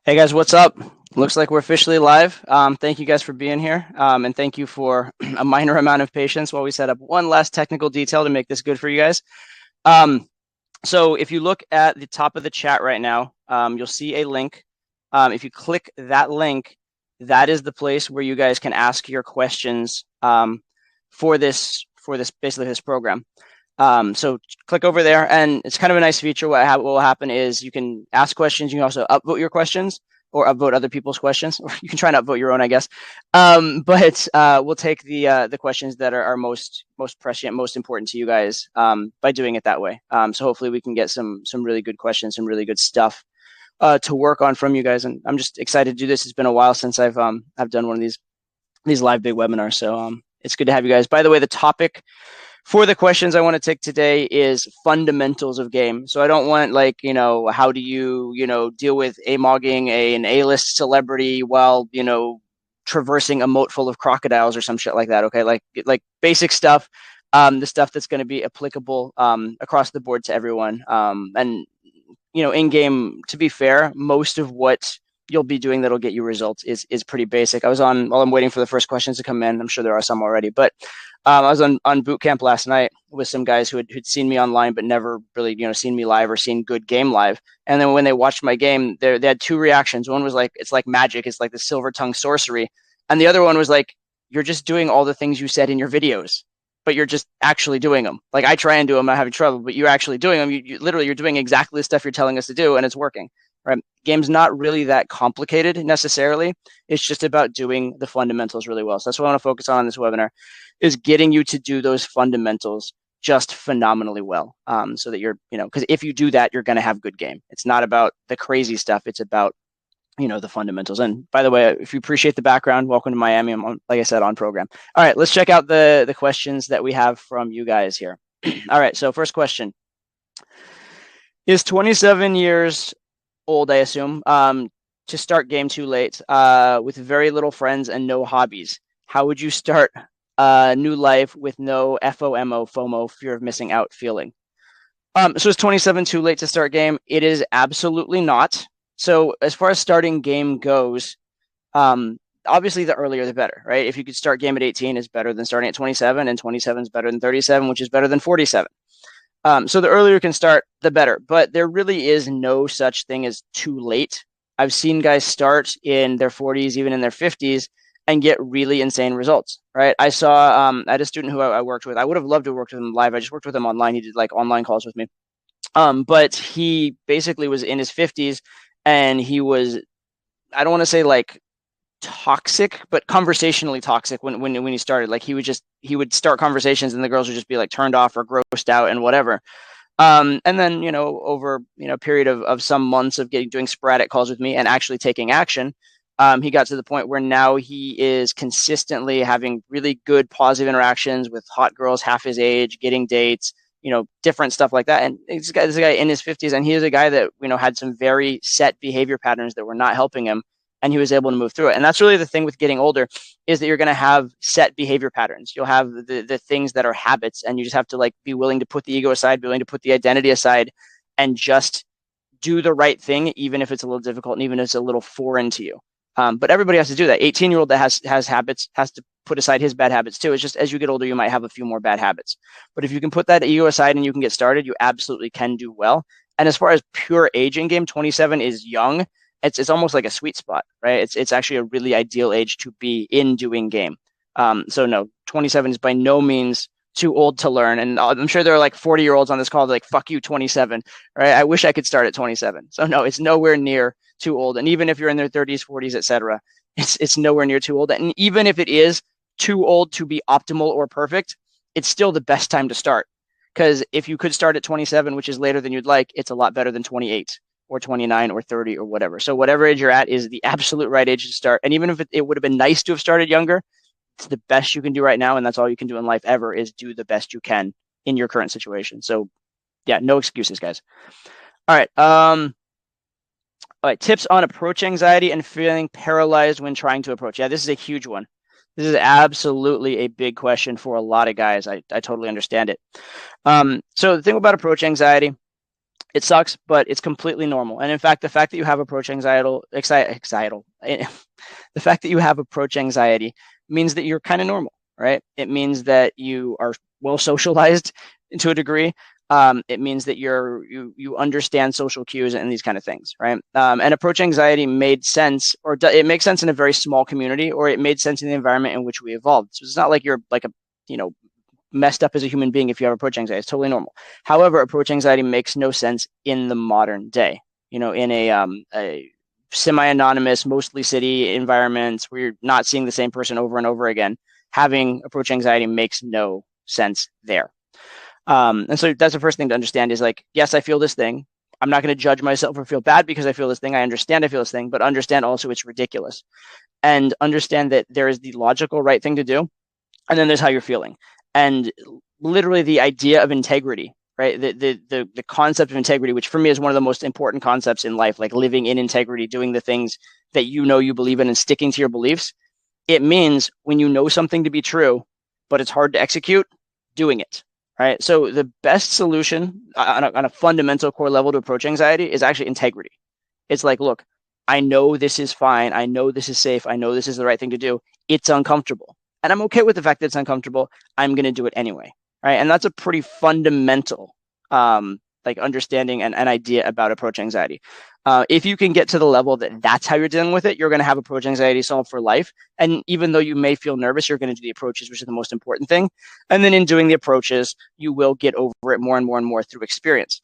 Hey guys, what's up? Looks like we're officially live. Thank you guys for being here. And thank you for a minor amount of patience while we set up one last technical detail to make this good for you guys. So if you look at the top of the chat right now, you'll see a link. If you click that link, that is the place where you guys can ask your questions for this basically this program. So click over there, and it's kind of a nice feature. What will happen is you can ask questions. You can also upvote your questions or upvote other people's questions, or you can try and upvote your own, I guess. But we'll take the questions that are most prescient, most important to you guys by doing it that way. So hopefully we can get some really good questions, some really good stuff to work on from you guys. And I'm just excited to do this. It's been a while since I've done one of these live big webinars. So it's good to have you guys. By the way, the topic for the questions I want to take today is fundamentals of game. So I don't want how do you, deal with amogging an A-list celebrity while, traversing a moat full of crocodiles or some shit like that. Okay. Like basic stuff, the stuff that's going to be applicable across the board to everyone. And, in game, to be fair, most of what you'll be doing that'll get you results is pretty basic. While I'm waiting for the first questions to come in, I'm sure there are some already, but I was on boot camp last night with some guys who'd seen me online but never really seen me live or seen good game live. And then when they watched my game, they had two reactions. One was like, it's like magic, it's like the silver tongue sorcery, and the other one was like, you're just doing all the things you said in your videos, but you're just actually doing them. Like, I try and do them, I'm having trouble, but you're actually doing them. You literally, you're doing exactly the stuff you're telling us to do, and it's working. Right? Game's not really that complicated necessarily. It's just about doing the fundamentals really well. So that's what I want to focus on in this webinar, is getting you to do those fundamentals just phenomenally well. So that you're, because if you do that, you're going to have good game. It's not about the crazy stuff. It's about, the fundamentals. And by the way, if you appreciate the background, welcome to Miami. I'm like I said, on program. All right, let's check out the questions that we have from you guys here. All right, so first question. Is 27 years old, I assume, to start game too late, with very little friends and no hobbies? How would you start a new life with no FOMO, fear of missing out feeling? So is 27 too late to start game? It is absolutely not. So as far as starting game goes, obviously the earlier the better, right? If you could start game at 18, it's better than starting at 27, and 27 is better than 37, which is better than 47. So the earlier you can start, the better. But there really is no such thing as too late. I've seen guys start in their 40s, even in their 50s, and get really insane results, right? I saw I had a student who I worked with. I would have loved to have worked with him live. I just worked with him online. He did like online calls with me. But he basically was in his 50s, and he was, I don't want to say like toxic, but conversationally toxic when he started. Like, he would start conversations and the girls would just be like turned off or grossed out and whatever. And then, over, a period of some months of doing sporadic calls with me and actually taking action, he got to the point where now he is consistently having really good positive interactions with hot girls half his age, getting dates, different stuff like that. And this guy in his 50s, and he is a guy that, had some very set behavior patterns that were not helping him, and he was able to move through it. And that's really the thing with getting older, is that you're going to have set behavior patterns. You'll have the things that are habits, and you just have to be willing to put the ego aside, be willing to put the identity aside, and just do the right thing, even if it's a little difficult and even if it's a little foreign to you. But everybody has to do that. 18-year-old that has habits has to put aside his bad habits too. It's just, as you get older, you might have a few more bad habits. But if you can put that ego aside and you can get started, you absolutely can do well. And as far as pure age in game, 27 is young. It's almost like a sweet spot, right? It's actually a really ideal age to be in doing game. So no, 27 is by no means too old to learn. And I'm sure there are like 40-year-olds on this call that are like, fuck you, 27, right? I wish I could start at 27. So no, it's nowhere near too old. And even if you're in their 30s, 40s, etc., it's nowhere near too old. And even if it is too old to be optimal or perfect, it's still the best time to start. Because if you could start at 27, which is later than you'd like, it's a lot better than 28 or 29 or 30 or whatever. So whatever age you're at is the absolute right age to start. And even if it would have been nice to have started younger, it's the best you can do right now. And that's all you can do in life ever, is do the best you can in your current situation. So yeah, no excuses, guys. All right. All right. Tips on approach anxiety and feeling paralyzed when trying to approach. Yeah, this is a huge one. This is absolutely a big question for a lot of guys. I totally understand it. So the thing about approach anxiety It sucks, but it's completely normal. And in fact, the fact that you have approach anxiety, the fact that you have approach anxiety means that you're kind of normal, right? It means that you are well socialized to a degree. It means that you understand social cues and these kind of things, right? And approach anxiety made sense, or it makes sense in a very small community, or it made sense in the environment in which we evolved. So it's not like you're like a you know messed up as a human being if you have approach anxiety. It's totally normal. However, approach anxiety makes no sense in the modern day. In a semi-anonymous, mostly city environments where you're not seeing the same person over and over again, having approach anxiety makes no sense there. And so that's the first thing to understand is like, yes, I feel this thing. I'm not going to judge myself or feel bad because I feel this thing. I understand I feel this thing, but understand also it's ridiculous. And understand that there is the logical right thing to do. And then there's how you're feeling. And literally the idea of integrity, right? The concept of integrity, which for me is one of the most important concepts in life, like living in integrity, doing the things that you believe in and sticking to your beliefs. It means when you know something to be true, but it's hard to execute, doing it, right? So the best solution on a fundamental core level to approach anxiety is actually integrity. It's like, look, I know this is fine. I know this is safe. I know this is the right thing to do. It's uncomfortable. And I'm okay with the fact that it's uncomfortable. I'm going to do it anyway, right? And that's a pretty fundamental understanding and an idea about approach anxiety. If you can get to the level that that's how you're dealing with it, you're going to have approach anxiety solved for life. And even though you may feel nervous, you're going to do the approaches, which is the most important thing. And then in doing the approaches, you will get over it more and more and more through experience.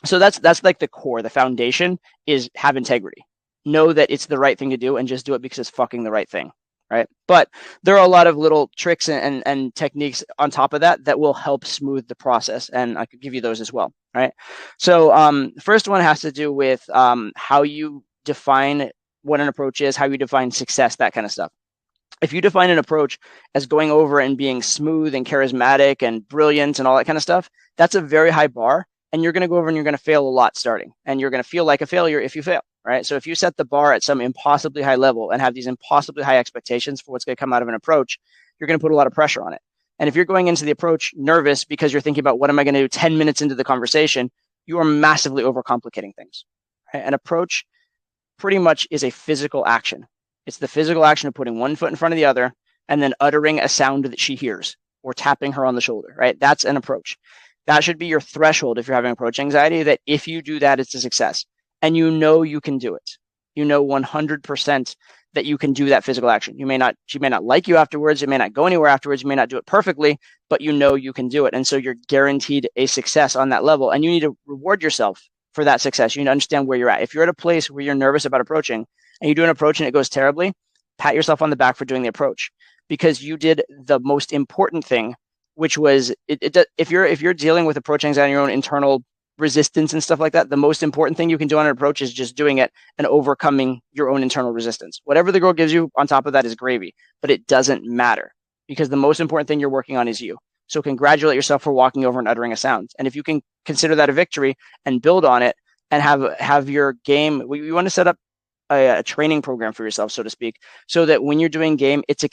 So that's like the core, the foundation is have integrity. Know that it's the right thing to do and just do it because it's fucking the right thing. Right. But there are a lot of little tricks and techniques on top of that will help smooth the process. And I could give you those as well. Right. So first one has to do with how you define what an approach is, how you define success, that kind of stuff. If you define an approach as going over and being smooth and charismatic and brilliant and all that kind of stuff, that's a very high bar. And you're going to go over and you're going to fail a lot starting. And you're going to feel like a failure if you fail. Right. So if you set the bar at some impossibly high level and have these impossibly high expectations for what's going to come out of an approach, you're going to put a lot of pressure on it. And if you're going into the approach nervous because you're thinking about what am I going to do 10 minutes into the conversation, you are massively overcomplicating things. Right? An approach pretty much is a physical action. It's the physical action of putting one foot in front of the other and then uttering a sound that she hears or tapping her on the shoulder. Right. That's an approach. That should be your threshold if you're having approach anxiety, that if you do that, it's a success. And you know you can do it. You know 100% that you can do that physical action. She may not like you afterwards. You may not go anywhere afterwards. You may not do it perfectly, but you know you can do it. And so you're guaranteed a success on that level. And you need to reward yourself for that success. You need to understand where you're at. If you're at a place where you're nervous about approaching and you do an approach and it goes terribly, pat yourself on the back for doing the approach because you did the most important thing, which was if you're dealing with approach anxiety, your own internal resistance and stuff like that, the most important thing you can do on an approach is just doing it and overcoming your own internal resistance. Whatever the girl gives you on top of that is gravy, but it doesn't matter because the most important thing you're working on is you. So congratulate yourself for walking over and uttering a sound. And if you can consider that a victory and build on it and have your game, we want to set up a training program for yourself, so to speak, so that when you're doing game, it's a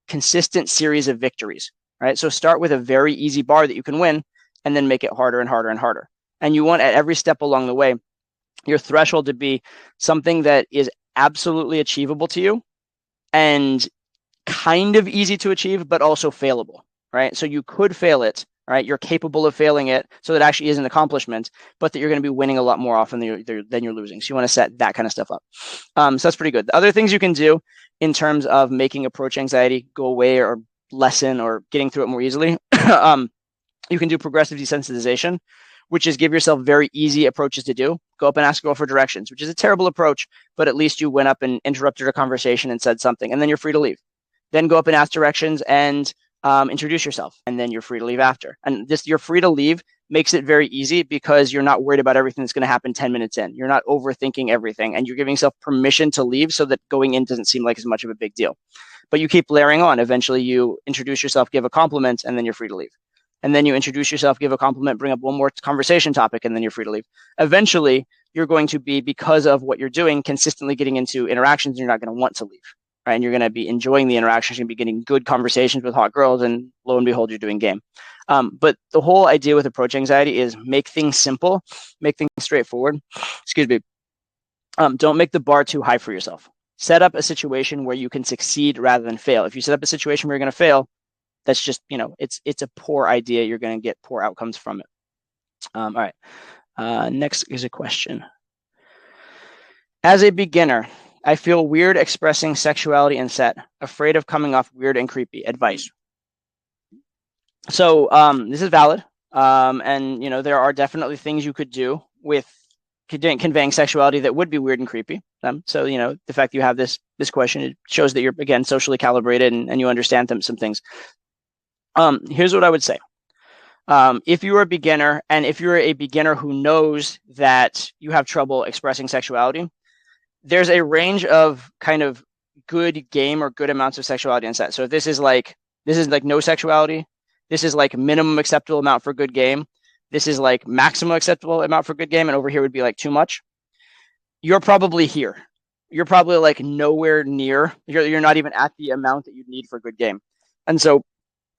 consistent series of victories, right? So start with a very easy bar that you can win and then make it harder and harder and harder. And you want at every step along the way, your threshold to be something that is absolutely achievable to you and kind of easy to achieve, but also failable, right? So you could fail it, right? You're capable of failing it. So that actually is an accomplishment, but that you're going to be winning a lot more often than you're losing. So you want to set that kind of stuff up. So that's pretty good. The other things you can do in terms of making approach anxiety go away or lessen or getting through it more easily, you can do progressive desensitization, which is give yourself very easy approaches to do. Go up and ask a girl for directions, which is a terrible approach, but at least you went up and interrupted a conversation and said something, and then you're free to leave. Then go up and ask directions and introduce yourself, and then you're free to leave after. And this you're free to leave makes it very easy because you're not worried about everything that's going to happen 10 minutes in. You're not overthinking everything, and you're giving yourself permission to leave so that going in doesn't seem like as much of a big deal. But you keep layering on. Eventually, you introduce yourself, give a compliment, and then you're free to leave. And then you introduce yourself, give a compliment, bring up one more conversation topic, and then you're free to leave. Eventually, you're going to be, because of what you're doing, consistently getting into interactions, and you're not going to want to leave. right? And you're going to be enjoying the interactions, you're going to be getting good conversations with hot girls, and lo and behold, you're doing game. But the whole idea with approach anxiety is make things simple, make things straightforward. Excuse me. Don't make the bar too high for yourself. Set up a situation where you can succeed rather than fail. If you set up a situation where you're going to fail, that's just, it's a poor idea. You're going to get poor outcomes from it. All right. Next is a question. As a beginner, I feel weird expressing sexuality in set, afraid of coming off weird and creepy. Advice. So this is valid. And, there are definitely things you could do with conveying sexuality that would be weird and creepy. So, the fact that you have this question, it shows that you're, again, socially calibrated and you understand some things. Here's what I would say. If you're a beginner, and if you're a beginner who knows that you have trouble expressing sexuality, there's a range of kind of good game or good amounts of sexuality in set. So if this is like no sexuality, this is like minimum acceptable amount for good game, this is like maximum acceptable amount for good game, and over here would be like too much. You're probably here. You're probably like nowhere near. You're not even at the amount that you need for good game. And so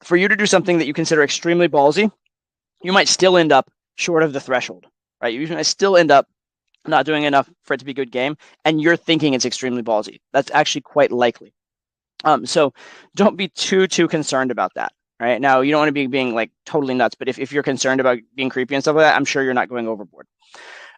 for you to do something that you consider extremely ballsy, you might still end up short of the threshold, right? You might still end up not doing enough for it to be good game, and you're thinking it's extremely ballsy. That's actually quite likely. So don't be too concerned about that. Right now, you don't want to be being like totally nuts, but if you're concerned about being creepy and stuff like that, I'm sure you're not going overboard.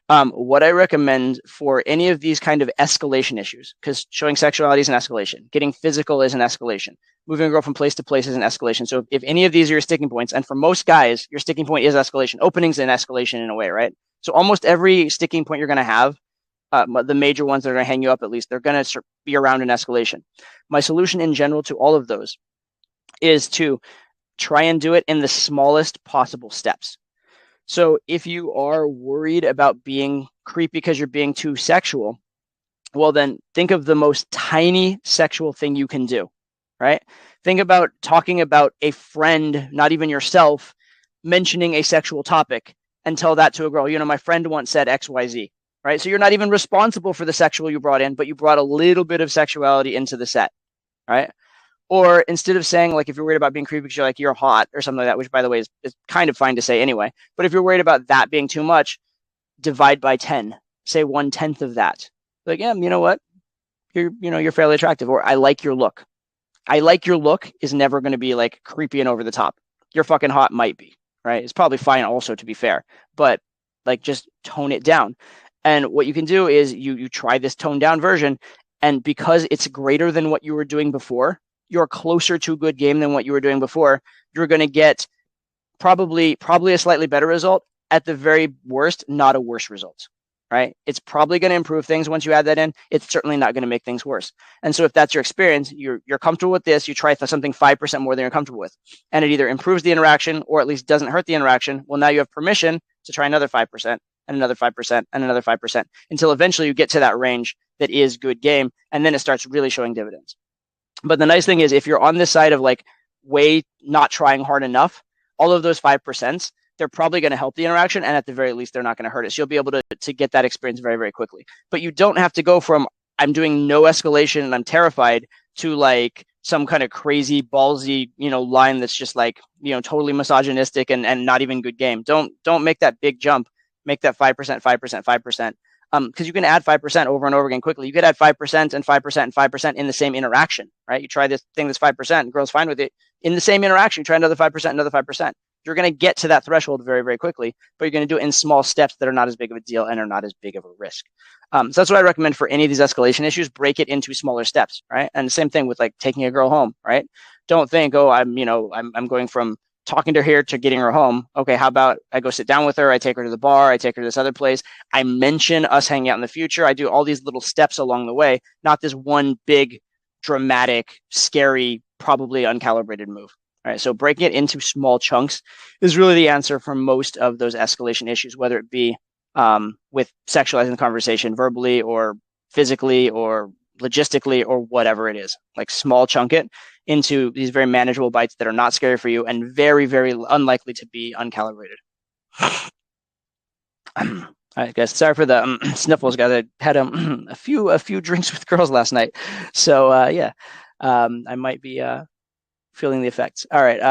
What I recommend for any of these kind of escalation issues, because showing sexuality is an escalation, getting physical is an escalation, moving a girl from place to place is an escalation. So if any of these are your sticking points, and for most guys, your sticking point is escalation, opening's an escalation in a way, right? So almost every sticking point you're going to have, the major ones that are going to hang you up, at least, they're going to be around an escalation. My solution in general to all of those is to try and do it in the smallest possible steps. So if you are worried about being creepy because you're being too sexual, well, then think of the most tiny sexual thing you can do, right? Think about talking about a friend, not even yourself, mentioning a sexual topic, and tell that to a girl. My friend once said XYZ, right? So you're not even responsible for the sexual you brought in, but you brought a little bit of sexuality into the set, right? Or instead of saying, like, if you're worried about being creepy because you're like, you're hot or something like that, which, by the way, is kind of fine to say anyway. But if you're worried about that being too much, divide by 10. Say 1/10 of that. Like, yeah, you know what? You're fairly attractive. Or I like your look. I like your look is never going to be like creepy and over the top. You're fucking hot might be, right? It's probably fine also, to be fair. But like, just tone it down. And what you can do is you try this toned down version. And because it's greater than what you were doing before, you're closer to good game than what you were doing before, you're going to get probably a slightly better result. At the very worst, not a worse result, right? It's probably going to improve things once you add that in. It's certainly not going to make things worse. And so if that's your experience, you're comfortable with this, you try something 5% more than you're comfortable with, and it either improves the interaction or at least doesn't hurt the interaction. Well, now you have permission to try another 5% and another 5% and another 5% until eventually you get to that range that is good game. And then it starts really showing dividends. But the nice thing is, if you're on this side of like way not trying hard enough, all of those 5%, they're probably going to help the interaction. And at the very least, they're not going to hurt it. So you'll be able to get that experience very, very quickly. But you don't have to go from I'm doing no escalation and I'm terrified to like some kind of crazy ballsy, line that's just like, totally misogynistic and not even good game. Don't make that big jump. Make that 5%, 5%, 5%. Because you can add 5% over and over again quickly. You could add 5% and 5% and 5% in the same interaction, right? You try this thing that's 5%, girl's fine with it. In the same interaction, you try another 5%, another 5%. You're going to get to that threshold very, very quickly, but you're going to do it in small steps that are not as big of a deal and are not as big of a risk. So that's what I recommend for any of these escalation issues. Break it into smaller steps, right? And the same thing with like taking a girl home, right? Don't think, oh, I'm going from talking to her here to getting her home. Okay, how about I go sit down with her, I take her to the bar, I take her to this other place, I mention us hanging out in the future, I do all these little steps along the way, not this one big, dramatic, scary, probably uncalibrated move. All right, so breaking it into small chunks is really the answer for most of those escalation issues, whether it be with sexualizing the conversation verbally or physically or logistically or whatever it is. Like small chunk it into these very manageable bites that are not scary for you and very, very unlikely to be uncalibrated. All right, guys. Sorry for the sniffles, guys. I had a few drinks with girls last night, so yeah, I might be feeling the effects. All right.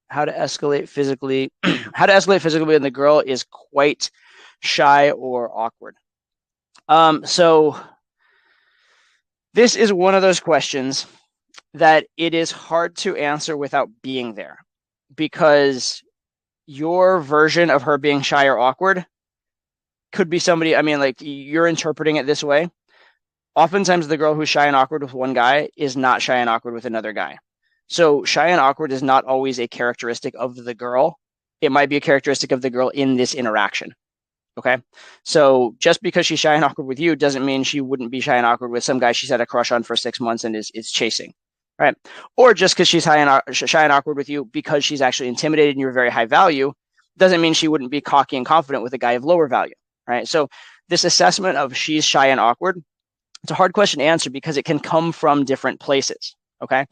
How to escalate physically? How to escalate physically when the girl is quite shy or awkward. So this is one of those questions that it is hard to answer without being there, because your version of her being shy or awkward could be somebody, I mean, like, you're interpreting it this way. Oftentimes the girl who's shy and awkward with one guy is not shy and awkward with another guy. So shy and awkward is not always a characteristic of the girl. It might be a characteristic of the girl in this interaction. Okay. So just because she's shy and awkward with you doesn't mean she wouldn't be shy and awkward with some guy she's had a crush on for 6 months and is chasing. Right. Or just because she's shy and awkward with you because she's actually intimidated and you're very high value doesn't mean she wouldn't be cocky and confident with a guy of lower value. Right. So this assessment of she's shy and awkward, it's a hard question to answer because it can come from different places. Okay.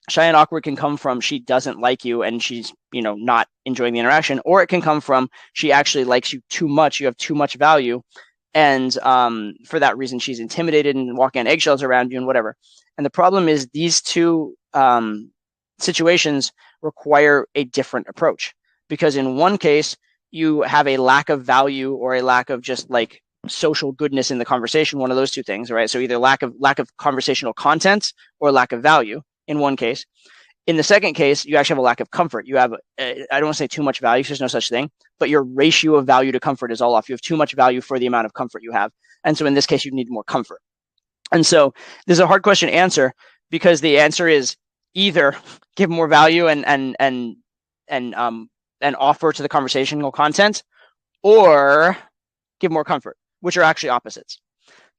Shy and awkward can come from she doesn't like you and she's, not enjoying the interaction, or it can come from she actually likes you too much. You have too much value. And for that reason, she's intimidated and walking on eggshells around you and whatever. And the problem is these two situations require a different approach, because in one case, you have a lack of value or a lack of just like social goodness in the conversation, one of those two things, right? So either lack of conversational content or lack of value in one case. In the second case, you actually have a lack of comfort. You have, I don't want to say too much value, there's no such thing, but your ratio of value to comfort is all off. You have too much value for the amount of comfort you have. And so in this case, you need more comfort. And so this is a hard question to answer, because the answer is either give more value and offer to the conversational content, or give more comfort, which are actually opposites.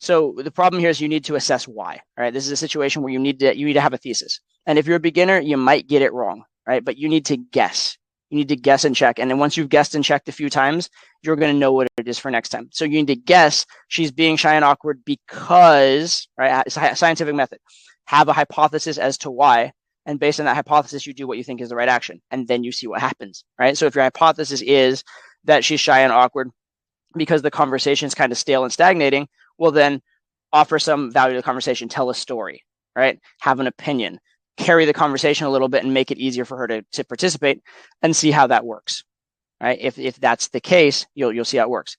So the problem here is you need to assess why. Right? This is a situation where you need to have a thesis. And if you're a beginner, you might get it wrong, right? But you need to guess. You need to guess and check. And then once you've guessed and checked a few times, you're going to know what it is for next time. So you need to guess she's being shy and awkward because, right? It's a scientific method. Have a hypothesis as to why. And based on that hypothesis, you do what you think is the right action. And then you see what happens, right? So if your hypothesis is that she's shy and awkward because the conversation is kind of stale and stagnating, well, then offer some value to the conversation. Tell a story, right? Have an opinion. Carry the conversation a little bit and make it easier for her to participate, and see how that works, right? If that's the case, you'll see how it works.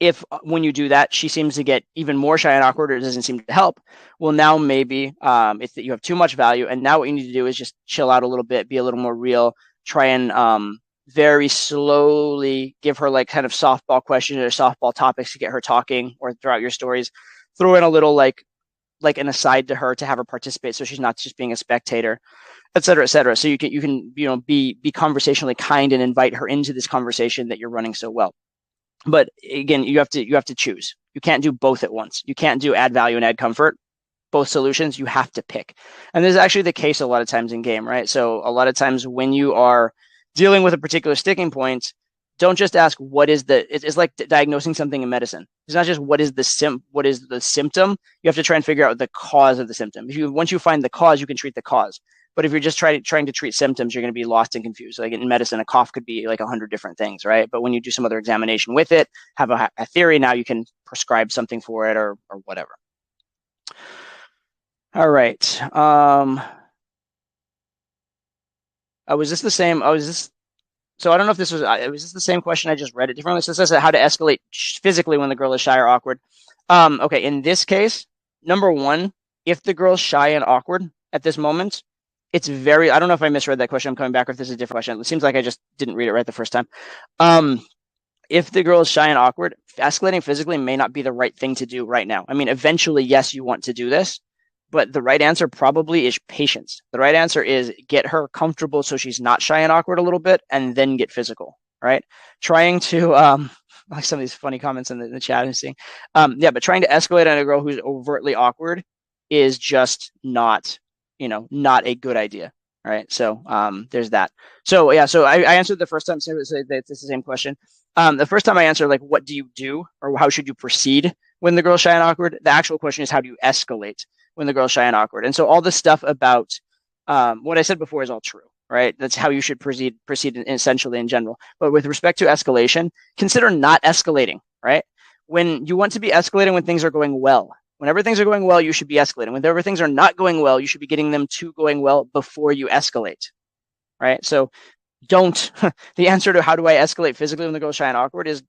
If when you do that, she seems to get even more shy and awkward, or it doesn't seem to help, well, now maybe it's that you have too much value, and now what you need to do is just chill out a little bit, be a little more real, try and very slowly give her like kind of softball questions or softball topics to get her talking, or throughout your stories, throw in a little like an aside to her to have her participate, so she's not just being a spectator, et cetera, et cetera. So you can be conversationally kind and invite her into this conversation that you're running so well. But again, you have to choose. You can't do both at once. You can't do add value and add comfort, both solutions. You have to pick. And this is actually the case a lot of times in game, right? So a lot of times when you are dealing with a particular sticking point, don't just ask it's like diagnosing something in medicine. It's not just what is the symptom. You have to try and figure out the cause of the symptom. Once you find the cause, you can treat the cause. But if you're just trying to treat symptoms, you're going to be lost and confused. Like in medicine, a cough could be like 100 different things, right? But when you do some other examination with it, have a theory, now you can prescribe something for it or whatever. All right. Was this the same? So I don't know if this was this the same question? I just read it differently. So it says how to escalate physically when the girl is shy or awkward. Okay, in this case, number one, if the girl's shy and awkward at this moment, it's very, I don't know if I misread that question. I'm coming back, or if this is a different question. It seems like I just didn't read it right the first time. If the girl is shy and awkward, escalating physically may not be the right thing to do right now. I mean, eventually, yes, you want to do this, but the right answer probably is patience. The right answer is get her comfortable so she's not shy and awkward a little bit, and then get physical, right? Trying to, like some of these funny comments in the chat I'm seeing. But trying to escalate on a girl who's overtly awkward is just not a good idea, right? So there's that. So yeah, so I answered the first time, so it's the same question. The first time I answered, like, what do you do, or how should you proceed when the girl's shy and awkward? The actual question is, how do you escalate when the girl's shy and awkward? And so all the stuff about what I said before is all true, right? That's how you should proceed essentially in general. But with respect to escalation, consider not escalating, right? When you want to be escalating when things are going well. Whenever things are going well, you should be escalating. Whenever things are not going well, you should be getting them to going well before you escalate, right? So don't, the answer to how do I escalate physically when the girl's shy and awkward is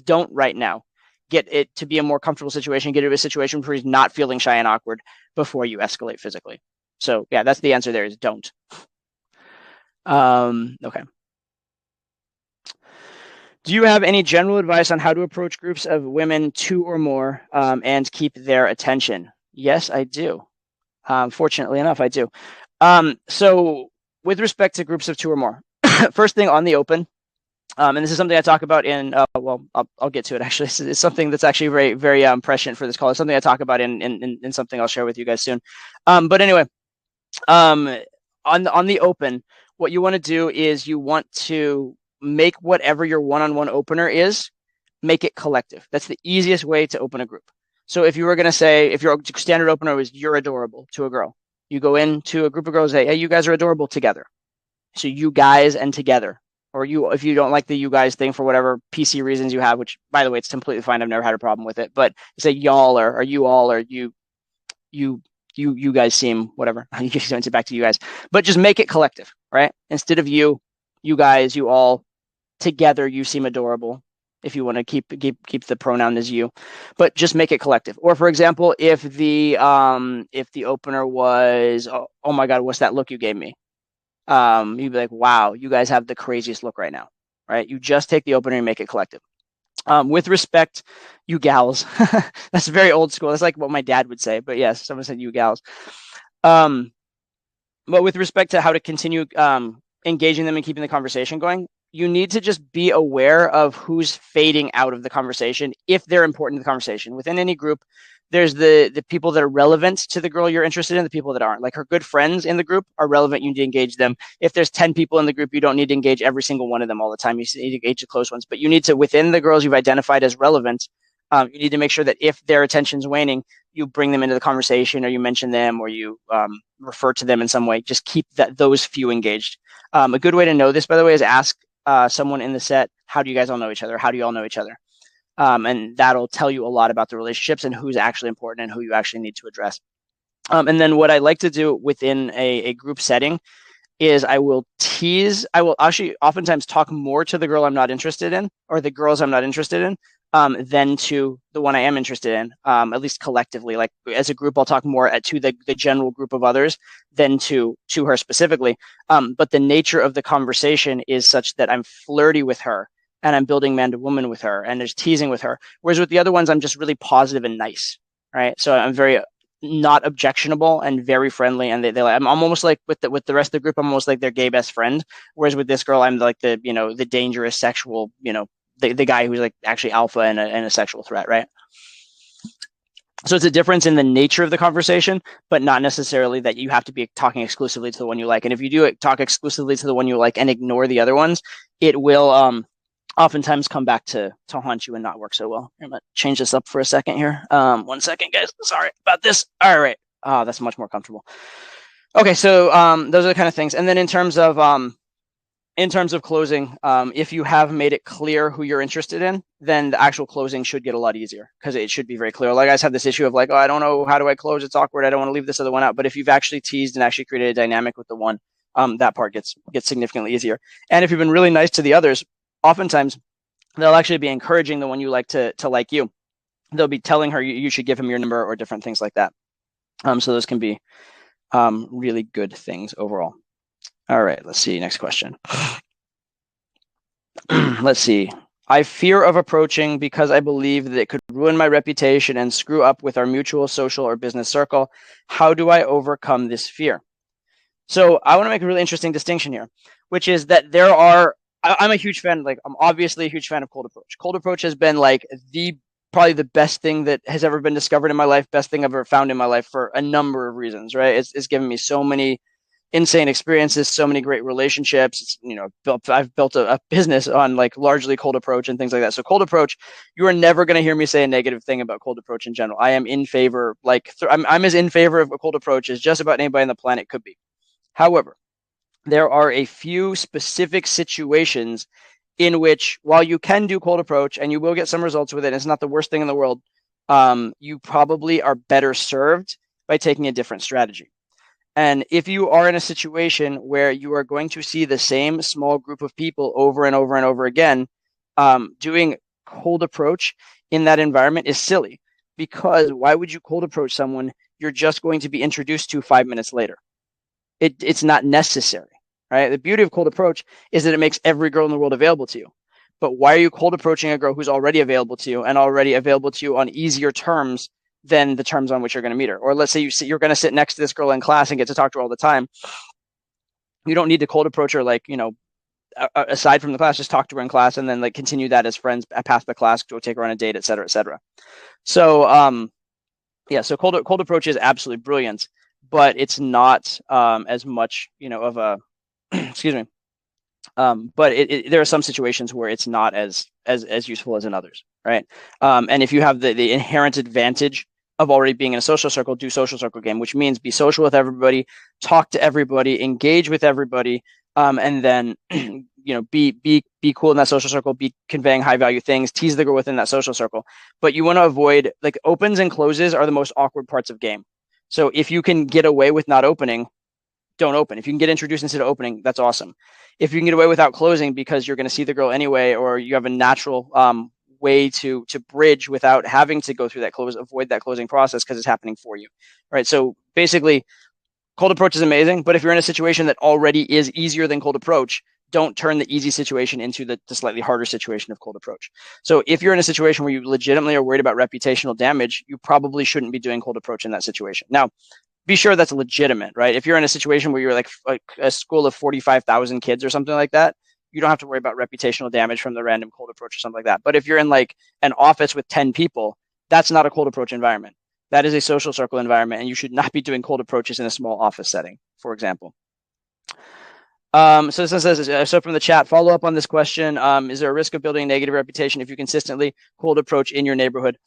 don't right now. Get it to be a more comfortable situation, get it to a situation where he's not feeling shy and awkward before you escalate physically. So yeah, that's the answer there is don't. Okay. Do you have any general advice on how to approach groups of women, two or more, and keep their attention? Yes, I do. Fortunately enough, I do. So with respect to groups of two or more, first thing on the open, and this is something I talk about in, well, I'll get to it actually. It's something that's actually very, very prescient for this call. It's something I talk about in something I'll share with you guys soon. But anyway, on the open, what you want to do is you want to make whatever your one-on-one opener is, make it collective. That's the easiest way to open a group. So if you were going to say, if your standard opener was you're adorable to a girl, you go into a group of girls and say, hey, you guys are adorable together. So you guys and together. Or you, if you don't like the you guys thing for whatever PC reasons you have, which by the way, it's completely fine. I've never had a problem with it. But say y'all or you all or you guys seem whatever. You can send it back to you guys. But just make it collective, right? Instead of you guys, you all together, you seem adorable. If you want to keep the pronoun as you, but just make it collective. Or for example, if the opener was oh my god, what's that look you gave me? You'd be like, wow, you guys have the craziest look right now, right? You just take the opener and make it collective. With respect, you gals, that's very old school. That's like what my dad would say, but yes, someone said you gals. But with respect to how to continue engaging them and keeping the conversation going, you need to just be aware of who's fading out of the conversation if they're important to the conversation. Within any group, there's the people that are relevant to the girl you're interested in, the people that aren't. Like her good friends in the group are relevant. You need to engage them. If there's 10 people in the group, you don't need to engage every single one of them all the time. You need to engage the close ones. But you need to, within the girls you've identified as relevant, you need to make sure that if their attention's waning, you bring them into the conversation or you mention them or you refer to them in some way. Just keep those few engaged. A good way to know this, by the way, is ask someone in the set, how do you guys all know each other? How do you all know each other? And that'll tell you a lot about the relationships and who's actually important and who you actually need to address. And then what I like to do within a group setting is I will actually oftentimes talk more to the girl I'm not interested in or the girls I'm not interested in than to the one I am interested in, at least collectively. Like as a group, I'll talk more to the general group of others than to her specifically. But the nature of the conversation is such that I'm flirty with her and I'm building man to woman with her and there's teasing with her. Whereas with the other ones, I'm just really positive and nice, right? So I'm very not objectionable and very friendly. And I'm almost like with the rest of the group, I'm almost like their gay best friend. Whereas with this girl, I'm like the dangerous sexual, the guy who's like actually alpha and a sexual threat, right? So it's a difference in the nature of the conversation, but not necessarily that you have to be talking exclusively to the one you like. And if you do talk exclusively to the one you like and ignore the other ones, it will oftentimes come back to haunt you and not work so well. I'm going to change this up for a second here. 1 second, guys. Sorry about this. All right. Oh, that's much more comfortable. Okay, so those are the kind of things. And then in terms of closing, if you have made it clear who you're interested in, then the actual closing should get a lot easier because it should be very clear. Like, guys have this issue of like, oh, I don't know, how do I close? It's awkward. I don't want to leave this other one out. But if you've actually teased and actually created a dynamic with the one, that part gets significantly easier. And if you've been really nice to the others, oftentimes they'll actually be encouraging the one you like to like you. They'll be telling her you should give him your number or different things like that. So those can be really good things overall. All right, let's see. Next question. Let's see. I fear of approaching because I believe that it could ruin my reputation and screw up with our mutual social or business circle. How do I overcome this fear? So I want to make a really interesting distinction here, which is that I'm a huge fan, I'm obviously a huge fan of cold approach. Cold approach has been like probably the best thing that has ever been discovered in my life, best thing I've ever found in my life for a number of reasons, right? It's given me so many insane experiences, so many great relationships. I've built a business on like largely cold approach and things like that. So cold approach, you are never going to hear me say a negative thing about cold approach in general. I am in favor, I'm as in favor of a cold approach as just about anybody on the planet could be. However, there are a few specific situations in which, while you can do cold approach and you will get some results with it, it's not the worst thing in the world. You probably are better served by taking a different strategy. And if you are in a situation where you are going to see the same small group of people over and over and over again, doing cold approach in that environment is silly, because why would you cold approach someone you're just going to be introduced to 5 minutes later? It's not necessary, right? The beauty of cold approach is that it makes every girl in the world available to you. But why are you cold approaching a girl who's already available to you and already available to you on easier terms than the terms on which you're going to meet her? Or let's say you're going to sit next to this girl in class and get to talk to her all the time. You don't need to cold approach her, like, aside from the class, just talk to her in class and then like continue that as friends past the class, go take her on a date, et cetera, et cetera. So, so cold approach is absolutely brilliant, but it's not as much, of a, excuse me. But there are some situations where it's not as useful as in others, right? And if you have the inherent advantage of already being in a social circle, do social circle game, which means be social with everybody, talk to everybody, engage with everybody, and then be cool in that social circle, be conveying high value things, tease the girl within that social circle. But you want to avoid, like, opens and closes are the most awkward parts of game. So if you can get away with not opening, don't open. If you can get introduced instead of opening, that's awesome. If you can get away without closing because you're going to see the girl anyway, or you have a natural way to bridge without having to go through that avoid that closing process because it's happening for you, right? So basically, cold approach is amazing, but if you're in a situation that already is easier than cold approach, don't turn the easy situation into the slightly harder situation of cold approach. So if you're in a situation where you legitimately are worried about reputational damage, you probably shouldn't be doing cold approach in that situation. Now, be sure that's legitimate, right? If you're in a situation where you're like a school of 45,000 kids or something like that, you don't have to worry about reputational damage from the random cold approach or something like that. But if you're in like an office with 10 people, that's not a cold approach environment. That is a social circle environment, and you should not be doing cold approaches in a small office setting, for example. So this says, so from the chat, follow up on this question. Is there a risk of building a negative reputation if you consistently cold approach in your neighborhood?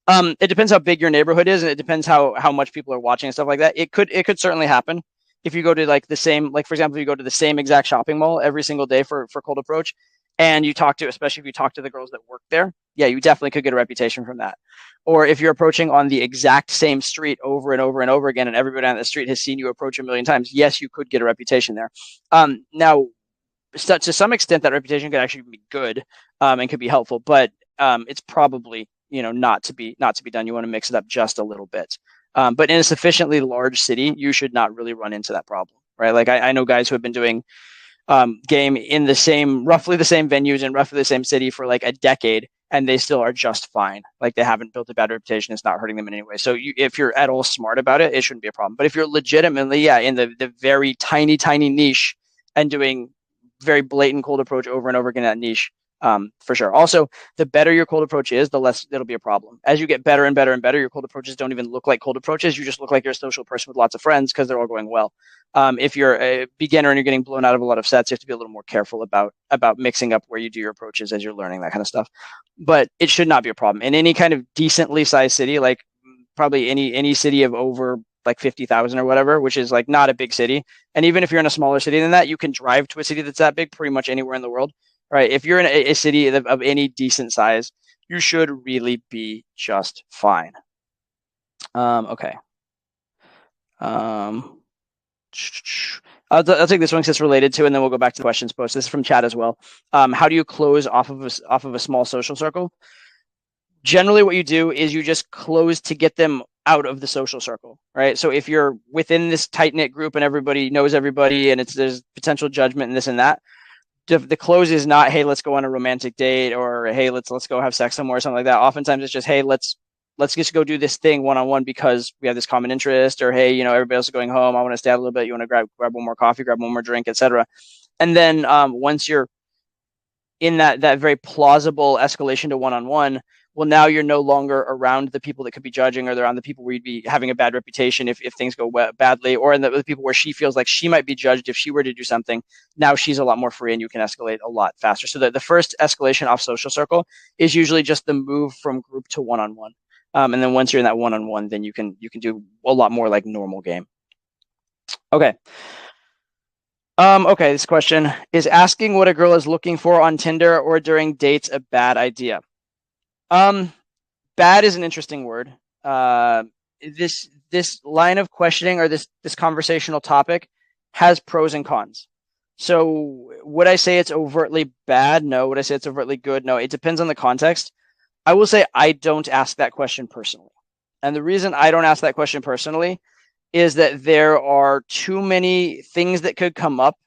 It depends how big your neighborhood is, and it depends how much people are watching and stuff like that. It could certainly happen if you go to like the same, like for example, if you go to the same exact shopping mall every single day for cold approach, and you talk to, especially if you talk to the girls that work there, yeah, you definitely could get a reputation from that. Or if you're approaching on the exact same street over and over and over again, and everybody on the street has seen you approach a million times, yes, you could get a reputation there. Now, to some extent, that reputation could actually be good and could be helpful, but it's probably not to be done. You want to mix it up just a little bit. But in a sufficiently large city, you should not really run into that problem, right? Like I know guys who have been doing game in roughly the same venues in roughly the same city for like a decade, and they still are just fine. Like they haven't built a bad reputation. It's not hurting them in any way. So if you're at all smart about it, it shouldn't be a problem. But if you're legitimately, in the very tiny niche and doing very blatant cold approach over and over again in that niche, for sure. Also, the better your cold approach is, the less it'll be a problem. As you get better and better and better, your cold approaches don't even look like cold approaches. You just look like you're a social person with lots of friends because they're all going well. If you're a beginner and you're getting blown out of a lot of sets, you have to be a little more careful about mixing up where you do your approaches as you're learning, that kind of stuff. But it should not be a problem. In any kind of decently sized city, like probably any city of over like 50,000 or whatever, which is like not a big city. And even if you're in a smaller city than that, you can drive to a city that's that big pretty much anywhere in the world. Right. If you're in a city of any decent size, you should really be just fine. Okay. I'll take this one because it's related to, and then we'll go back to the questions post. This is from chat as well. How do you close off of a small social circle? Generally, what you do is you just close to get them out of the social circle, right? So if you're within this tight knit group and everybody knows everybody, and there's potential judgment and this and that, the close is not, hey, let's go on a romantic date, or hey, let's go have sex somewhere or something like that. Oftentimes it's just, hey, let's just go do this thing one-on-one because we have this common interest, or hey, everybody else is going home, I want to stay out a little bit, you want to grab one more coffee, grab one more drink, etc. And then once you're in that very plausible escalation to one-on-one, well, now you're no longer around the people that could be judging, or they're on the people where you'd be having a bad reputation if things go badly, or in the people where she feels like she might be judged if she were to do something. Now she's a lot more free and you can escalate a lot faster. So the first escalation off social circle is usually just the move from group to one-on-one. And then once you're in that one-on-one, then you can do a lot more like normal game. Okay. Okay, this question is asking what a girl is looking for on Tinder or during dates a bad idea. Um, Bad is an interesting word. Uh, this line of questioning or this conversational topic has pros and cons. So would I say it's overtly bad? No. Would I say it's overtly good? No. It depends on the context. I will say I don't ask that question personally. And the reason I don't ask that question personally is that there are too many things that could come up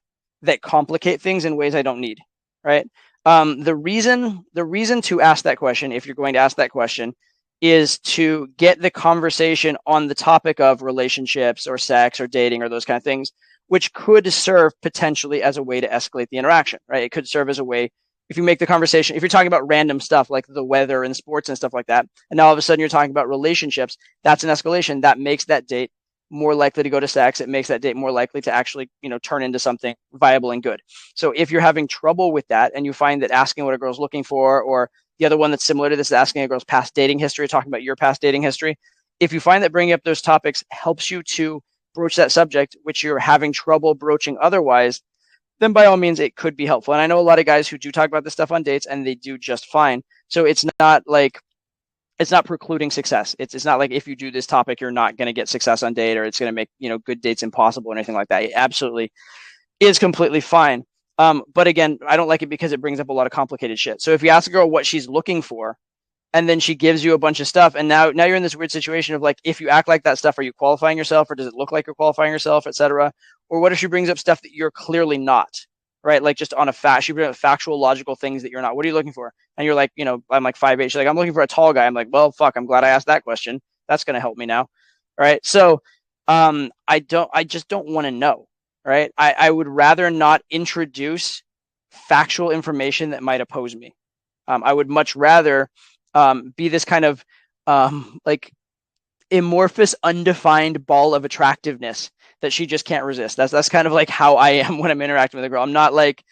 that complicate things in ways I don't need, right? The reason to ask that question, if you're going to ask that question, is to get the conversation on the topic of relationships or sex or dating or those kind of things, which could serve potentially as a way to escalate the interaction, right? It could serve as a way if you make the conversation, if you're talking about random stuff like the weather and sports and stuff like that, and now all of a sudden you're talking about relationships, that's an escalation that makes that date more likely to go to sex. It makes that date more likely to actually, turn into something viable and good. So if you're having trouble with that and you find that asking what a girl's looking for, or the other one that's similar to this is asking a girl's past dating history, talking about your past dating history, if you find that bringing up those topics helps you to broach that subject, which you're having trouble broaching otherwise, then by all means, it could be helpful. And I know a lot of guys who do talk about this stuff on dates and they do just fine. So it's not precluding success. It's not like if you do this topic, you're not going to get success on date or it's going to make, good dates impossible or anything like that. It absolutely is completely fine. But again, I don't like it because it brings up a lot of complicated shit. So if you ask a girl what she's looking for, and then she gives you a bunch of stuff, and now you're in this weird situation of like, if you act like that stuff, are you qualifying yourself, or does it look like you're qualifying yourself, etc.? Or what if she brings up stuff that you're clearly not, right? Like just on a fact, she brings up factual, logical things that you're not. What are you looking for? And you're like, I'm like 5'8". She's like, I'm looking for a tall guy. I'm like, well, fuck, I'm glad I asked that question. That's gonna help me now, right? So, I just don't want to know, right? I would rather not introduce factual information that might oppose me. I would much rather be this kind of like amorphous, undefined ball of attractiveness that she just can't resist. That's kind of like how I am when I'm interacting with a girl. I'm not like,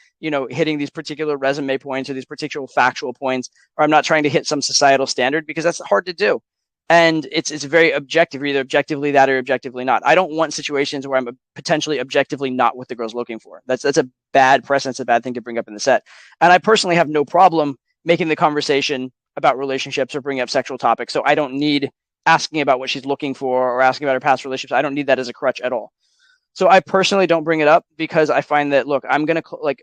hitting these particular resume points or these particular factual points, or I'm not trying to hit some societal standard because that's hard to do. And it's very objective. You're either objectively that or objectively not. I don't want situations where I'm potentially objectively not what the girl's looking for. That's a bad precedent. It's a bad thing to bring up in the set. And I personally have no problem making the conversation about relationships or bringing up sexual topics. So I don't need asking about what she's looking for or asking about her past relationships. I don't need that as a crutch at all. So I personally don't bring it up because I find that, look, I'm going to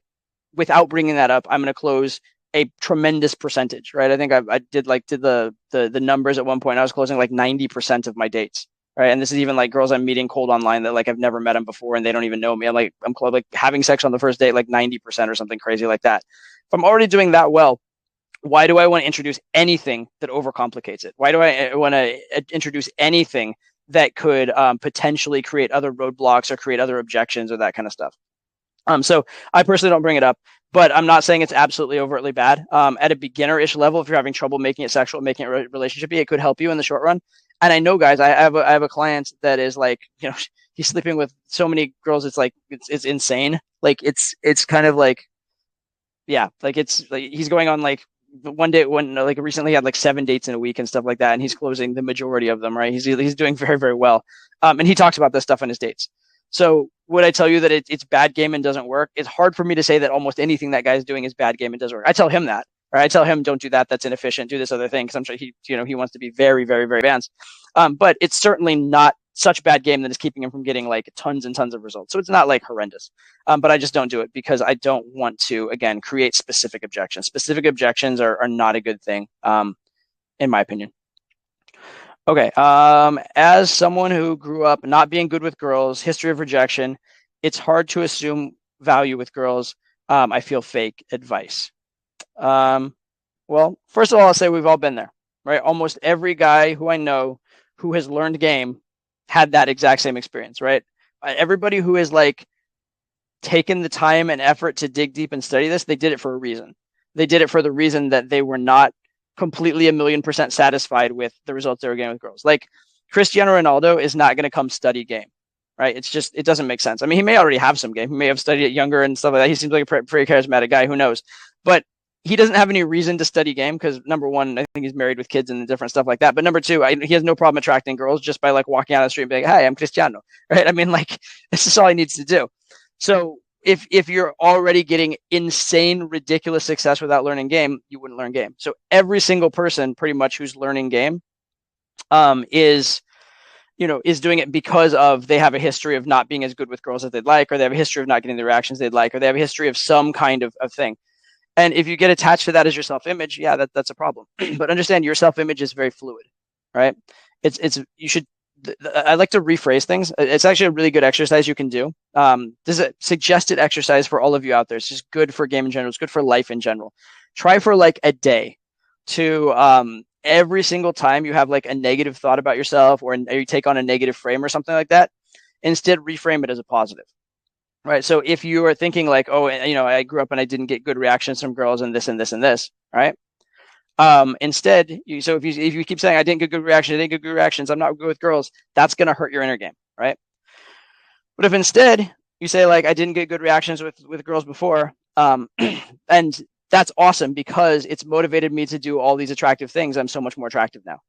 without bringing that up, I'm going to close a tremendous percentage, right? I think I did the numbers at one point. I was closing like 90% of my dates, right? And this is even like girls I'm meeting cold online that like I've never met them before and they don't even know me. I'm like having sex on the first date like 90% or something crazy like that. If I'm already doing that well, why do I want to introduce anything that overcomplicates it? Why do I want to introduce anything that could potentially create other roadblocks or create other objections or that kind of stuff? So I personally don't bring it up, but I'm not saying it's absolutely overtly bad. At a beginner-ish level, if you're having trouble making it sexual, making it relationshipy, it could help you in the short run. And I know, guys, I have a client that is like, he's sleeping with so many girls. It's like, it's insane. Like it's kind of like, yeah, like it's like he's going on like one day when like recently had like 7 dates in a week and stuff like that, and he's closing the majority of them, right? He's doing very, very well. And he talks about this stuff in his dates. So would I tell you that it's bad game and doesn't work? It's hard for me to say that almost anything that guy's doing is bad game and doesn't work. I tell him that, right? I tell him don't do that. That's inefficient. Do this other thing because I'm sure he wants to be very, very, very advanced. But it's certainly not such bad game that is keeping him from getting like tons and tons of results. So it's not like horrendous. But I just don't do it because I don't want to, again, create specific objections. Specific objections are not a good thing, in my opinion. Okay. As someone who grew up not being good with girls, history of rejection, it's hard to assume value with girls. I feel fake advice. Well, first of all, I'll say we've all been there, right? Almost every guy who I know who has learned game had that exact same experience, right? Everybody who has like taken the time and effort to dig deep and study this, they did it for a reason. They did it for the reason that they were not completely 1,000,000% satisfied with the results they were getting with girls. Like Cristiano Ronaldo is not going to come study game, right? It's just, it doesn't make sense. I mean, he may already have some game. He may have studied it younger and stuff like that. He seems like a pretty charismatic guy. Who knows? But he doesn't have any reason to study game because number one, I think he's married with kids and different stuff like that. But number two, he has no problem attracting girls just by like walking out of the street and being like, "Hi, I'm Cristiano," right? I mean, like this is all he needs to do. So if you're already getting insane, ridiculous success without learning game, you wouldn't learn game. So every single person pretty much who's learning game is doing it because of they have a history of not being as good with girls as they'd like, or they have a history of not getting the reactions they'd like, or they have a history of some kind of thing. And if you get attached to that as your self-image, yeah, that's a problem. But understand your self-image is very fluid, right? You should. I like to rephrase things. It's actually a really good exercise you can do. This is a suggested exercise for all of you out there. It's just good for game in general. It's good for life in general. Try for like a day to every single time you have like a negative thought about yourself, or you take on a negative frame or something like that, instead reframe it as a positive. Right. So if you are thinking like, oh, I grew up and I didn't get good reactions from girls and this and this and this, right? Instead, if you keep saying I didn't get good reactions, I'm not good with girls, that's going to hurt your inner game, right? But if instead you say like I didn't get good reactions with girls before, and that's awesome because it's motivated me to do all these attractive things. I'm so much more attractive now,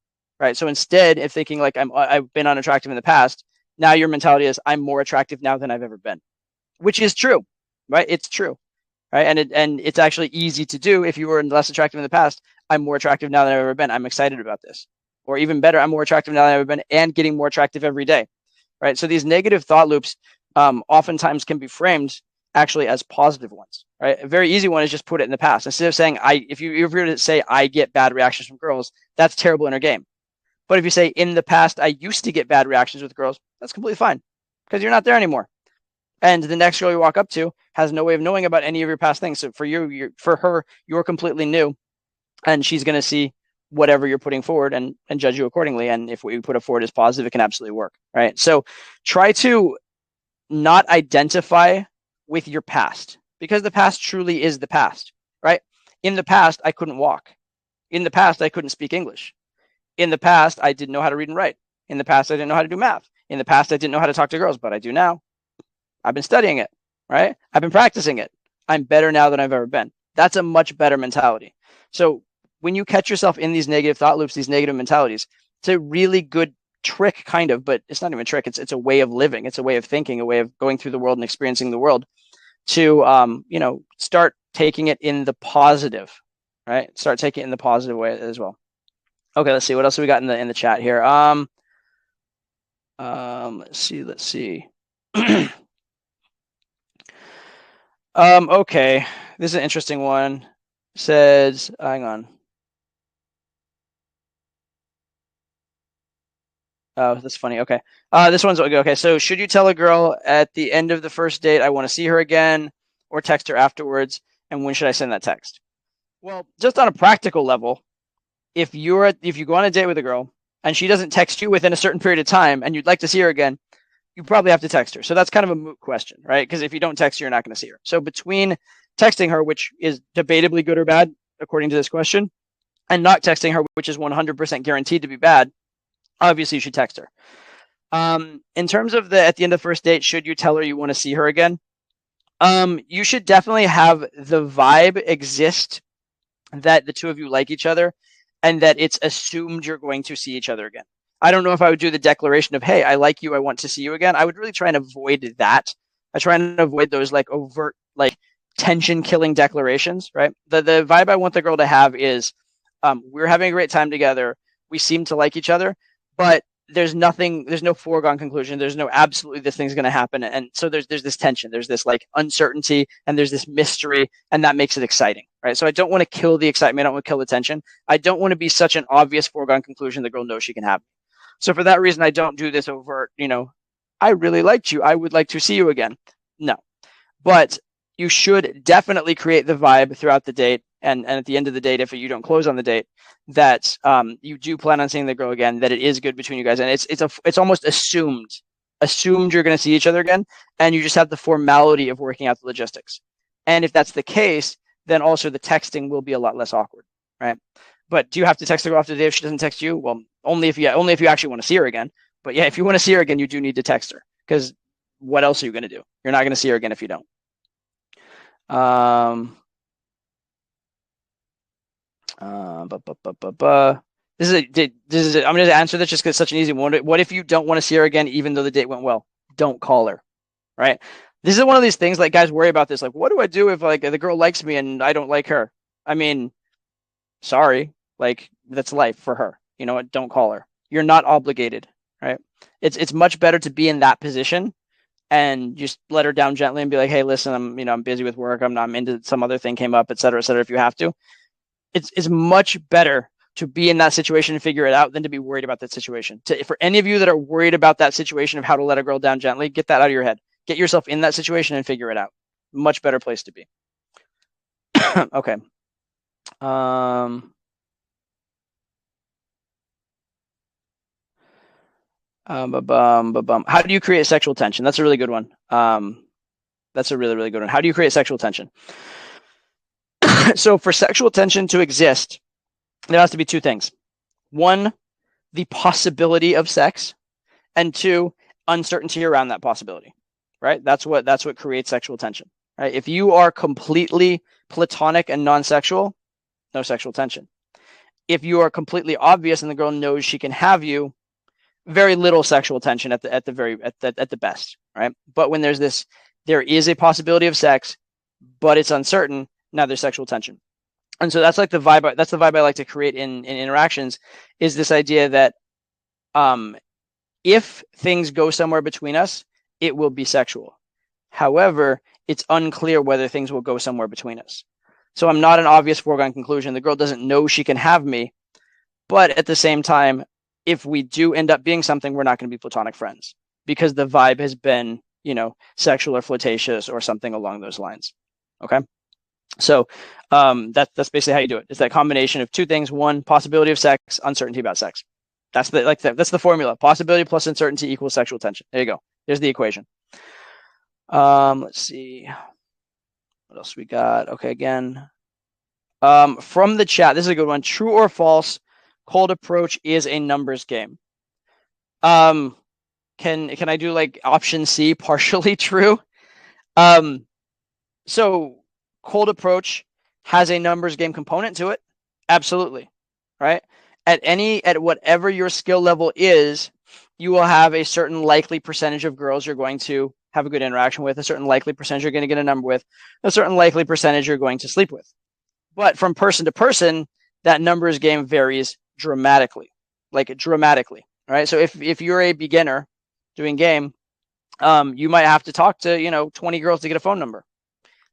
right? So instead of thinking like I've been unattractive in the past, now your mentality is I'm more attractive now than I've ever been, which is true, right? It's true, right? And it's actually easy to do. If you were less attractive in the past, I'm more attractive now than I've ever been. I'm excited about this. Or even better, I'm more attractive now than I've ever been and getting more attractive every day, right? So these negative thought loops oftentimes can be framed actually as positive ones, right? A very easy one is just put it in the past. Instead of saying, if you were to say, I get bad reactions from girls, that's terrible inner game. But if you say, in the past, I used to get bad reactions with girls, that's completely fine because you're not there anymore. And the next girl you walk up to has no way of knowing about any of your past things. So for her, you're completely new, and she's going to see whatever you're putting forward and judge you accordingly. And if what you put forward is positive, it can absolutely work, right? So try to not identify with your past, because the past truly is the past, right? In the past, I couldn't walk. In the past, I couldn't speak English. In the past, I didn't know how to read and write. In the past, I didn't know how to do math. In the past, I didn't know how to talk to girls, but I do now. I've been studying it, right? I've been practicing it. I'm better now than I've ever been. That's a much better mentality. So when you catch yourself in these negative thought loops, these negative mentalities, it's a really good trick, kind of, but it's not even a trick. It's a way of living. It's a way of thinking, a way of going through the world and experiencing the world to, start taking it in the positive, right? Start taking it in the positive way as well. Okay, let's see. What else have we got in the chat here? Let's see. Okay. This is an interesting one. Says, hang on. Oh, that's funny. Okay. This one's okay. So should you tell a girl at the end of the first date, I want to see her again, or text her afterwards? And when should I send that text? Well, just on a practical level, if you go on a date with a girl and she doesn't text you within a certain period of time and you'd like to see her again, you probably have to text her. So that's kind of a moot question, right? Because if you don't text her, you're not going to see her. So between texting her, which is debatably good or bad, according to this question, and not texting her, which is 100% guaranteed to be bad, obviously you should text her. In terms of at the end of the first date, should you tell her you want to see her again? You should definitely have the vibe exist that the two of you like each other and that it's assumed you're going to see each other again. I don't know if I would do the declaration of, hey, I like you, I want to see you again. I would really try and avoid that. I try and avoid those like overt, like tension killing declarations, right? The vibe I want the girl to have is we're having a great time together. We seem to like each other, but there's no foregone conclusion. There's no absolutely this thing's going to happen. And so there's this tension, there's this like uncertainty, and there's this mystery, and that makes it exciting, right? So I don't want to kill the excitement. I don't want to kill the tension. I don't want to be such an obvious foregone conclusion the girl knows she can have. So for that reason, I don't do this overt, I really liked you, I would like to see you again. No. But you should definitely create the vibe throughout the date. And at the end of the date, if you don't close on the date, that you do plan on seeing the girl again, that it is good between you guys. And it's almost assumed you're going to see each other again. And you just have the formality of working out the logistics. And if that's the case, then also the texting will be a lot less awkward, right? But do you have to text the girl after the day if she doesn't text you? Well, only if you actually want to see her again. But yeah, if you want to see her again, you do need to text her, because what else are you going to do? You're not going to see her again if you don't. This is I'm going to answer this just because it's such an easy one. What if you don't want to see her again, even though the date went well? Don't call her, right? This is one of these things like guys worry about this. Like, what do I do if like the girl likes me and I don't like her? I mean, sorry, like that's life for her. You know what? Don't call her. You're not obligated, right? It's much better to be in that position and just let her down gently and be like, hey, listen, I'm busy with work. I'm into some other thing came up, et cetera, et cetera. If you have to, it's much better to be in that situation and figure it out than to be worried about that situation. For any of you that are worried about that situation of how to let a girl down gently, get that out of your head. Get yourself in that situation and figure it out. Much better place to be. Okay. How do you create sexual tension? That's a really good one. That's a really, really good one. How do you create sexual tension? So for sexual tension to exist, there has to be two things. One, the possibility of sex, and two, uncertainty around that possibility. Right? That's what creates sexual tension. Right? If you are completely platonic and non-sexual, no sexual tension. If you are completely obvious and the girl knows she can have you, very little sexual tension at the best, right? But when there is a possibility of sex, but it's uncertain. Now there's sexual tension, and so that's like the vibe. That's the vibe I like to create in interactions. Is this idea that, if things go somewhere between us, it will be sexual. However, it's unclear whether things will go somewhere between us. So I'm not an obvious foregone conclusion. The girl doesn't know she can have me, but at the same time, if we do end up being something, we're not going to be platonic friends because the vibe has been, sexual or flirtatious or something along those lines. Okay. So that's basically how you do it. It's that combination of two things. One, possibility of sex, uncertainty about sex. That's the formula. Possibility plus uncertainty equals sexual tension. There you go. There's the equation. Let's see. What else we got? Okay, again. From the chat, this is a good one. True or false? Cold approach is a numbers game. Can I do like option C, partially true? So cold approach has a numbers game component to it. Absolutely. Right? At whatever your skill level is, you will have a certain likely percentage of girls you're going to have a good interaction with, a certain likely percentage you're going to get a number with, a certain likely percentage you're going to sleep with. But from person to person, that numbers game varies dramatically, right? So if you're a beginner doing game, you might have to talk to 20 girls to get a phone number.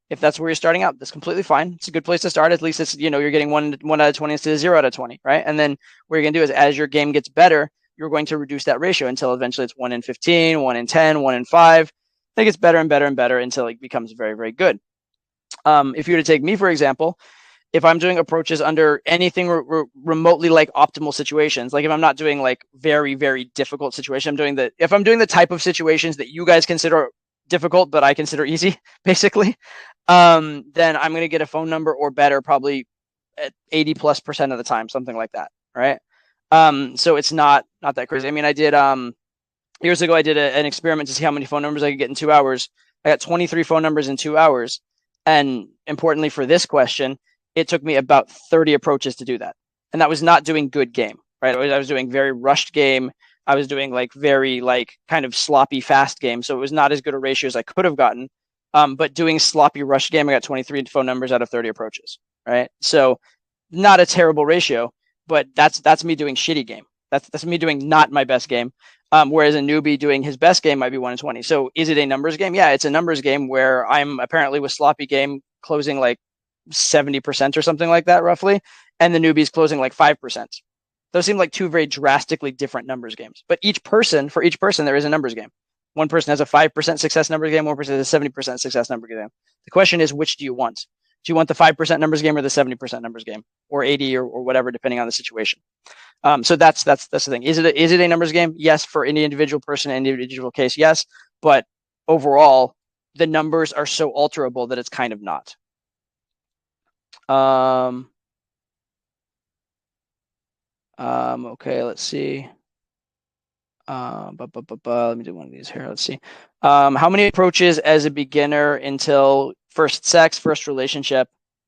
If that's where you're starting out, that's completely fine. It's a good place to start. At least it's you're getting one out of 20 instead of 0 out of 20, right? And then what you're gonna do is as your game gets better, you're going to reduce that ratio until eventually it's 1 in 15, 1 in 10, 1 in 5. It gets better and better and better until it becomes very, very good. If you were to take me, for example, if I'm doing approaches under anything remotely like optimal situations, like if I'm not doing like very, very difficult situations, if I'm doing the type of situations that you guys consider difficult, but I consider easy, basically, then I'm going to get a phone number or better probably at 80+% of the time, something like that. Right. So it's not that crazy. I mean, I did, years ago, I did an experiment to see how many phone numbers I could get in 2 hours. I got 23 phone numbers in 2 hours. And importantly for this question, it took me about 30 approaches to do that. And that was not doing good game, right? I was doing very rushed game. I was doing like very like kind of sloppy fast game. So it was not as good a ratio as I could have gotten. But doing sloppy rush game, I got 23 phone numbers out of 30 approaches, right? So not a terrible ratio, but that's me doing shitty game. That's me doing not my best game. Whereas a newbie doing his best game might be 1 in 20. So is it a numbers game? Yeah, it's a numbers game where I'm apparently with sloppy game closing like 70% or something like that, roughly, and the newbie's closing like 5%. Those seem like two very drastically different numbers games. But for each person, there is a numbers game. One person has a 5% success numbers game, one person has a 70% success numbers game. The question is, which do you want? Do you want the 5% numbers game or the 70% numbers game, or 80 or whatever, depending on the situation? So that's the thing. Is it a numbers game? Yes, for any individual person, any individual case, yes. But overall, the numbers are so alterable that it's kind of not. Okay, let's see. Let me do one of these here. Let's see. How many approaches as a beginner until first sex, first relationship?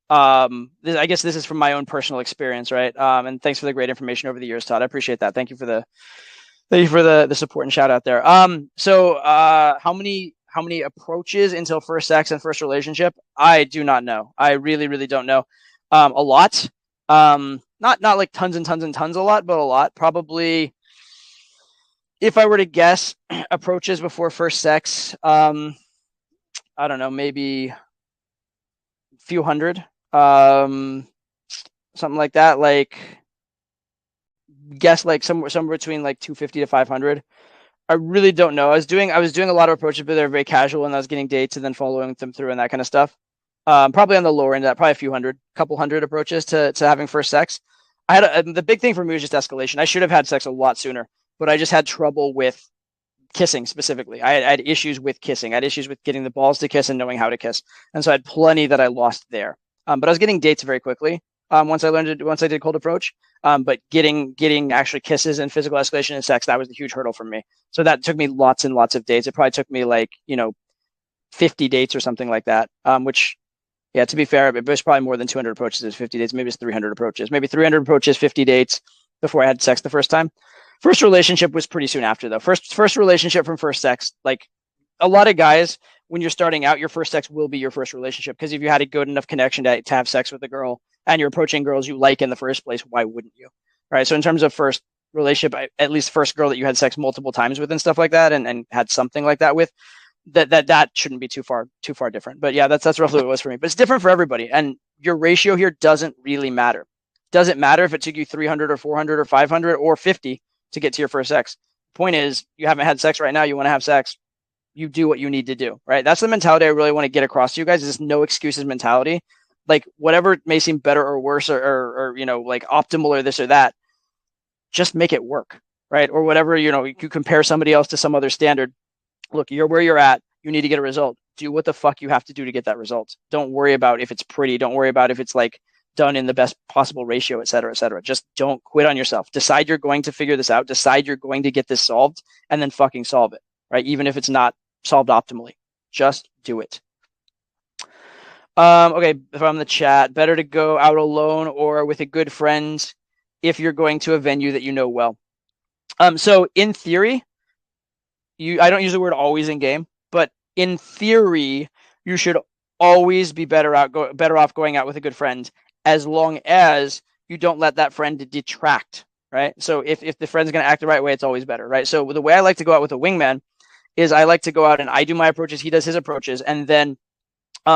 I guess this is from my own personal experience, right? And thanks for the great information over the years, Todd. I appreciate that. Thank you for the support and shout out there. So how many how many approaches until first sex and first relationship, I do not know. I really, really don't know. A lot. Not like tons and tons and tons a lot, but a lot. Probably, if I were to guess, approaches before first sex, I don't know, maybe a few hundred, something like that. Like, guess like somewhere between like 250 to 500. I really don't know. I was doing a lot of approaches, but they're very casual, and I was getting dates and then following them through and that kind of stuff. Probably on the lower end of that, probably a few hundred, couple hundred approaches to having first sex. The big thing for me was just escalation. I should have had sex a lot sooner, but I just had trouble with kissing specifically. I had issues with kissing. I had issues with getting the balls to kiss and knowing how to kiss. And so I had plenty that I lost there. But I was getting dates very quickly. Once I did cold approach. But getting actually kisses and physical escalation and sex, that was the huge hurdle for me. So that took me lots and lots of dates. It probably took me like, 50 dates or something like that. Which, yeah, to be fair, it was probably more than 200 approaches. It's 50 dates. Maybe it's 300 approaches. Maybe 300 approaches, 50 dates before I had sex the first time. First relationship was pretty soon after, though. First relationship from first sex. Like, a lot of guys, when you're starting out, your first sex will be your first relationship, because if you had a good enough connection to have sex with a girl and you're approaching girls you like in the first place, why wouldn't you? Right. So in terms of first relationship, at least first girl that you had sex multiple times with and stuff like that, and had something like that with, that shouldn't be too far different. But yeah, that's roughly what it was for me. But it's different for everybody, and your ratio here doesn't really matter. Doesn't matter if it took you 300 or 400 or 500 or 50 to get to your first sex. Point is, you haven't had sex right now. You want to have sex. You do what you need to do, right? That's the mentality I really want to get across to you guys, is this no excuses mentality. Like, whatever may seem better or worse or like optimal or this or that, just make it work, right? Or whatever, you compare somebody else to some other standard. Look, you're where you're at. You need to get a result. Do what the fuck you have to do to get that result. Don't worry about if it's pretty. Don't worry about if it's like done in the best possible ratio, et cetera, et cetera. Just don't quit on yourself. Decide you're going to figure this out. Decide you're going to get this solved, and then fucking solve it, right? Even if it's not solved optimally, just do it. Okay, from the chat, better to go out alone or with a good friend if you're going to a venue that you know well. So in theory, I don't use the word always in game, but in theory, you should always be better off going out with a good friend, as long as you don't let that friend detract, right? So if the friend's going to act the right way, it's always better, right? So the way I like to go out with a wingman is I like to go out and I do my approaches, he does his approaches, and then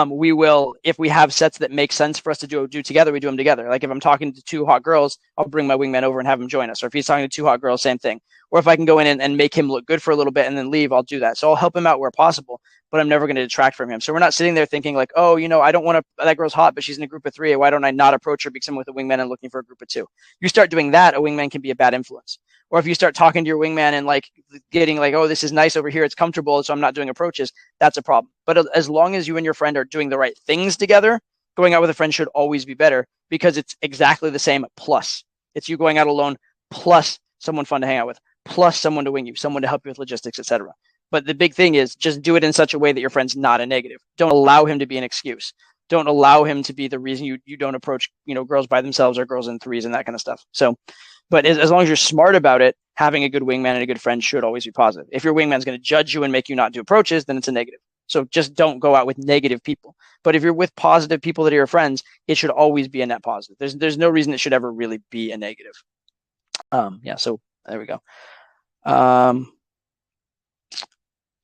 we will, if we have sets that make sense for us to do together, we do them together. Like, if I'm talking to two hot girls, I'll bring my wingman over and have him join us. Or if he's talking to two hot girls, same thing. Or if I can go in and make him look good for a little bit and then leave, I'll do that. So I'll help him out where possible, but I'm never going to detract from him. So we're not sitting there thinking like, oh, I don't want to, that girl's hot, but she's in a group of three. Why don't I not approach her because I'm with a wingman and looking for a group of two? You start doing that, a wingman can be a bad influence. Or if you start talking to your wingman and like getting like, oh, this is nice over here, it's comfortable, so I'm not doing approaches, that's a problem. But as long as you and your friend are doing the right things together, going out with a friend should always be better, because it's exactly the same plus. It's you going out alone plus someone fun to hang out with, plus someone to wing you, someone to help you with logistics, etc. But the big thing is just do it in such a way that your friend's not a negative. Don't allow him to be an excuse. Don't allow him to be the reason you don't approach, girls by themselves or girls in threes and that kind of stuff. So, but as long as you're smart about it, having a good wingman and a good friend should always be positive. If your wingman's going to judge you and make you not do approaches, then it's a negative. So just don't go out with negative people. But if you're with positive people that are your friends, it should always be a net positive. There's no reason it should ever really be a negative. Yeah, so there we go. All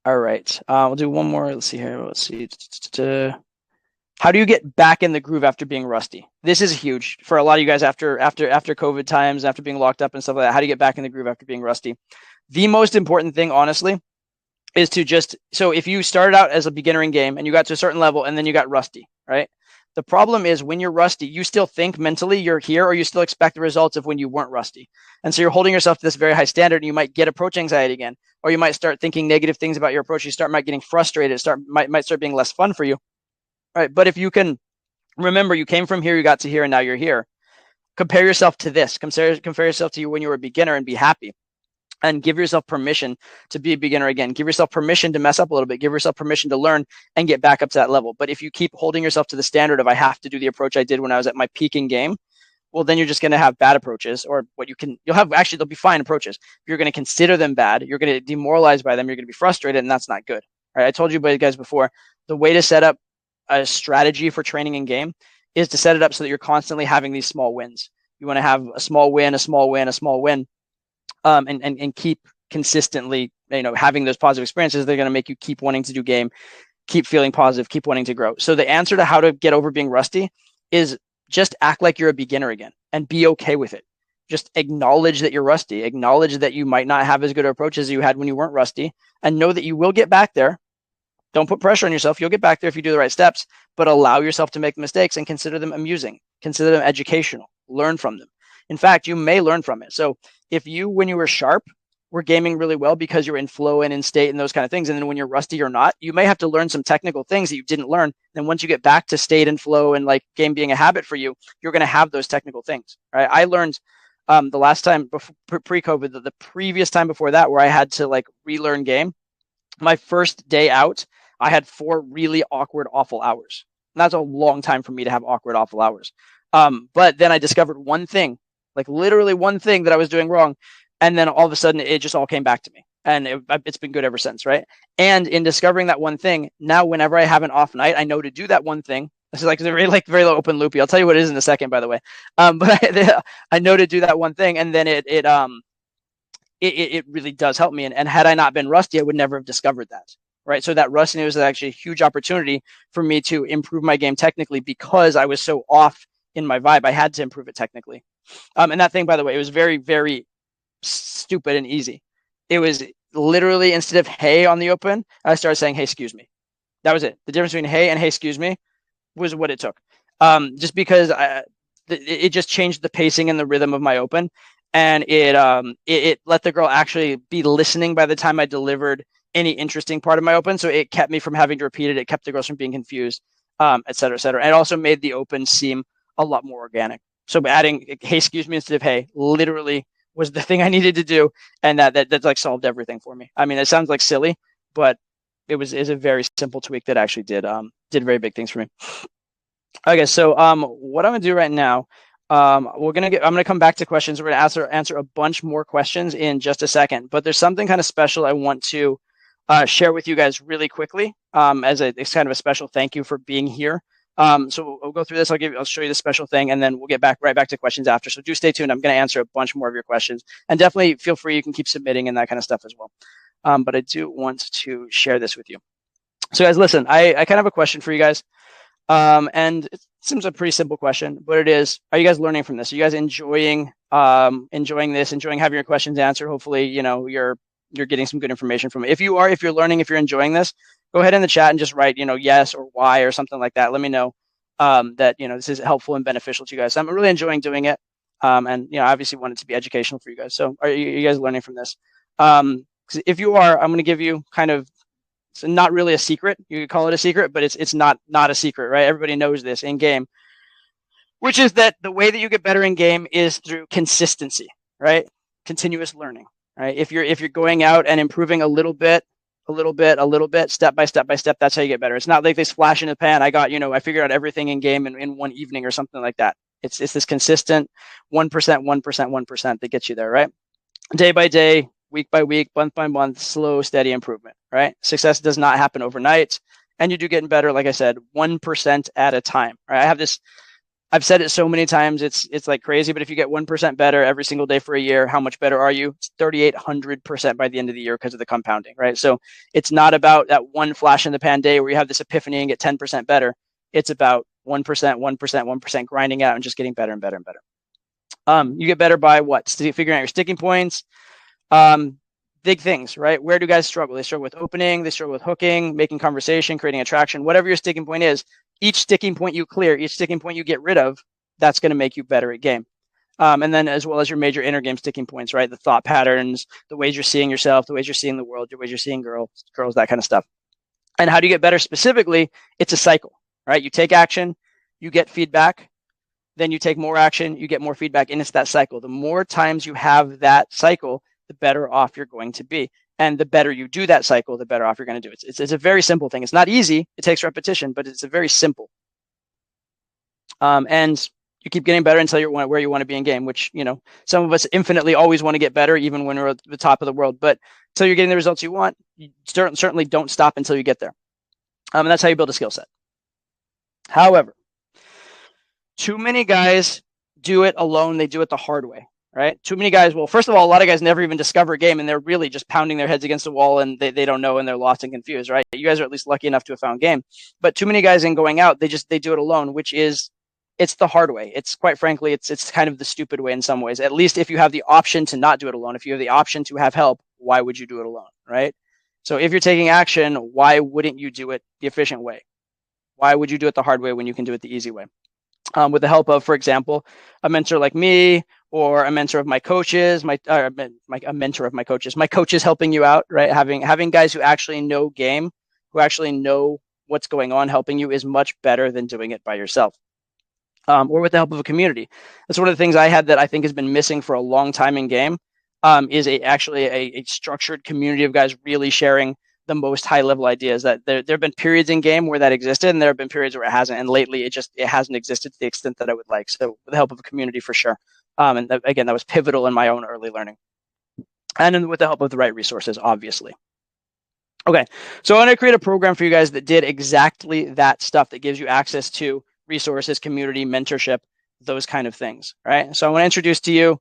right. We'll do one more. Let's see here. Let's see. How do you get back in the groove after being rusty? This is huge for a lot of you guys after COVID times, after being locked up and stuff like that. How do you get back in the groove after being rusty? The most important thing, honestly, is to so if you started out as a beginner in game and you got to a certain level and then you got rusty, right? The problem is when you're rusty, you still think mentally you're here, or you still expect the results of when you weren't rusty. And so you're holding yourself to this very high standard, and you might get approach anxiety again, or you might start thinking negative things about your approach. You might getting frustrated, might start being less fun for you. Right. But if you can remember, you came from here, you got to here, and now you're here. Compare yourself to this. Compare yourself to you when you were a beginner and be happy. And give yourself permission to be a beginner again. Give yourself permission to mess up a little bit. Give yourself permission to learn and get back up to that level. But if you keep holding yourself to the standard of I have to do the approach I did when I was at my peak in game, well, then you're just going to have bad approaches, or they'll be fine approaches. You're going to consider them bad. You're going to demoralize by them. You're going to be frustrated, and that's not good. right? I told you guys before, the way to set up a strategy for training in game is to set it up so that you're constantly having these small wins. You want to have a small win, a small win, a small win, and keep consistently, having those positive experiences. They're going to make you keep wanting to do game, keep feeling positive, keep wanting to grow. So the answer to how to get over being rusty is just act like you're a beginner again and be okay with it. Just acknowledge that you're rusty, acknowledge that you might not have as good approaches as you had when you weren't rusty, and know that you will get back there. Don't put pressure on yourself. You'll get back there if you do the right steps, but allow yourself to make mistakes and consider them amusing, consider them educational, learn from them. In fact, you may learn from it. So if you, when you were sharp, were gaming really well because you're in flow and in state and those kind of things, and then when you're rusty or not, you may have to learn some technical things that you didn't learn. Then once you get back to state and flow and like game being a habit for you, you're going to have those technical things, right? I learned the last time pre-COVID, the previous time before that, where I had to like relearn game. My first day out, I had 4 really awkward, awful hours. And that's a long time for me to have awkward, awful hours. But then I discovered one thing, like literally one thing that I was doing wrong. And then all of a sudden, it just all came back to me. And it's been good ever since, right? And in discovering that one thing, now whenever I have an off night, I know to do that one thing. This is like very open loopy. I'll tell you what it is in a second, by the way. But I know to do that one thing, and then it really does help me. And had I not been rusty, I would never have discovered that. Right. So that rustiness was actually a huge opportunity for me to improve my game technically because I was so off in my vibe. I had to improve it technically. And that thing, by the way, it was very, very stupid and easy. It was literally, instead of hey on the open, I started saying, hey, excuse me. That was it. The difference between hey and hey, excuse me was what it took. Just because it just changed the pacing and the rhythm of my open. And it let the girl actually be listening by the time I delivered any interesting part of my open. So it kept me from having to repeat it. It kept the girls from being confused, et cetera, et cetera. And it also made the open seem a lot more organic. So adding hey, excuse me instead of hey literally was the thing I needed to do. And that like solved everything for me. I mean, it sounds like silly, but is a very simple tweak that actually did very big things for me. Okay. So what I'm going to do right now, I'm going to come back to questions. We're going to answer a bunch more questions in just a second, but there's something kind of special I want to share with you guys really quickly it's kind of a special thank you for being here. So we'll go through this. I'll show you the special thing, and then we'll get right back to questions after. So do stay tuned. I'm going to answer a bunch more of your questions, and definitely feel free. You can keep submitting and that kind of stuff as well. But I do want to share this with you. So guys, listen, I kind of have a question for you guys. And it seems a pretty simple question, but it is, are you guys learning from this? Are you guys enjoying this, enjoying having your questions answered? Hopefully, you're getting some good information from it. If you're learning, if you're enjoying this, go ahead in the chat and just write, yes or why or something like that. Let me know that, this is helpful and beneficial to you guys. So I'm really enjoying doing it. And, obviously want it to be educational for you guys. So are you guys learning from this? If you are, I'm going to give you kind of, so not really a secret. You could call it a secret, but it's not a secret, right? Everybody knows this in game, which is that the way that you get better in game is through consistency, right? Continuous learning, right? If you're going out and improving a little bit, step by step, that's how you get better. It's not like this flash in the pan. I figured out everything in game in one evening or something like that. It's this consistent 1% that gets you there, right? Day by day, week by week, month by month, slow, steady improvement, right? Success does not happen overnight. And you do getting better, like I said, 1% at a time, right? I've said it so many times, it's like crazy, but if you get 1% better every single day for a year, how much better are you? It's 3,800% by the end of the year because of the compounding, right? So it's not about that one flash in the pan day where you have this epiphany and get 10% better. It's about 1%, grinding out and just getting better and better and better. You get better by what? Figuring out your sticking points. Big things, right? Where do guys struggle? They struggle with opening, they struggle with hooking, making conversation, creating attraction, whatever your sticking point is. Each sticking point you clear, each sticking point you get rid of, that's going to make you better at game. And then as well as your major inner game sticking points, right? The thought patterns, the ways you're seeing yourself, the ways you're seeing the world, the ways you're seeing girls, that kind of stuff. And how do you get better specifically? It's a cycle, right? You take action, you get feedback, then you take more action, you get more feedback, and it's that cycle. The more times you have that cycle, the better off you're going to be. And the better you do that cycle, the better off you're going to do. It's a very simple thing. It's not easy. It takes repetition, but it's a very simple. And You keep getting better until you're where you want to be in game, which, some of us infinitely always want to get better, even when we're at the top of the world. But until you're getting the results you want, you certainly don't stop until you get there. And that's how you build a skill set. However, too many guys do it alone. They do it the hard way, right? Too many guys, well, first of all, a lot of guys never even discover a game, and they're really just pounding their heads against the wall, and they don't know, and they're lost and confused, right? You guys are at least lucky enough to have found game. But too many guys in going out, they do it alone, which is, it's the hard way. It's, quite frankly, it's kind of the stupid way in some ways. At least if you have the option to not do it alone, if you have the option to have help, why would you do it alone, right? So if you're taking action, why wouldn't you do it the efficient way? Why would you do it the hard way when you can do it the easy way? With the help of, for example, a mentor like me, or a mentor of my coaches, a mentor of my coaches, my coaches helping you out, right? Having guys who actually know game, who actually know what's going on, helping you is much better than doing it by yourself. Or with the help of a community. That's one of the things I had that I think has been missing for a long time in game, is actually a structured community of guys really sharing the most high level ideas. That there have been periods in game where that existed, and there have been periods where it hasn't. And lately, it hasn't existed to the extent that I would like. So with the help of a community, for sure. And again, that was pivotal in my own early learning, and then with the help of the right resources, obviously. Okay, so I'm going to create a program for you guys that did exactly that stuff, that gives you access to resources, community, mentorship, those kind of things, right? So I want to introduce to you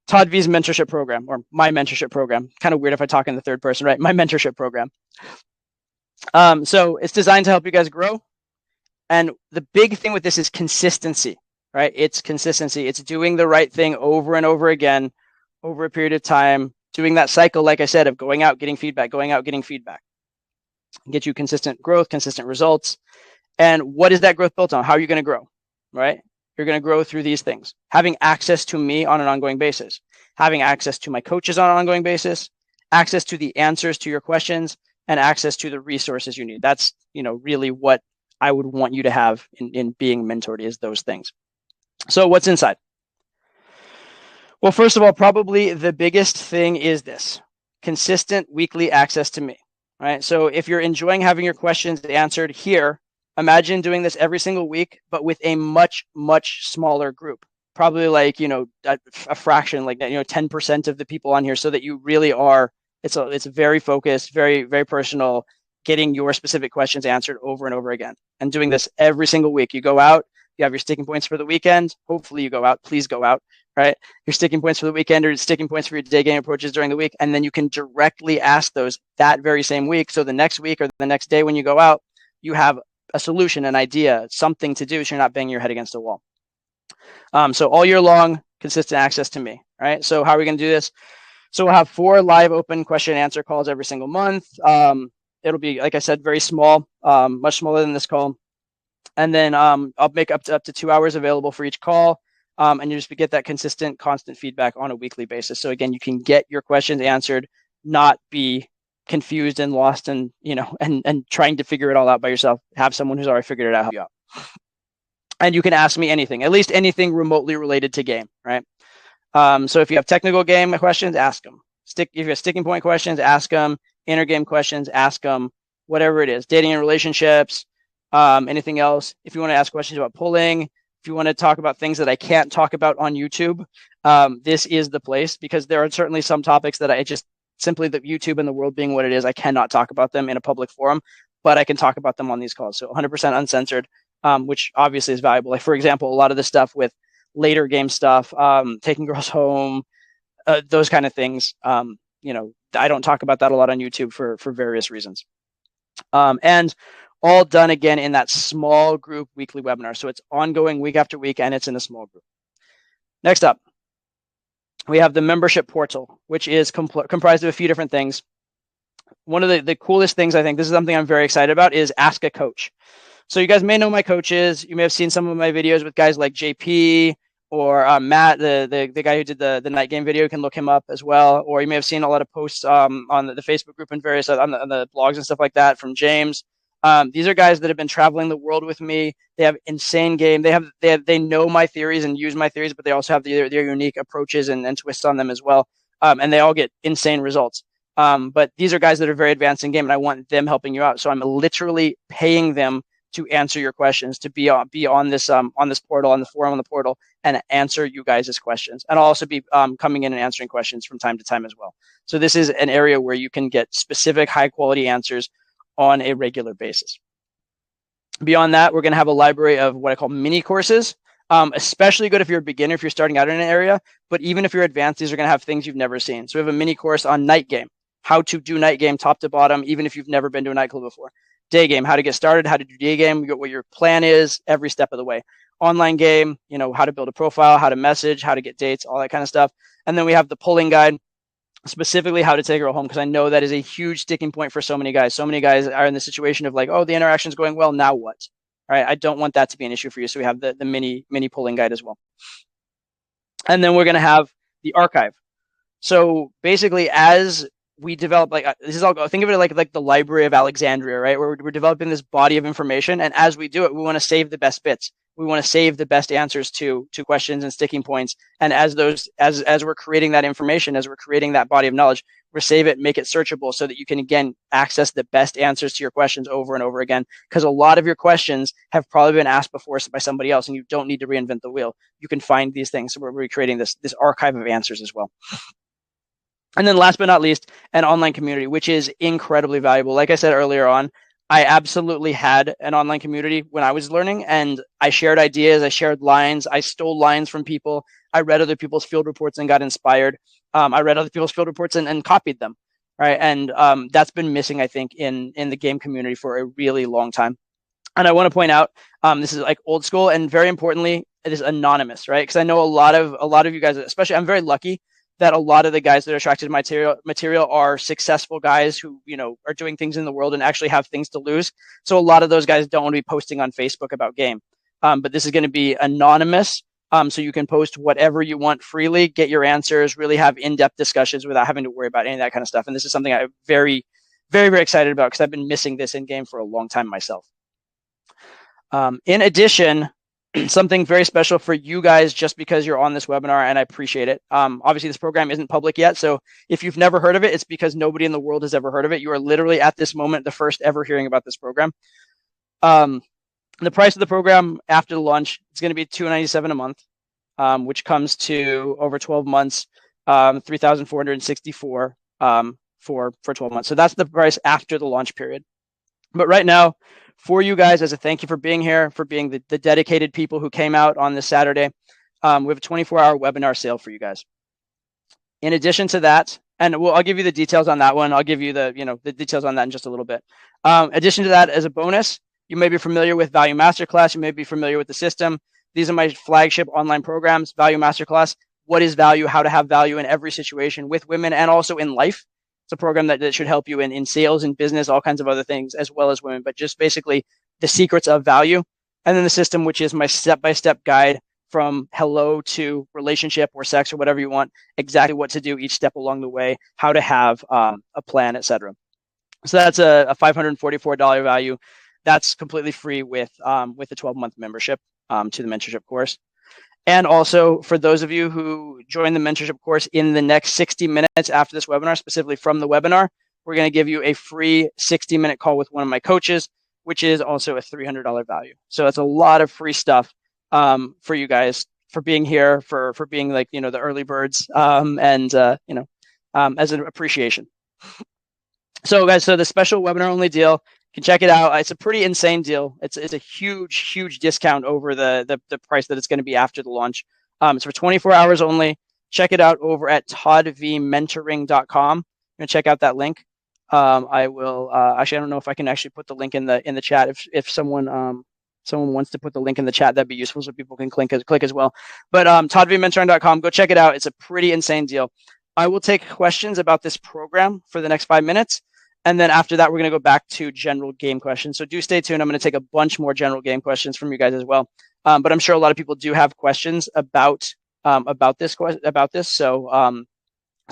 Todd V's mentorship program, or my mentorship program. Kind of weird if I talk in the third person, right? My mentorship program. So it's designed to help you guys grow. And the big thing with this is consistency, right? It's consistency. It's doing the right thing over and over again, over a period of time, doing that cycle, like I said, of going out, getting feedback, going out, getting feedback. Get you consistent growth, consistent results. And what is that growth built on? How are you going to grow, right? You're going to grow through these things. Having access to me on an ongoing basis, having access to my coaches on an ongoing basis, access to the answers to your questions, and access to the resources you need. That's, really what I would want you to have in being mentored, is those things. So what's inside? Well, first of all, probably the biggest thing is this: consistent weekly access to me, right? So if you're enjoying having your questions answered here, imagine doing this every single week, but with a much, much smaller group. Probably like, a fraction, like, 10% of the people on here, so that you really are, it's very focused, very, very personal, getting your specific questions answered over and over again. And doing this every single week. You go out, you have your sticking points for the weekend. Hopefully you go out, please go out, right? Your sticking points for the weekend, or sticking points for your day game approaches during the week. And then you can directly ask those that very same week. So the next week or the next day when you go out, you have a solution, an idea, something to do, so you're not banging your head against the wall. So all year long, consistent access to me, right? So how are we going to do this? So we'll have 4 live open question and answer calls every single month. It'll be, like I said, very small, much smaller than this call. And then I'll make up to 2 hours available for each call. And you just get that consistent, constant feedback on a weekly basis. So again, you can get your questions answered, not be confused and lost, and and trying to figure it all out by yourself. Have someone who's already figured it out help you out. And you can ask me anything, at least anything remotely related to game, right? So if you have technical game questions, ask them. If you have sticking point questions, ask them. Inner game questions, ask them. Whatever it is, dating and relationships, anything else. If you want to ask questions about pulling, if you want to talk about things that I can't talk about on YouTube, this is the place, because there are certainly some topics that I just, simply the YouTube and the world being what it is, I cannot talk about them in a public forum, but I can talk about them on these calls. So 100% uncensored, which obviously is valuable. Like, for example, a lot of the stuff with later game stuff, taking girls home, those kind of things. I don't talk about that a lot on YouTube for various reasons. And all done again in that small group weekly webinar. So it's ongoing week after week, and it's in a small group. Next up, we have the membership portal, which is comprised of a few different things. One of the coolest things, I think, this is something I'm very excited about, is Ask a Coach. So you guys may know my coaches. You may have seen some of my videos with guys like JP or Matt, the guy who did the night game video. You can look him up as well. Or you may have seen a lot of posts on the Facebook group and various on the blogs and stuff like that from James. These are guys that have been traveling the world with me. They have insane game. They know my theories and use my theories, but they also have their unique approaches and twists on them as well. And they all get insane results. But these are guys that are very advanced in game, and I want them helping you out. So I'm literally paying them to answer your questions, to be on this portal, on the forum on the portal, and answer you guys' questions. And I'll also be coming in and answering questions from time to time as well. So this is an area where you can get specific high quality answers on a regular basis. Beyond that, we're going to have a library of what I call mini courses, especially good if you're a beginner, if you're starting out in an area. But even if you're advanced, these are going to have things you've never seen. So we have a mini course on night game, how to do night game top to bottom, even if you've never been to a nightclub before. Day game, how to get started, how to do day game, what your plan is every step of the way. Online game, how to build a profile, how to message, how to get dates, all that kind of stuff. And then we have the pulling guide, specifically how to take a girl home, because I know that is a huge sticking point for so many guys. So many guys are in the situation of like, oh, the interaction's going well, now what? All right, I don't want that to be an issue for you. So we have the mini pulling guide as well. And then we're going to have the archive. So basically, as we develop, like this is all, think of it like the Library of Alexandria, right? Where we're developing this body of information, and as we do it, we want to save the best bits. We want to save the best answers to questions and sticking points. And as we're creating that information, as we're creating that body of knowledge, we save it, make it searchable so that you can, again, access the best answers to your questions over and over again. Because a lot of your questions have probably been asked before by somebody else, and you don't need to reinvent the wheel. You can find these things. So we're recreating this archive of answers as well. And then last but not least, an online community, which is incredibly valuable. Like I said earlier on, I absolutely had an online community when I was learning, and I shared ideas, I shared lines, I stole lines from people. I read other people's field reports and got inspired. I read other people's field reports and copied them, right? And that's been missing, I think, in the game community for a really long time. And I want to point out, this is like old school, and very importantly, it is anonymous, right? Because I know a lot of you guys, especially, I'm very lucky that a lot of the guys that are attracted to material are successful guys who, are doing things in the world and actually have things to lose. So a lot of those guys don't want to be posting on Facebook about game. But this is going to be anonymous. So you can post whatever you want freely, get your answers, really have in-depth discussions without having to worry about any of that kind of stuff. And this is something I'm very, very, very excited about, because I've been missing this in game for a long time myself. In addition, something very special for you guys, just because you're on this webinar, and I appreciate it. Obviously, this program isn't public yet, so if you've never heard of it, it's because nobody in the world has ever heard of it. You are literally at this moment the first ever hearing about this program. The price of the program after the launch is going to be $297 a month, which comes to over 12 months, $3,464 for 12 months. So that's the price after the launch period. But right now, for you guys, as a thank you for being here, for being the dedicated people who came out on this Saturday, we have a 24-hour webinar sale for you guys. In addition to that, and I'll give you the details on that one. I'll give you the details on that in just a little bit. Addition to that, as a bonus, you may be familiar with Value Masterclass. You may be familiar with the system. These are my flagship online programs. Value Masterclass, what is value, how to have value in every situation with women and also in life. It's a program that should help you in sales and business, all kinds of other things, as well as women, but just basically the secrets of value. And then the system, which is my step-by-step guide from hello to relationship or sex or whatever you want, exactly what to do each step along the way, how to have a plan, etc. So that's a $544 value. That's completely free with a 12-month membership to the mentorship course. And also, for those of you who join the mentorship course in the next 60 minutes after this webinar, specifically from the webinar, we're going to give you a free 60-minute call with one of my coaches, which is also a $300 value. So it's a lot of free stuff for you guys, for being here, for being like, the early birds, and as an appreciation. So guys, so the special webinar only deal, you can check it out. It's a pretty insane deal. It's a huge discount over the price that it's going to be after the launch. It's for 24 hours only. Check it out over at toddvmentoring.com. You can check out that link. I will actually, I don't know if I can actually put the link in the chat. If someone wants to put the link in the chat, that'd be useful so people can click as well. But toddvmentoring.com, go check it out. It's a pretty insane deal. I will take questions about this program for the next 5 minutes. And then after that, we're going to go back to general game questions. So do stay tuned. I'm going to take a bunch more general game questions from you guys as well. But I'm sure a lot of people do have questions about this. So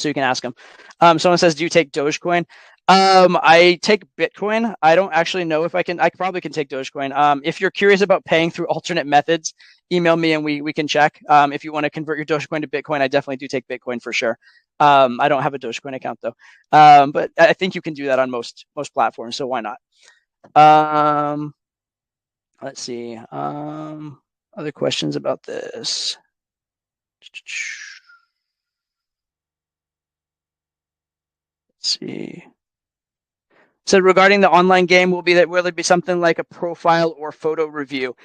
you can ask them. Someone says, do you take Dogecoin? I take Bitcoin. I don't actually know if I can. I probably can take Dogecoin. If you're curious about paying through alternate methods, email me and we can check. If you want to convert your Dogecoin to Bitcoin, I definitely do take Bitcoin for sure. I don't have a Dogecoin account though. But I think you can do that on most platforms. So why not? Let's see. Other questions about this? Let's see. So regarding the online game, will it be something like a profile or photo review?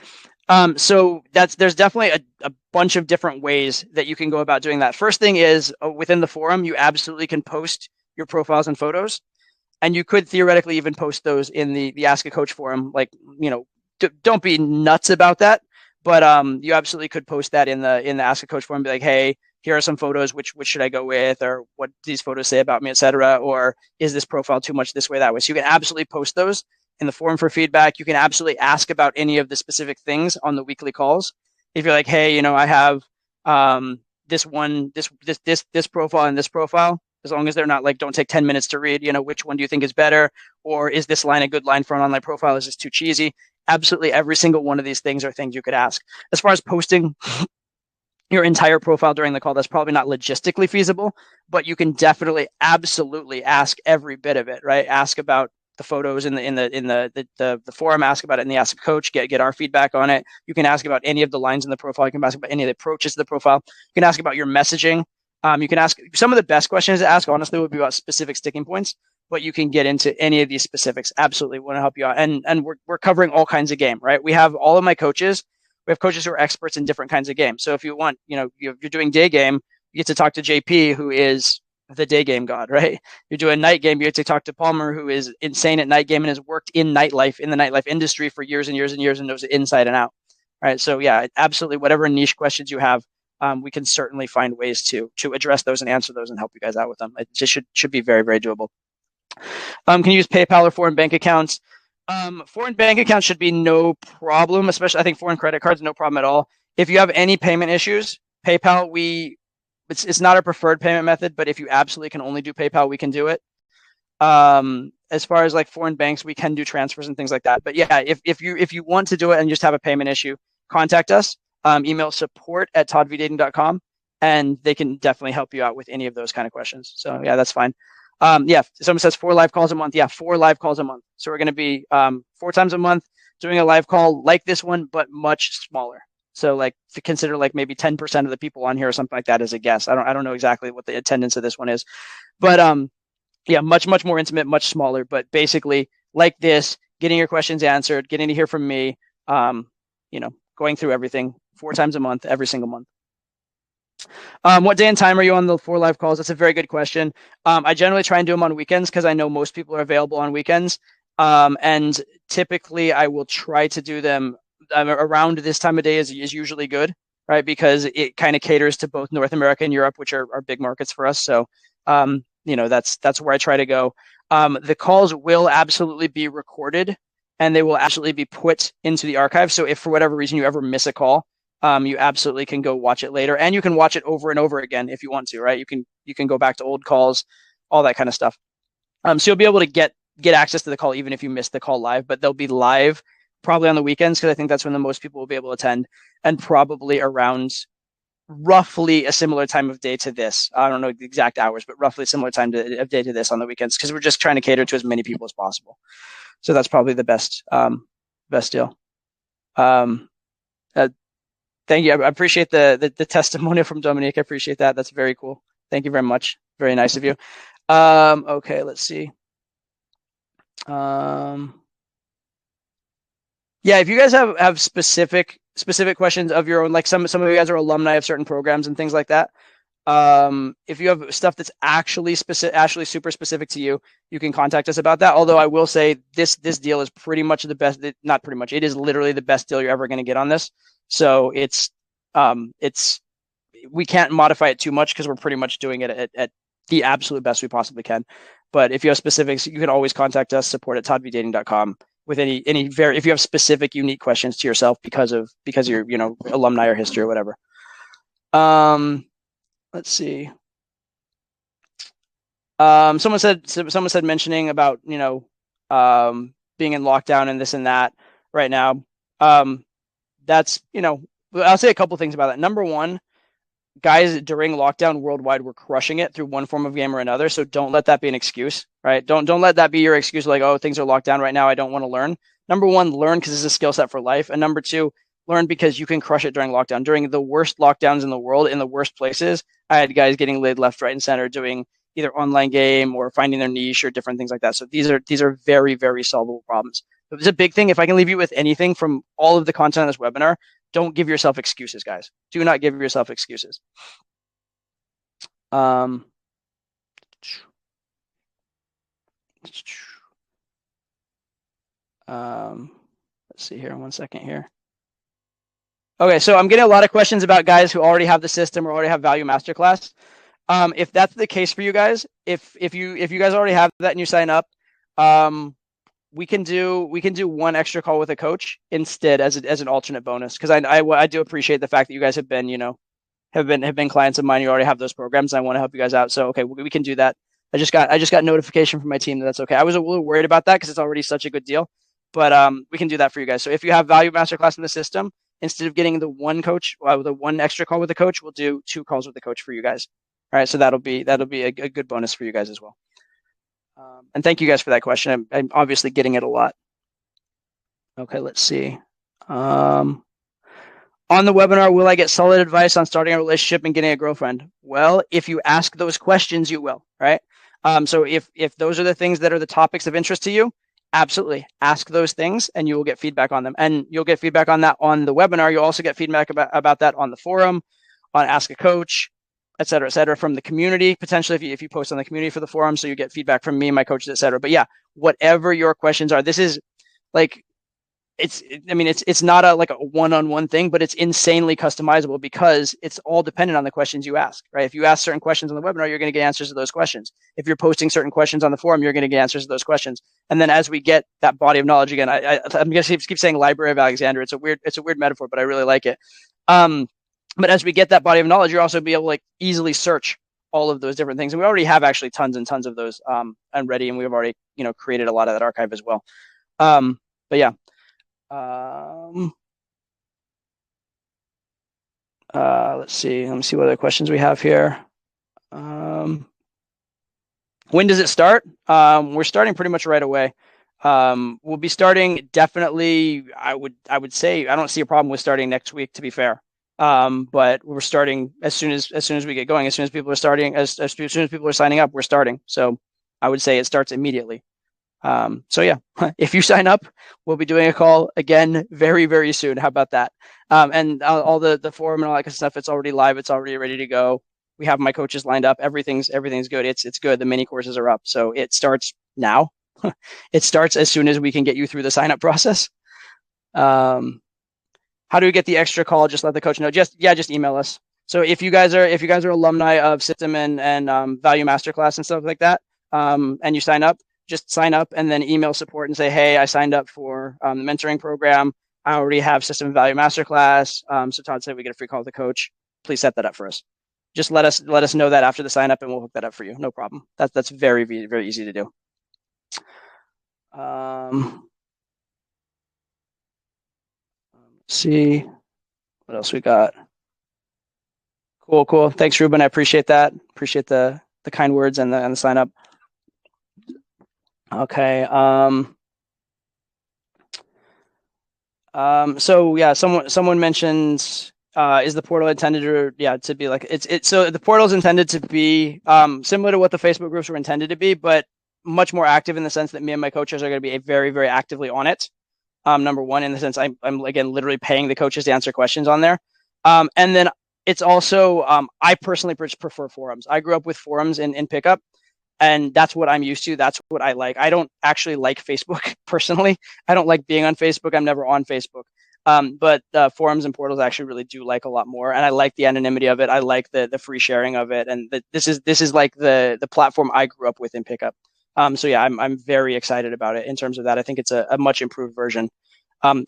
So there's definitely a bunch of different ways that you can go about doing that. First thing is within the forum, you absolutely can post your profiles and photos, and you could theoretically even post those in the Ask a Coach forum. Like, don't be nuts about that, but you absolutely could post that in the Ask a Coach forum. Be like, hey, here are some photos. Which should I go with, or what do these photos say about me, etc. Or is this profile too much this way, that way? So you can absolutely post those in the forum for feedback. You can absolutely ask about any of the specific things on the weekly calls. If you're like, hey, I have this one, this profile and this profile, as long as they're not like, don't take 10 minutes to read, which one do you think is better? Or is this line a good line for an online profile? Is this too cheesy? Absolutely every single one of these things are things you could ask. As far as posting your entire profile during the call, that's probably not logistically feasible, but you can definitely absolutely ask every bit of it, right? Ask about the photos in the forum, ask about it in the Ask a Coach, get our feedback on it. You can ask about any of the lines in the profile. You can ask about any of the approaches to the profile. You can ask about your messaging. You can ask some of the best questions to ask, honestly, would be about specific sticking points, but you can get into any of these specifics. Absolutely want to help you out. And we're covering all kinds of game, right? We have all of my coaches. We have coaches who are experts in different kinds of games. So if you want, you're doing day game, you get to talk to JP, who is the day game god, right? You're doing night game, you get to talk to Palmer, who is insane at night game and has worked in nightlife, in the nightlife industry for years and years and years and knows it inside and out. Right. So yeah, absolutely. Whatever niche questions you have, we can certainly find ways to address those and answer those and help you guys out with them. It just should be very, very doable. Can you use PayPal or foreign bank accounts? Foreign bank accounts should be no problem, especially I think foreign credit cards, no problem at all. If you have any payment issues, PayPal, it's not a preferred payment method, but if you absolutely can only do PayPal, we can do it. As far as like foreign banks, we can do transfers and things like that. But yeah, if you want to do it and just have a payment issue, contact us. Email support@toddvdating.com, and they can definitely help you out with any of those kind of questions. So yeah, that's fine. Yeah, someone says 4 live calls a month. Yeah, 4 live calls a month. So we're going to be 4 times a month doing a live call like this one, but much smaller. So like to consider like maybe 10% of the people on here or something like that as a guest. I don't know exactly what the attendance of this one is, but yeah, much more intimate, much smaller, but basically like this, getting your questions answered, getting to hear from me, going through everything 4 times a month, every single month. What day and time are you on the 4 live calls? That's a very good question. I generally try and do them on weekends because I know most people are available on weekends. And typically I will try to do them around this time of day is usually good, right? Because it kind of caters to both North America and Europe, which are big markets for us. So, that's where I try to go. The calls will absolutely be recorded and they will absolutely be put into the archive. So if for whatever reason you ever miss a call, you absolutely can go watch it later, and you can watch it over and over again if you want to, right? You can go back to old calls, all that kind of stuff. So you'll be able to get access to the call even if you missed the call live, but they'll be live probably on the weekends because I think that's when the most people will be able to attend, and probably around roughly a similar time of day to this. I don't know the exact hours, but roughly a similar time of day to this on the weekends because we're just trying to cater to as many people as possible. So that's probably the best deal. Thank you. I appreciate the testimonial from Dominique. I appreciate that. That's very cool. Thank you very much. Very nice of you. Okay, let's see. Yeah, if you guys have specific questions of your own, like some of you guys are alumni of certain programs and things like that. If you have stuff that's actually super specific to you, you can contact us about that. Although I will say this deal is pretty much the best. Not pretty much. It is literally the best deal you're ever going to get on this. So we can't modify it too much because we're pretty much doing it at the absolute best we possibly can. But if you have specifics, you can always contact us, support@toddvdating.com with if you have specific unique questions to yourself because of your alumni or history or whatever. Let's see. Someone said mentioning about being in lockdown and this and that right now. That's I'll say a couple things about that. Number one, guys during lockdown worldwide were crushing it through one form of game or another. So don't let that be an excuse, right? Don't let that be your excuse. Like, oh, things are locked down right now, I don't want to learn. number one, learn because it's a skill set for life. And number two, learn because you can crush it during lockdown. During the worst lockdowns in the world, in the worst places, I had guys getting laid left, right, and center doing either online game or finding their niche or different things like that. So these are very, very solvable problems. But it's a big thing. If I can leave you with anything from all of the content on this webinar, don't give yourself excuses, guys. Do not give yourself excuses. Let's see here, 1 second here. Okay, so I'm getting a lot of questions about guys who already have the system or already have Value Masterclass. If that's the case for you guys, if you guys already have that and you sign up, we can do one extra call with a coach instead as an alternate bonus, because I do appreciate the fact that you guys have been have been clients of mine. You already have those programs. And I want to help you guys out. So okay, we can do that. I just got notification from my team that's okay. I was a little worried about that because it's already such a good deal, but we can do that for you guys. So if you have Value Masterclass in the system, instead of getting the one extra call with the coach, we'll do 2 calls with the coach for you guys. All right, so that'll be a good bonus for you guys as well. And thank you guys for that question. I'm obviously getting it a lot. Okay, let's see. On the webinar, will I get solid advice on starting a relationship and getting a girlfriend? Well, if you ask those questions, you will, right? So if those are the things that are the topics of interest to you, absolutely ask those things and you will get feedback on them. And you'll get feedback on that on the webinar. You'll also get feedback about that on the forum, on Ask a Coach, et cetera, from the community, potentially if you post on the community for the forum. So you get feedback from me, my coaches, et cetera. But yeah, whatever your questions are, this is like, it's not a one-on-one thing, but it's insanely customizable because it's all dependent on the questions you ask, right? If you ask certain questions on the webinar, you're going to get answers to those questions. If you're posting certain questions on the forum, you're going to get answers to those questions. And then as we get that body of knowledge, again, I'm going to keep saying Library of Alexander. It's a weird metaphor, but I really like it. But as we get that body of knowledge, you'll also be able to easily search all of those different things. And we already have actually tons and tons of those and ready, and we've already created a lot of that archive as well. But yeah. Let's see. Let me see what other questions we have here. When does it start? We're starting pretty much right away. We'll be starting definitely. I would say I don't see a problem with starting next week, to be fair. But we're starting as soon as we get going. As soon as people are starting, as soon as people are signing up, we're starting. So I would say it starts immediately. So yeah, if you sign up, we'll be doing a call again very, very soon. How about that? And all the forum and all that kind of stuff, it's already live. It's already ready to go. We have my coaches lined up. Everything's good. It's good. The mini courses are up. So it starts now. It starts as soon as we can get you through the sign up process. How do we get the extra call? Just let the coach know. Just email us. So if you guys are alumni of System and Value Masterclass and stuff like that, and you sign up, just sign up and then email support and say, hey, I signed up for the mentoring program. I already have System and Value Masterclass. So Todd said we get a free call with the coach. Please set that up for us. Just let us know that after the sign up and we'll hook that up for you. No problem. That's very, very easy to do. Let's see what else we got. Cool. Thanks, Ruben. I appreciate that. Appreciate the kind words and the sign up. Okay. So yeah, someone mentioned, is the portal intended to be like so the portal is intended to be similar to what the Facebook groups were intended to be, but much more active in the sense that me and my coaches are going to be very, very actively on it. Number one, in the sense I'm again literally paying the coaches to answer questions on there. And then it's also I personally prefer forums. I grew up with forums in pickup. And that's what I'm used to. That's what I like. I don't actually like Facebook personally. I don't like being on Facebook. I'm never on Facebook. But forums and portals I actually really do like a lot more. And I like the anonymity of it. I like the free sharing of it. And this is like the platform I grew up with in pickup. So yeah, I'm very excited about it in terms of that. I think it's a much improved version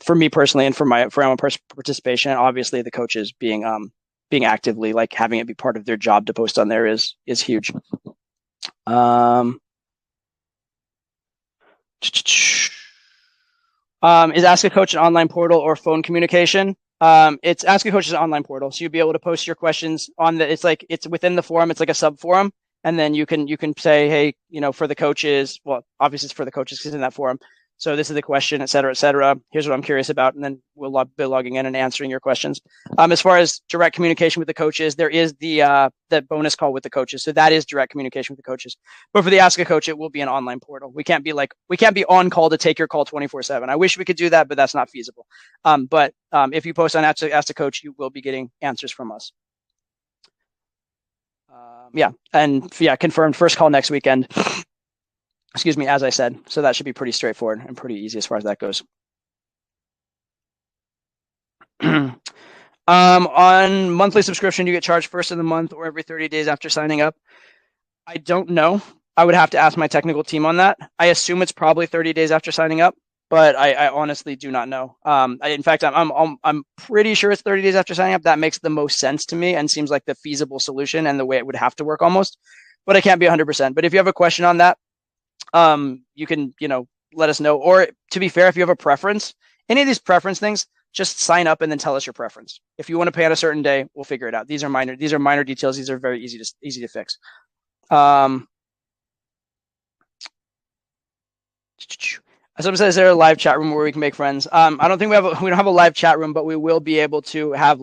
for me personally and for my own participation. And obviously the coaches being actively having it be part of their job to post on there is huge. Is Ask a Coach an online portal or phone communication? It's Ask a Coach is an online portal, so you'll be able to post your questions on it's within the forum. It's like a sub forum, and then you can say, hey, for the coaches. Well, obviously it's for the coaches because it's in that forum. So this is the question, et cetera, et cetera. Here's what I'm curious about. And then we'll be logging in and answering your questions. As far as direct communication with the coaches, there is the bonus call with the coaches. So that is direct communication with the coaches. But for the Ask a Coach, it will be an online portal. We can't be on call to take your call 24/7. I wish we could do that, but that's not feasible. But if you post on Ask a Coach, you will be getting answers from us. Confirmed first call next weekend. Excuse me, as I said. So that should be pretty straightforward and pretty easy as far as that goes. On monthly subscription, you get charged first of the month or every 30 days after signing up. I don't know. I would have to ask my technical team on that. I assume it's probably 30 days after signing up, but I honestly do not know. In fact, I'm pretty sure it's 30 days after signing up. That makes the most sense to me and seems like the feasible solution and the way it would have to work almost. But I can't be 100%. But if you have a question on that, you can, let us know. Or to be fair, if you have a preference, any of these preference things, just sign up and then tell us your preference. If you want to pay on a certain day, we'll figure it out. These are minor details. These are very easy to fix. Someone says, is there a live chat room where we can make friends? I don't think we don't have a live chat room, but we will be able to have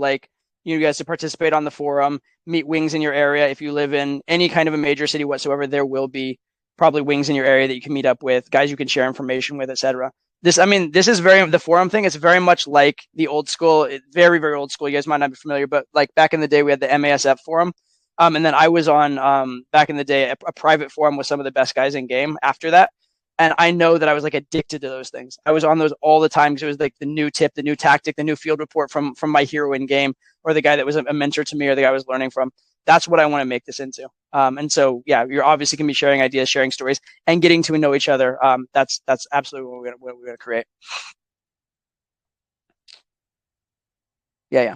you guys to participate on the forum, meet wings in your area. If you live in any kind of a major city whatsoever, there will be probably wings in your area that you can meet up with, guys you can share information with, etc. This is the forum thing. It's very much like the old school, very, very old school. You guys might not be familiar, but like back in the day, we had the MASF forum. And then I was on, back in the day, a private forum with some of the best guys in game after that. And I know that I was addicted to those things. I was on those all the time because it was the new tip, the new tactic, the new field report from my hero in game, or the guy that was a mentor to me, or the guy I was learning from. That's what I want to make this into. And so, you're obviously going to be sharing ideas, sharing stories, and getting to know each other. That's absolutely what we're going to create. Yeah.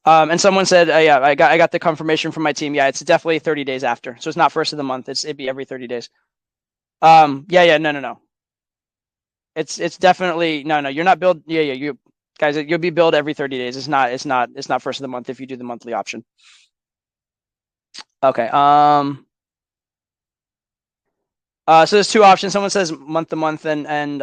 And someone said, I got the confirmation from my team. Yeah, it's definitely 30 days after. So it's not first of the month. It'd be every 30 days. No. It's definitely no. You're not billed. You guys, you'll be billed every 30 days. It's not first of the month if you do the monthly option. Okay. So there's two options. Someone says month to month and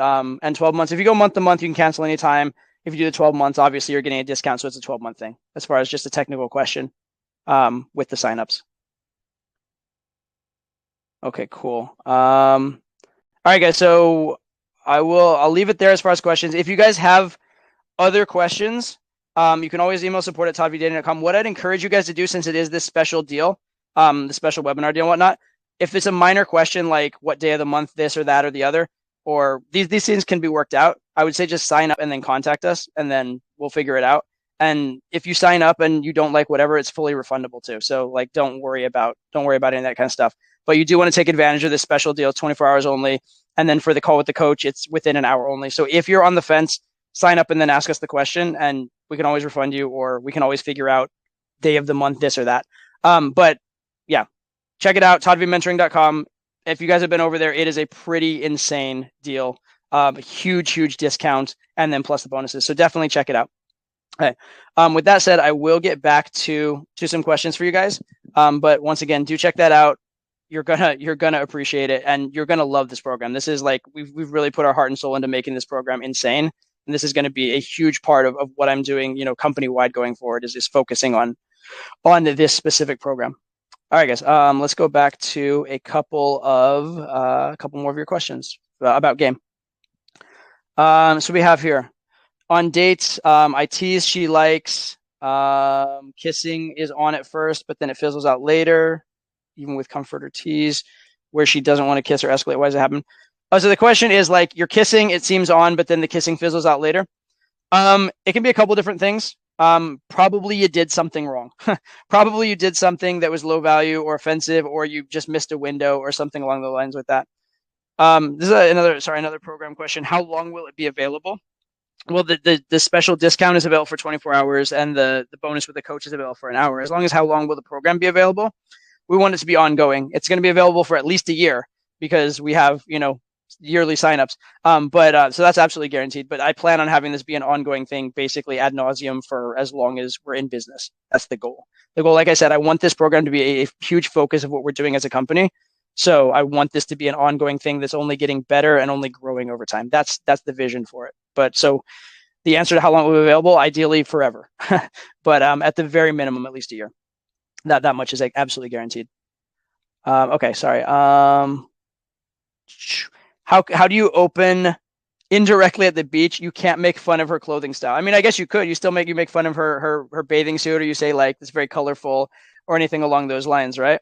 12 months. If you go month to month, you can cancel anytime. If you do the 12 months, obviously you're getting a discount, so it's a 12-month thing. As far as just a technical question, with the signups. Okay, cool. All right, guys. So I'll leave it there as far as questions. If you guys have other questions, you can always email support@toddvdating.com. What I'd encourage you guys to do, since it is this special deal, the special webinar deal and whatnot, if it's a minor question like what day of the month, this or that or the other, or these things can be worked out, I would say just sign up and then contact us, and then we'll figure it out. And if you sign up and you don't like whatever, it's fully refundable too. So don't worry about any of that kind of stuff. But you do want to take advantage of this special deal. It's 24 hours only. And then for the call with the coach, it's within an hour only. So if you're on the fence, sign up and then ask us the question, and we can always refund you, or we can always figure out day of the month, this or that. But yeah, check it out, toddvmentoring.com. If you guys have been over there, it is a pretty insane deal. Huge discount, and then plus the bonuses. So definitely check it out. Okay. With that said, I will get back to some questions for you guys. But once again, do check that out. You're gonna appreciate it, and you're gonna love this program. This is we've really put our heart and soul into making this program insane, and this is going to be a huge part of what I'm doing, company wide going forward, is focusing on this specific program. All right, guys. Let's go back to a couple more of your questions about game. So we have here on dates. I tease, she likes. Kissing is on at first, but then it fizzles out later, even with comfort or tease, where she doesn't want to kiss or escalate. Why does it happen? So the question is, you're kissing, it seems on, but then the kissing fizzles out later. It can be a couple different things. Probably you did something wrong. Probably you did something that was low value or offensive, or you just missed a window or something along the lines with that. This is another program question. How long will it be available? Well, the special discount is available for 24 hours, and the bonus with the coach is available for an hour. As long as how long will the program be available? We want it to be ongoing. It's going to be available for at least a year, because we have, yearly signups. So that's absolutely guaranteed. But I plan on having this be an ongoing thing, basically ad nauseum, for as long as we're in business. That's the goal. Like I said, I want this program to be a huge focus of what we're doing as a company. So I want this to be an ongoing thing that's only getting better and only growing over time. That's the vision for it. But so the answer to how long it will be available, ideally forever, but at the very minimum, at least a year. That much is like absolutely guaranteed. Okay, sorry. How do you open indirectly at the beach? You can't make fun of her clothing style. I mean, I guess you could. You make fun of her bathing suit, or you say like it's very colorful, or anything along those lines, right?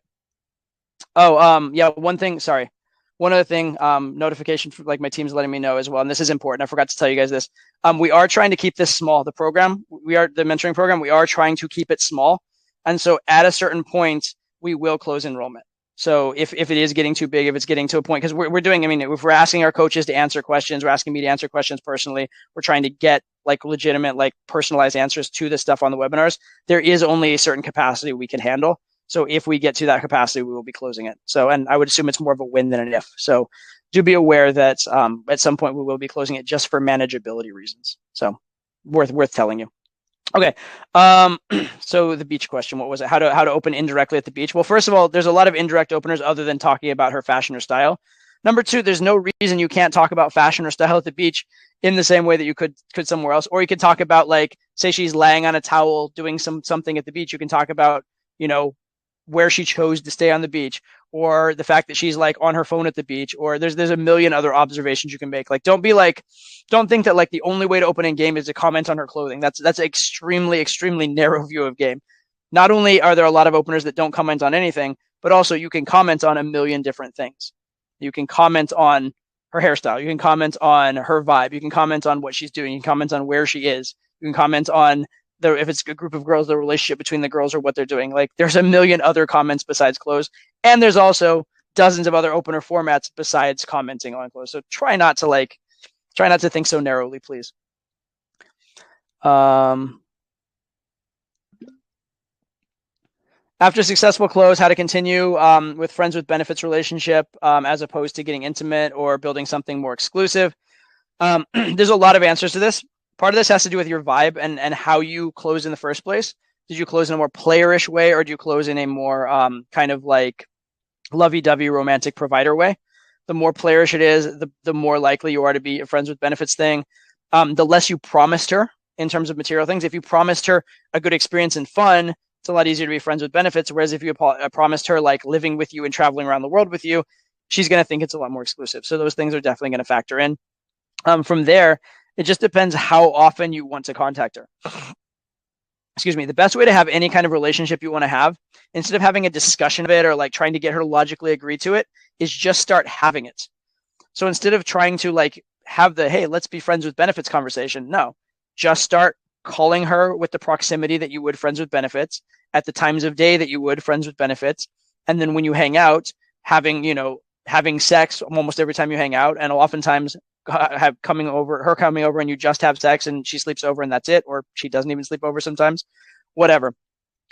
Oh, yeah. One thing. Sorry. One other thing. Notification for like my team's letting me know as well, and this is important. I forgot to tell you guys this. We are trying to keep this small. The program, the mentoring program. We are trying to keep it small, and so at a certain point, we will close enrollment. So if it is getting too big, if it's getting to a point, because we're doing, I mean, if we're asking our coaches to answer questions, we're asking me to answer questions personally, we're trying to get like legitimate, like personalized answers to the stuff on the webinars. There is only a certain capacity we can handle. So if we get to that capacity, we will be closing it. So, and I would assume it's more of a win than an if. So do be aware that at some point we will be closing it just for manageability reasons. So worth telling you. Okay. So the beach question, what was it? How to open indirectly at the beach? Well, first of all, there's a lot of indirect openers other than talking about her fashion or style. Number two, there's no reason you can't talk about fashion or style at the beach in the same way that you could somewhere else. Or you could talk about, like, say she's laying on a towel doing something at the beach. You can talk about, where she chose to stay on the beach, or the fact that she's like on her phone at the beach, or there's a million other observations you can make. Like, don't think that like the only way to open in game is to comment on her clothing. That's extremely narrow view of game. Not only are there a lot of openers that don't comment on anything, but also you can comment on a million different things. You can comment on her hairstyle. You can comment on her vibe. You can comment on what she's doing. You can comment on where she is. You can comment on if it's a group of girls, the relationship between the girls or what they're doing. Like, there's a million other comments besides close. And there's also dozens of other opener formats besides commenting on close. So try not to think so narrowly, please. After successful close, how to continue with friends with benefits relationship as opposed to getting intimate or building something more exclusive. There's a lot of answers to this. Part of this has to do with your vibe and how you close in the first place. Did you close in a more playerish way, or do you close in a more kind of like lovey-dovey romantic provider way? The more playerish it is, the more likely you are to be a friends with benefits thing. The less you promised her in terms of material things. If you promised her a good experience and fun, it's a lot easier to be friends with benefits. Whereas if you promised her like living with you and traveling around the world with you, she's going to think it's a lot more exclusive. So those things are definitely going to factor in. From there, it just depends how often you want to contact her. Excuse me. The best way to have any kind of relationship you want to have, instead of having a discussion of it or like trying to get her to logically agree to it, is just start having it. So instead of trying to like have the, hey, let's be friends with benefits conversation, no, just start calling her with the proximity that you would friends with benefits, at the times of day that you would friends with benefits. And then when you hang out, having sex almost every time you hang out, and oftentimes her coming over and you just have sex and she sleeps over and that's it, or she doesn't even sleep over sometimes, whatever.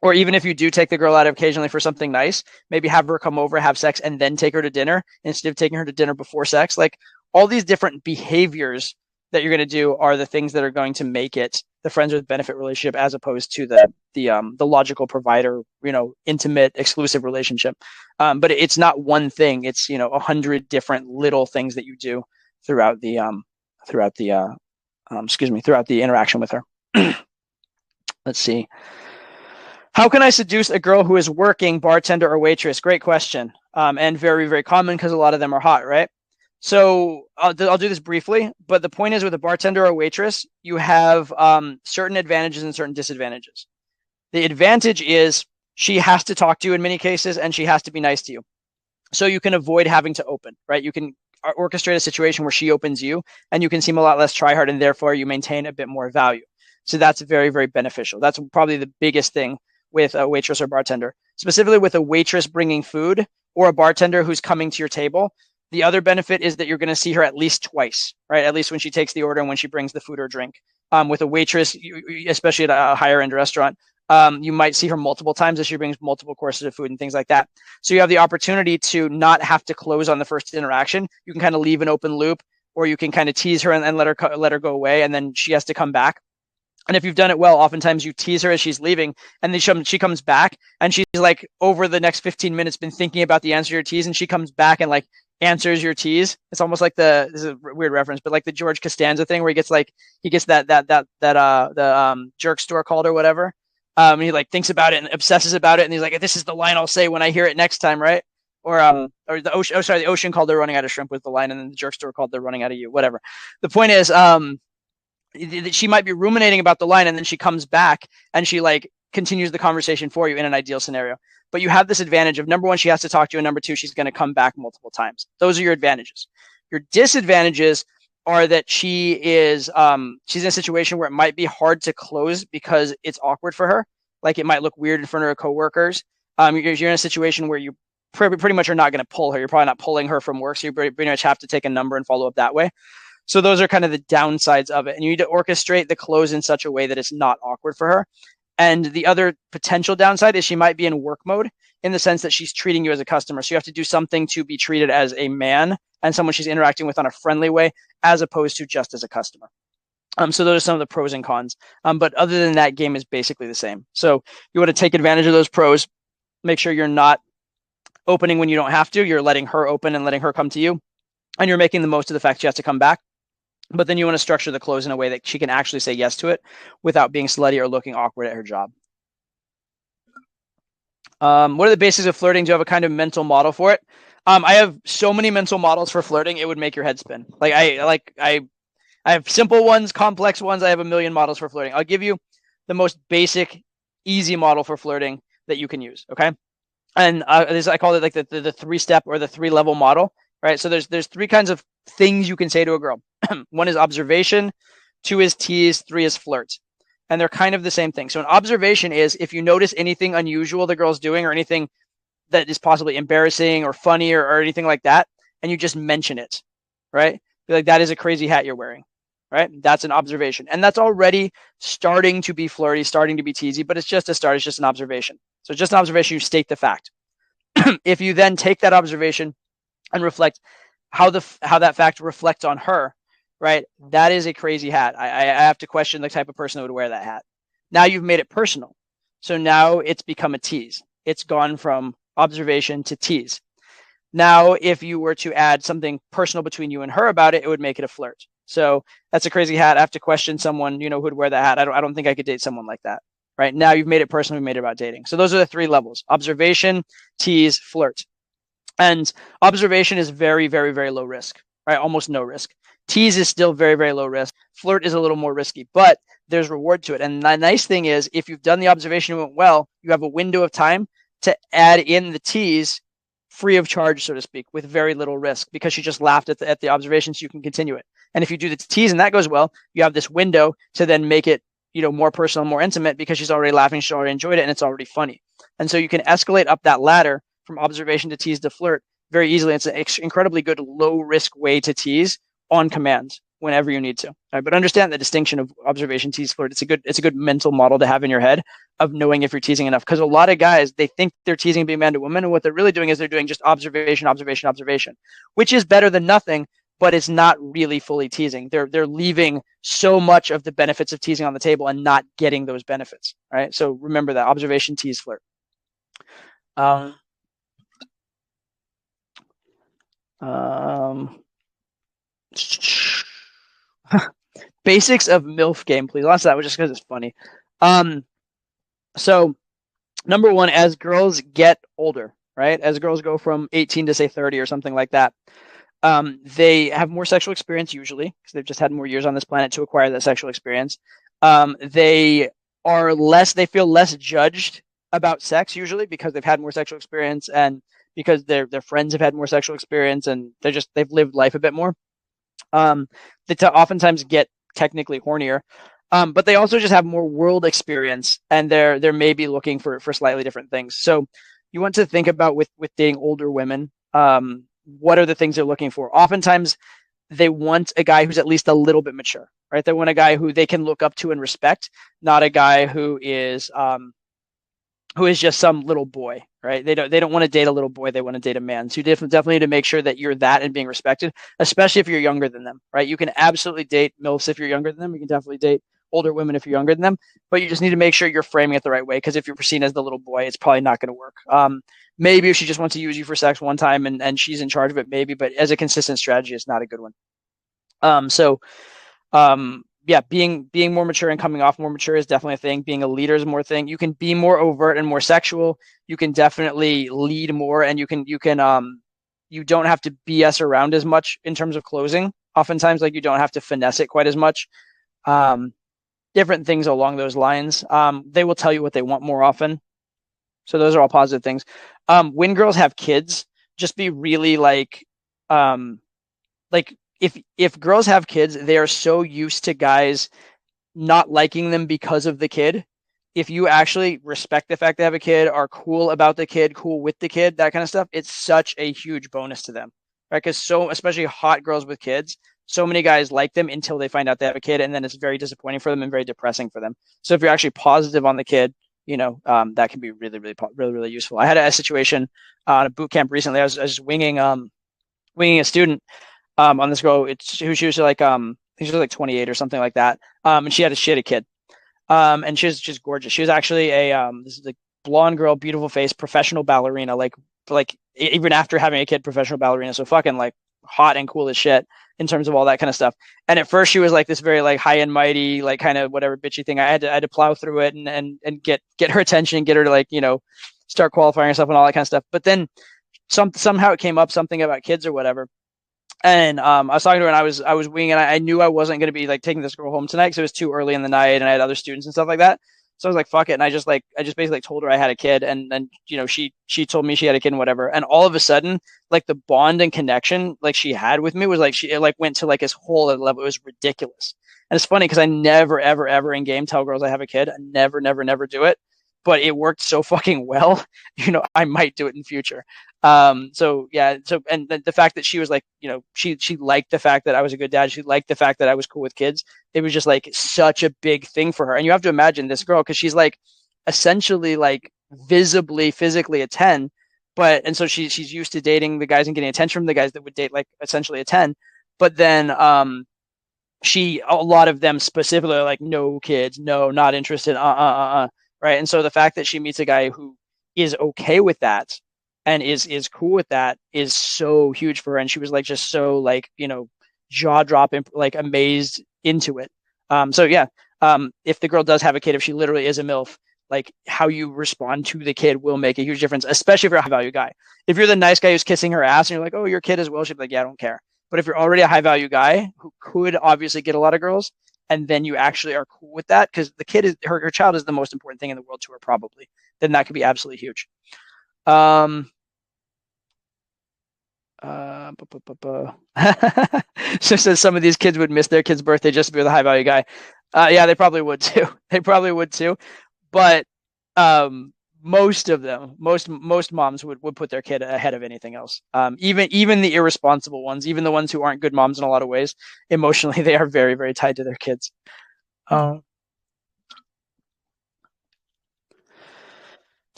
Or even if you do take the girl out occasionally for something nice, maybe have her come over, have sex, and then take her to dinner instead of taking her to dinner before sex. Like, all these different behaviors that you're going to do are the things that are going to make it the friends with benefit relationship, as opposed to the logical provider, intimate, exclusive relationship. But it's not one thing. It's 100 different little things that you do throughout the interaction with her. Let's see. How can I seduce a girl who is working, bartender or waitress? Great question. And very, very common, because a lot of them are hot, right? So I'll do this briefly, but the point is, with a bartender or waitress, you have certain advantages and certain disadvantages. The advantage is she has to talk to you in many cases, and she has to be nice to you. So you can avoid having to open, right? You can orchestrate a situation where she opens you, and you can seem a lot less try hard, and therefore you maintain a bit more value. So that's very, very beneficial. That's probably the biggest thing with a waitress or bartender. Specifically with a waitress bringing food, or a bartender who's coming to your table, the other benefit is that you're going to see her at least twice, right? At least when she takes the order and when she brings the food or drink. With a waitress, especially at a higher end restaurant, you might see her multiple times as she brings multiple courses of food and things like that. So you have the opportunity to not have to close on the first interaction. You can kind of leave an open loop, or you can kind of tease her and let her go away, and then she has to come back. And if you've done it well, oftentimes you tease her as she's leaving, and then she comes back, and she's like over the next 15 minutes been thinking about the answer to your tease, and she comes back and like answers your tease. It's almost like this is a weird reference, but like the George Costanza thing where he gets the jerk store called or whatever. And he like thinks about it and obsesses about it, and he's like, "This is the line I'll say when I hear it next time, right?" Or the ocean. Oh, sorry, the ocean called "They're running out of shrimp" was the line, and then the jerk store called "They're running out of you." Whatever. The point is, she might be ruminating about the line, and then she comes back and she like continues the conversation for you in an ideal scenario. But you have this advantage of, number one, she has to talk to you, and number two, she's going to come back multiple times. Those are your advantages. Your disadvantages are that she's in a situation where it might be hard to close because it's awkward for her. Like it might look weird in front of her coworkers. You're in a situation where you pretty much are not going to pull her. You're probably not pulling her from work, so you pretty much have to take a number and follow up that way. So those are kind of the downsides of it. And you need to orchestrate the close in such a way that it's not awkward for her. And the other potential downside is she might be in work mode in the sense that she's treating you as a customer. So you have to do something to be treated as a man and someone she's interacting with on a friendly way, as opposed to just as a customer. So those are some of the pros and cons. But other than that, game is basically the same. So you want to take advantage of those pros. Make sure you're not opening when you don't have to. You're letting her open and letting her come to you. And you're making the most of the fact she has to come back. But then you want to structure the close in a way that she can actually say yes to it without being slutty or looking awkward at her job. What are the basics of flirting? Do you have a kind of mental model for it? I have so many mental models for flirting, it would make your head spin. I have simple ones, complex ones. I have a million models for flirting. I'll give you the most basic, easy model for flirting that you can use. Okay. And I call it like the 3-step or the 3-level model, right? So there's 3 kinds of things you can say to a girl. 1 is observation, 2 is tease, 3 is flirt. And they're kind of the same thing. So an observation is if you notice anything unusual the girl's doing or anything that is possibly embarrassing or funny or anything like that, and you just mention it, right? Be like, that is a crazy hat you're wearing, right? That's an observation. And that's already starting to be flirty, starting to be teasy, but it's just a start. It's just an observation. So it's just an observation. You state the fact. If you then take that observation and reflect how that fact reflects on her, right? That is a crazy hat. I have to question the type of person that would wear that hat. Now you've made it personal. So now it's become a tease. It's gone from observation to tease. Now, if you were to add something personal between you and her about it, it would make it a flirt. So that's a crazy hat. I have to question someone, who'd wear that hat. I don't think I could date someone like that. Right now, you've made it personal. We've made it about dating. So those are the 3 levels: observation, tease, flirt. And observation is very, very, very low risk, right? Almost no risk. Tease is still very, very low risk. Flirt is a little more risky, but there's reward to it. And the nice thing is, if you've done the observation and went well, you have a window of time to add in the tease free of charge, so to speak, with very little risk, because she just laughed at the observation, so you can continue it. And if you do the tease and that goes well, you have this window to then make it more personal, more intimate, because she's already laughing, she's already enjoyed it, and it's already funny. And so you can escalate up that ladder from observation to tease to flirt very easily. It's an incredibly good low risk way to tease on command whenever you need to. Right? But understand the distinction of observation, tease, flirt. It's a good mental model to have in your head of knowing if you're teasing enough. Because a lot of guys, they think they're teasing being man to woman, and what they're really doing is they're doing just observation, observation, observation, which is better than nothing, but it's not really fully teasing. They're leaving so much of the benefits of teasing on the table and not getting those benefits. Right? So remember that: observation, tease, flirt. Basics of MILF game, please. Lots of that was just because it's funny. So number 1, as girls get older, right? As girls go from 18 to say 30 or something like that, they have more sexual experience usually because they've just had more years on this planet to acquire that sexual experience. They feel less judged about sex usually because they've had more sexual experience and because their friends have had more sexual experience and they've lived life a bit more. They oftentimes get technically hornier, but they also just have more world experience, and they're maybe looking for slightly different things. So you want to think about with dating older women, what are the things they're looking for? Oftentimes they want a guy who's at least a little bit mature, right? They want a guy who they can look up to and respect, not a guy who is just some little boy, right? They don't want to date a little boy. They want to date a man. So you definitely need to make sure that you're that and being respected, especially if you're younger than them, right? You can absolutely date MILFs if you're younger than them. You can definitely date older women if you're younger than them, but you just need to make sure you're framing it the right way. Because if you're seen as the little boy, it's probably not going to work. Maybe if she just wants to use you for sex one time and she's in charge of it, maybe, but as a consistent strategy, it's not a good one. Yeah, being more mature and coming off more mature is definitely a thing. Being a leader is more thing. You can be more overt and more sexual. You can definitely lead more, and you don't have to BS around as much in terms of closing. Oftentimes, like you don't have to finesse it quite as much. Different things along those lines. They will tell you what they want more often. So those are all positive things. When girls have kids, just be really like if girls have kids, they are so used to guys not liking them because of the kid. If you actually respect the fact they have a kid, are cool about the kid, cool with the kid, that kind of stuff, it's such a huge bonus to them, right? Because especially hot girls with kids, so many guys like them until they find out they have a kid, and then it's very disappointing for them and very depressing for them. So if you're actually positive on the kid, that can be really, really, really, really useful. I had a situation on a boot camp recently. I was winging a student on this girl. She was like I think she was like 28 or something like that. And she had a kid. And she was just gorgeous. She was actually this is like blonde girl, beautiful face, professional ballerina, like even after having a kid, professional ballerina. So fucking like hot and cool as shit in terms of all that kind of stuff. And at first she was like this very like high and mighty, like kind of whatever bitchy thing. I had to plow through it and get her attention, get her to like, start qualifying herself and all that kind of stuff. But then somehow it came up something about kids or whatever. And I was talking to her, and I was winging, and I knew I wasn't going to be like taking this girl home tonight because it was too early in the night, and I had other students and stuff like that. So I was like, "Fuck it," and I just basically like told her I had a kid, and she told me she had a kid and whatever. And all of a sudden, like the bond and connection like she had with me was like it like went to like this whole other level. It was ridiculous, and it's funny because I never ever in game tell girls I have a kid. I never do it, but it worked so fucking well. I might do it in future. So yeah, and the fact that she was like, she liked the fact that I was a good dad. She liked the fact that I was cool with kids. It was just like such a big thing for her. And you have to imagine this girl, because she's like essentially like visibly physically a 10, and so she's used to dating the guys and getting attention from the guys that would date like essentially a 10. But then a lot of them specifically are like, no kids, no, not interested, right? And so the fact that she meets a guy who is okay with that and is cool with that is so huge for her. And she was like just so like, jaw dropping, like amazed into it. So yeah, if the girl does have a kid, if she literally is a MILF, like how you respond to the kid will make a huge difference, especially if you're a high value guy. If you're the nice guy who's kissing her ass and you're like, oh, your kid as well, she'd be like, yeah, I don't care. But if you're already a high value guy who could obviously get a lot of girls, and then you actually are cool with that, because the kid is her child is the most important thing in the world to her, probably, then that could be absolutely huge. So says some of these kids would miss their kid's birthday just to be with a high value guy. Yeah, they probably would too. But most of them, most moms would put their kid ahead of anything else. Even the irresponsible ones, even the ones who aren't good moms in a lot of ways, emotionally they are very, very tied to their kids. So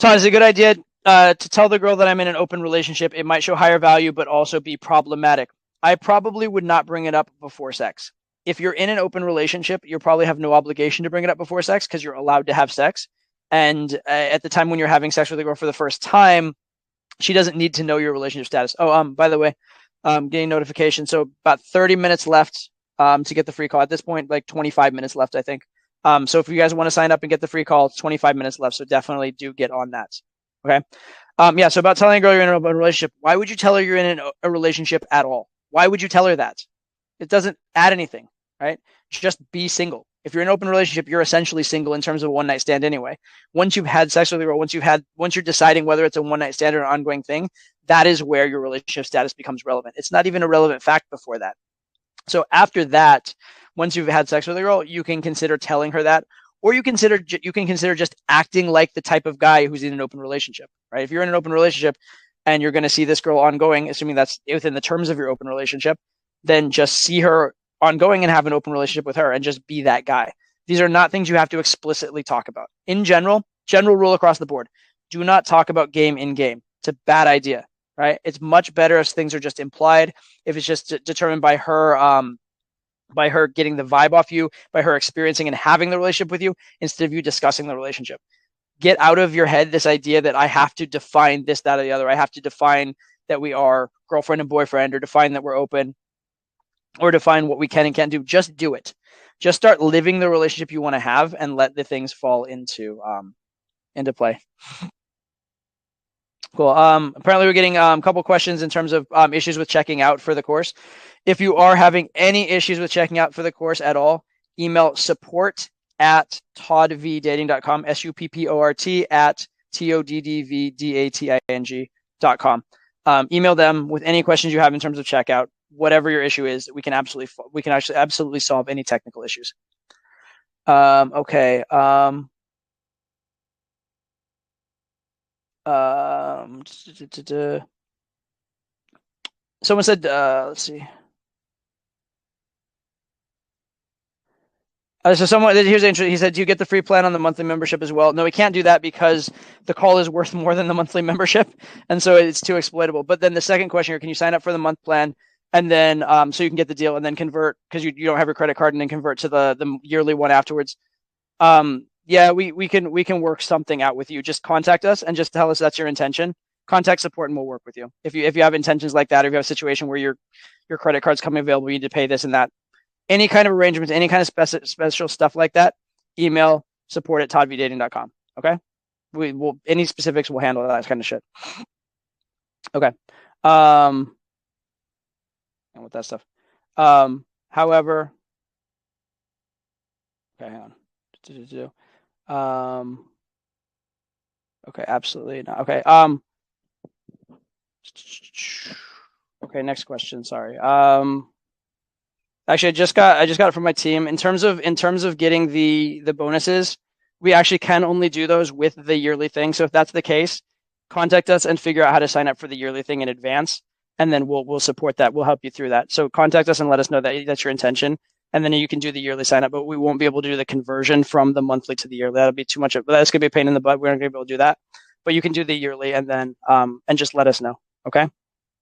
it's a good idea to tell the girl that I'm in an open relationship. It might show higher value, but also be problematic. I probably would not bring it up before sex. If you're in an open relationship, you probably have no obligation to bring it up before sex because you're allowed to have sex. And at the time when you're having sex with a girl for the first time, she doesn't need to know your relationship status. Oh, by the way, getting notification. So about 30 minutes left to get the free call. At this point, like 25 minutes left, I think. So if you guys want to sign up and get the free call, it's 25 minutes left. So definitely do get on that. Okay. Yeah. So about telling a girl you're in a relationship, why would you tell her you're in a relationship at all? Why would you tell her that? It doesn't add anything, right? Just be single. If you're in an open relationship, you're essentially single in terms of a one night stand anyway. Once you've had sex with a girl, once you're deciding whether it's a one night stand or an ongoing thing, that is where your relationship status becomes relevant. It's not even a relevant fact before that. So after that, once you've had sex with a girl, you can consider telling her that, or you can consider just acting like the type of guy who's in an open relationship, right? If you're in an open relationship and you're going to see this girl ongoing, assuming that's within the terms of your open relationship, then just see her ongoing and have an open relationship with her and just be that guy. These are not things you have to explicitly talk about. In general rule across the board, do not talk about game in game. It's a bad idea, right? It's much better if things are just implied, if it's just determined by her by her getting the vibe off you, by her experiencing and having the relationship with you instead of you discussing the relationship. Get out of your head this idea that I have to define this, that, or the other. I have to define that we are girlfriend and boyfriend, or define that we're open, or define what we can and can't do. Just do it. Just start living the relationship you want to have and let the things fall into play. Cool. Apparently we're getting a couple questions in terms of issues with checking out for the course. If you are having any issues with checking out for the course at all, email support@toddvdating.com, support@toddvdating.com. Email them with any questions you have in terms of checkout. Whatever your issue is, we can actually absolutely solve any technical issues. Okay. Someone said, let's see. So someone, here's interesting. He said, do you get the free plan on the monthly membership as well? No, we can't do that because the call is worth more than the monthly membership. And so it's too exploitable. But then the second question here, can you sign up for the month plan and then so you can get the deal and then convert because you don't have your credit card and then convert to the yearly one afterwards? Yeah, we can work something out with you. Just contact us and just tell us that's your intention. Contact support and we'll work with you. If you have intentions like that, or if you have a situation where your credit card's coming available, you need to pay this and that. Any kind of arrangements, any kind of special stuff like that, email support@toddvdating.com. Okay? Any specifics, we'll handle that kind of shit. Okay. And with that stuff. However, okay, hang on. Okay, absolutely not. Okay. Okay, next question. Sorry. Actually, I just got it from my team. In terms of getting the bonuses, we actually can only do those with the yearly thing. So if that's the case, contact us and figure out how to sign up for the yearly thing in advance, and then we'll support that. We'll help you through that. So contact us and let us know that that's your intention, and then you can do the yearly sign up. But we won't be able to do the conversion from the monthly to the yearly. That'll be too much. That's gonna be a pain in the butt. We're not gonna be able to do that. But you can do the yearly, and then and just let us know. Okay?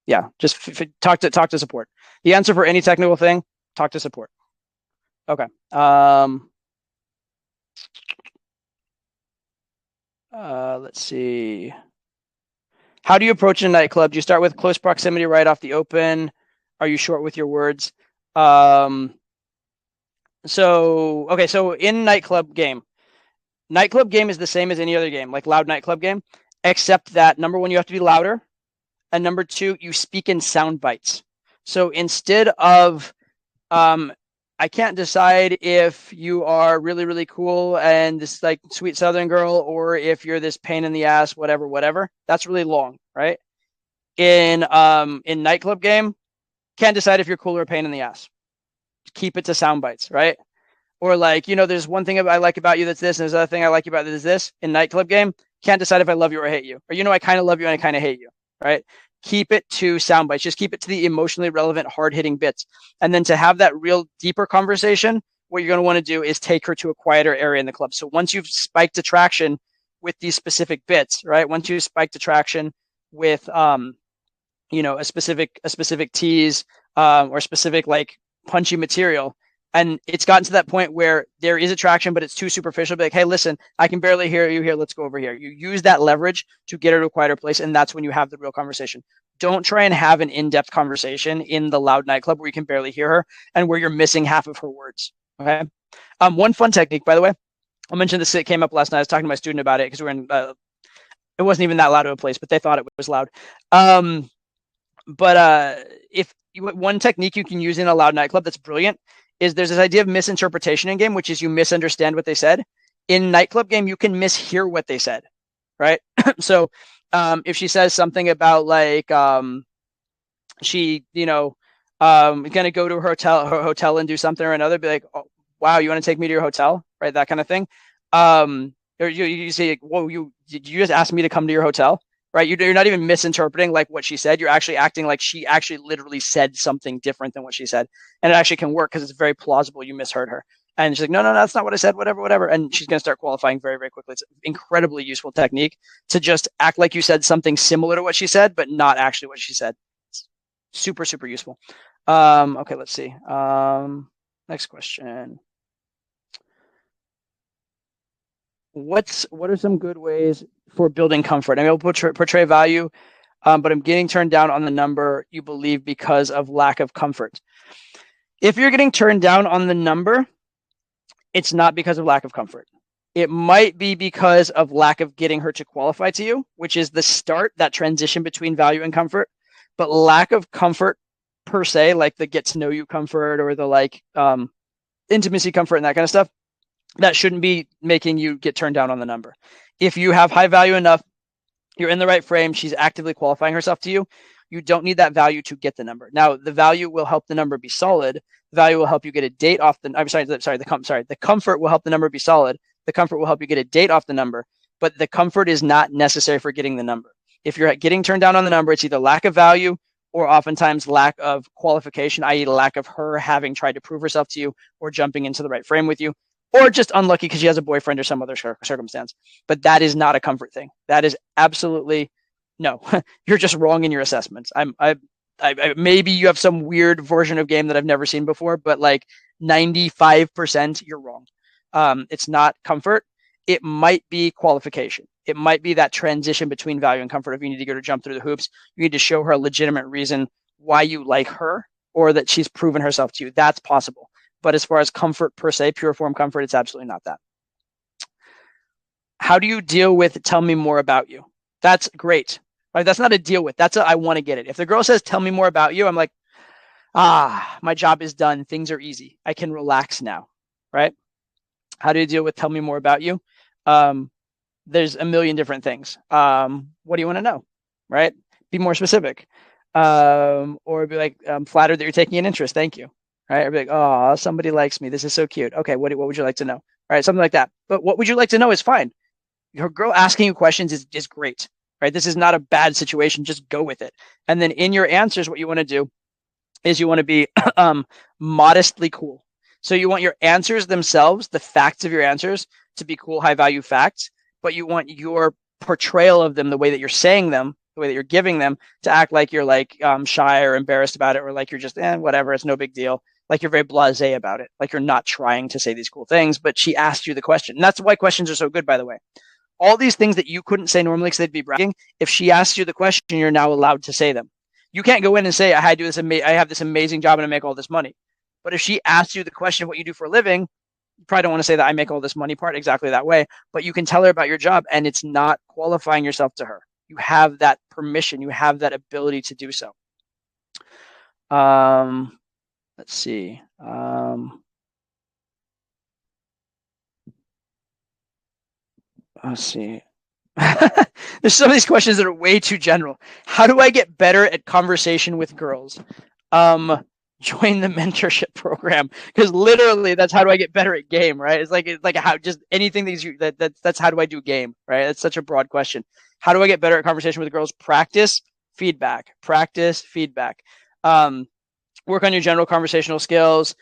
Yeah. Just talk to support. The answer for any technical thing. Talk to support. Okay. Let's see. How do you approach a nightclub? Do you start with close proximity right off the open? Are you short with your words? So in nightclub game is the same as any other game, like loud nightclub game, except that number one, you have to be louder. And number two, you speak in sound bites. So instead of I can't decide if you are really, really cool and this like sweet Southern girl, or if you're this pain in the ass, whatever. That's really long, right? In nightclub game, can't decide if you're cool or a pain in the ass. Keep it to sound bites, right? Or like, there's one thing I like about you that's this, and there's another thing I like about it is this. In nightclub game, can't decide if I love you or hate you. Or I kind of love you and I kind of hate you, right? Keep it to sound bites. Just keep it to the emotionally relevant, hard-hitting bits. And then to have that real deeper conversation, what you're going to want to do is take her to a quieter area in the club. So once you've spiked attraction with these specific bits, right? Once you've spiked attraction with, a specific tease or specific like punchy material, and it's gotten to that point where there is attraction, but it's too superficial. Be like, hey, listen, I can barely hear you here. Let's go over here. You use that leverage to get her to a quieter place, and that's when you have the real conversation. Don't try and have an in-depth conversation in the loud nightclub where you can barely hear her and where you're missing half of her words. Okay. One fun technique, by the way, I'll mention this. It came up last night. I was talking to my student about it because we're in. It wasn't even that loud of a place, but they thought it was loud. If one technique you can use in a loud nightclub that's brilliant is there's this idea of misinterpretation in game, which is you misunderstand what they said. In nightclub game, you can mishear what they said, right? So if she says something about like she, going to go to her hotel and do something or another, be like, oh, wow, you want to take me to your hotel, right? That kind of thing. Or you say, whoa, did you just ask me to come to your hotel? Right? You're not even misinterpreting like what she said. You're actually acting like she actually literally said something different than what she said. And it actually can work because it's very plausible you misheard her. And she's like, no, that's not what I said, whatever. And she's going to start qualifying very, very quickly. It's an incredibly useful technique to just act like you said something similar to what she said, but not actually what she said. It's super, super useful. Okay, let's see. Next question. What are some good ways for building comfort? I mean, I'll portray value, but I'm getting turned down on the number you believe because of lack of comfort. If you're getting turned down on the number, it's not because of lack of comfort. It might be because of lack of getting her to qualify to you, which is the start, that transition between value and comfort. But lack of comfort per se, like the get to know you comfort or the intimacy comfort and that kind of stuff, that shouldn't be making you get turned down on the number. If you have high value enough, you're in the right frame, she's actively qualifying herself to you, you don't need that value to get the number. Now, the value will help the number be solid. The value will help you get a date off the. The comfort will help the number be solid. The comfort will help you get a date off the number, but the comfort is not necessary for getting the number. If you're getting turned down on the number, it's either lack of value or oftentimes lack of qualification, i.e., lack of her having tried to prove herself to you or jumping into the right frame with you, or just unlucky because she has a boyfriend or some other circumstance. But that is not a comfort thing. That is absolutely no. You're just wrong in your assessments. Maybe you have some weird version of game that I've never seen before, but like 95% you're wrong. It's not comfort. It might be qualification. It might be that transition between value and comfort. If you need to go to jump through the hoops, you need to show her a legitimate reason why you like her or that she's proven herself to you. That's possible. But as far as comfort per se, pure form comfort, it's absolutely not that. How do you deal with tell me more about you? That's great. Right? That's not a deal with. That's I want to get it. If the girl says tell me more about you, I'm like, my job is done. Things are easy. I can relax now. Right? How do you deal with tell me more about you? There's a million different things. What do you want to know? Right? Be more specific. Or be like, I'm flattered that you're taking an interest. Thank you. Right? Or be like, oh, somebody likes me. This is so cute. Okay, what would you like to know? Right? Something like that. But what would you like to know is fine. Your girl asking you questions is great. Right? This is not a bad situation. Just go with it. And then in your answers, what you want to do is you want to be modestly cool. So you want your answers themselves, the facts of your answers, to be cool, high value facts, but you want your portrayal of them, the way that you're saying them, the way that you're giving them, to act like you're like shy or embarrassed about it, or like you're just whatever, it's no big deal. Like you're very blasé about it. Like you're not trying to say these cool things, but she asked you the question. And that's why questions are so good, by the way. All these things that you couldn't say normally because they'd be bragging, if she asks you the question, you're now allowed to say them. You can't go in and say, I have this amazing job and I make all this money. But if she asks you the question of what you do for a living, you probably don't want to say that I make all this money part exactly that way, but you can tell her about your job and it's not qualifying yourself to her. You have that permission. You have that ability to do so. Let's see. Let's see. There's some of these questions that are way too general. How do I get better at conversation with girls? Join the mentorship program, because literally that's how do I get better at game, right? It's like how just anything that's how do I do game, right? That's such a broad question. How do I get better at conversation with girls? Practice, feedback. Work on your general conversational skills.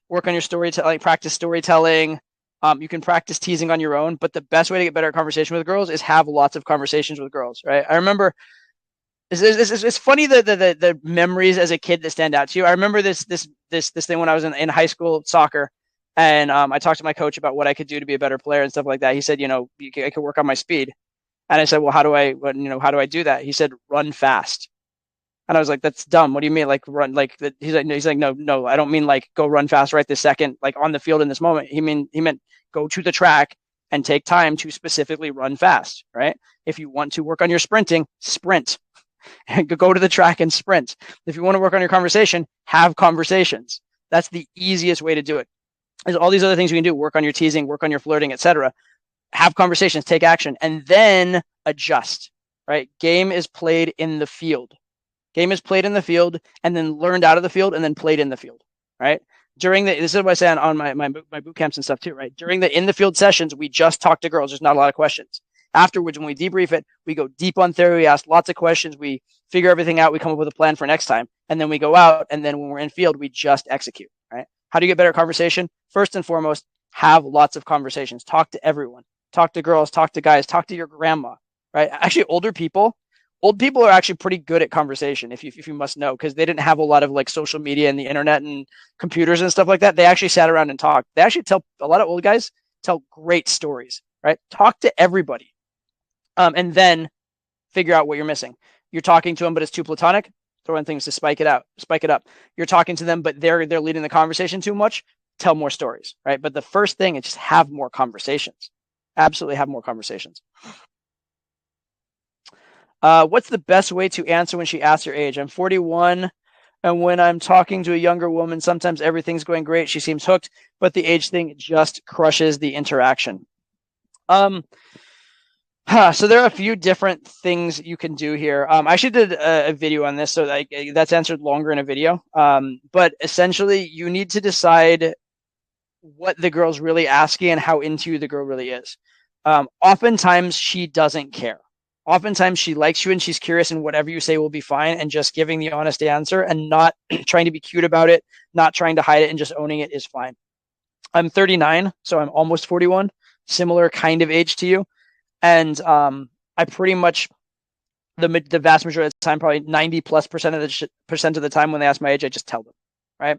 Work on your storytelling. Practice storytelling. You can practice teasing on your own, but the best way to get better at conversation with girls is have lots of conversations with girls, right? I remember it's funny the memories as a kid that stand out to you. I remember this thing when I was in high school soccer, and I talked to my coach about what I could do to be a better player and stuff like that. He said, I could work on my speed, and I said, well, how do I do that? He said, run fast. And I was like, that's dumb. What do you mean? Like run, like he's like, no, I don't mean like go run fast right this second, like on the field in this moment. He meant go to the track and take time to specifically run fast, right? If you want to work on your sprinting, sprint. Go to the track and sprint. If you want to work on your conversation, have conversations. That's the easiest way to do it. There's all these other things you can do. Work on your teasing, work on your flirting, etc. Have conversations, take action, and then adjust, right? Game is played in the field. Game is played in the field and then learned out of the field and then played in the field, right? This is what I say on my boot camps and stuff too, right? During the in the field sessions, we just talk to girls. There's not a lot of questions. Afterwards, when we debrief it, we go deep on theory, we ask lots of questions, we figure everything out, we come up with a plan for next time, and then we go out, and then when we're in field, we just execute, right? How do you get better at conversation? First and foremost, have lots of conversations. Talk to everyone. Talk to girls, talk to guys, talk to your grandma, right? Actually, older people Old people are actually pretty good at conversation, if you must know, because they didn't have a lot of like social media and the internet and computers and stuff like that. They actually sat around and talked. They actually tell a lot of old guys tell great stories, right? Talk to everybody, and then figure out what you're missing. You're talking to them, but it's too platonic. Throw in things to spike it out, spike it up. You're talking to them, but they're leading the conversation too much. Tell more stories, right? But the first thing is just have more conversations. Absolutely have more conversations. What's the best way to answer when she asks your age? I'm 41, and when I'm talking to a younger woman, sometimes everything's going great. She seems hooked, but the age thing just crushes the interaction. So there are a few different things you can do here. I actually did a video on this, so that's answered longer in a video. But essentially, you need to decide what the girl's really asking and how into you the girl really is. Oftentimes, she doesn't care. Oftentimes, she likes you and she's curious, and whatever you say will be fine. And just giving the honest answer and not trying to be cute about it, not trying to hide it, and just owning it is fine. I'm 39, so I'm almost 41, similar kind of age to you. And I pretty much the vast majority of the time, probably 90+% of the time when they ask my age, I just tell them, right?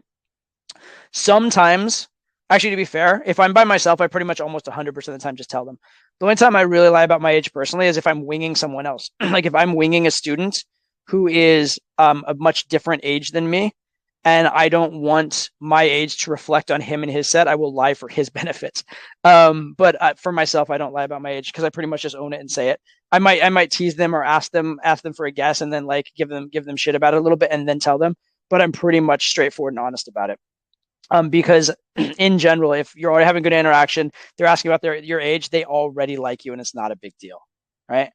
Sometimes, actually, to be fair, if I'm by myself, I pretty much almost 100% of the time just tell them. The only time I really lie about my age personally is if I'm winging someone else. Like if I'm winging a student who is a much different age than me, and I don't want my age to reflect on him and his set, I will lie for his benefit. But for myself, I don't lie about my age because I pretty much just own it and say it. I might tease them or ask them for a guess, and then like give them shit about it a little bit, and then tell them. But I'm pretty much straightforward and honest about it. Because in general, if you're already having good interaction, they're asking about your age, they already like you, and it's not a big deal, right?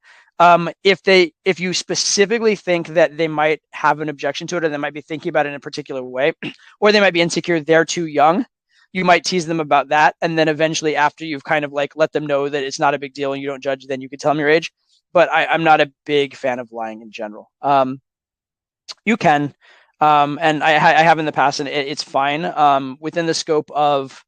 If you specifically think that they might have an objection to it, or they might be thinking about it in a particular way, or they might be insecure, they're too young, you might tease them about that, and then eventually, after you've kind of like let them know that it's not a big deal and you don't judge, then you can tell them your age. But I'm not a big fan of lying in general. You can. And I have in the past, and it's fine. Within the scope of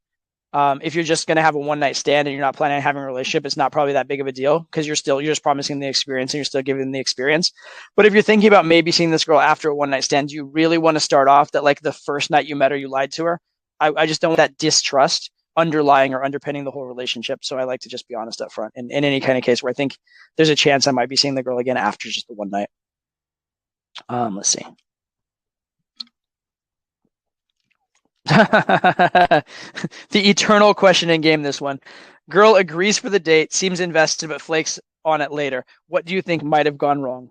if you're just going to have a one night stand and you're not planning on having a relationship, it's not probably that big of a deal because you're just promising the experience and you're still giving them the experience. But if you're thinking about maybe seeing this girl after a one night stand, you really want to start off that like the first night you met her, you lied to her. I just don't want that distrust underlying or underpinning the whole relationship. So I like to just be honest up front in any kind of case where I think there's a chance I might be seeing the girl again after just the one night. Let's see. The eternal question in game, this one. Girl agrees for the date, seems invested, but flakes on it later. What do you think might have gone wrong?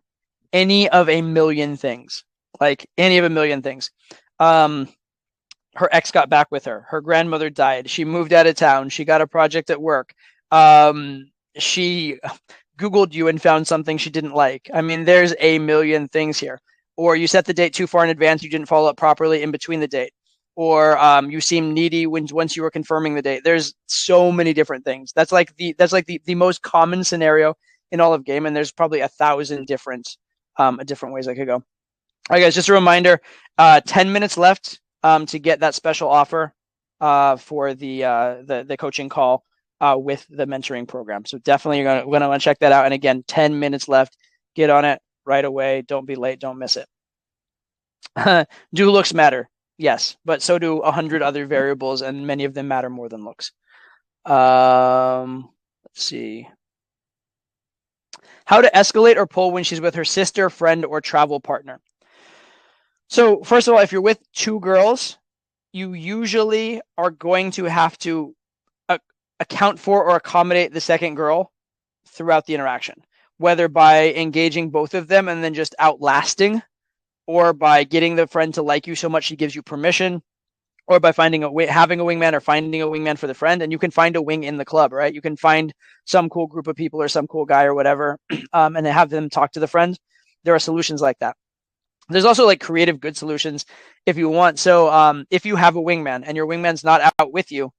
Any of a million things. Like any of a million things. Her ex got back with her. Her grandmother died. She moved out of town. She got a project at work. She Googled you and found something she didn't like. I mean, there's a million things here. Or you set the date too far in advance. You didn't follow up properly in between the date. Or you seem needy once you were confirming the date. There's so many different things. That's like the most common scenario in all of game, and there's probably 1,000 different ways I could go. All right, guys, just a reminder: 10 minutes left to get that special offer for the coaching call with the mentoring program. So definitely you're gonna want to check that out. And again, 10 minutes left. Get on it right away. Don't be late. Don't miss it. Do looks matter? Yes, but so do 100 other variables, and many of them matter more than looks. Let's see. How to escalate or pull when she's with her sister, friend, or travel partner. So first of all, if you're with two girls, you usually are going to have to account for or accommodate the second girl throughout the interaction, whether by engaging both of them and then just outlasting, or by getting the friend to like you so much she gives you permission, or by having a wingman or finding a wingman for the friend. And you can find a wing in the club, right? You can find some cool group of people or some cool guy or whatever, and have them talk to the friend. There are solutions like that. There's also like creative good solutions if you want. So if you have a wingman and your wingman's not out with you,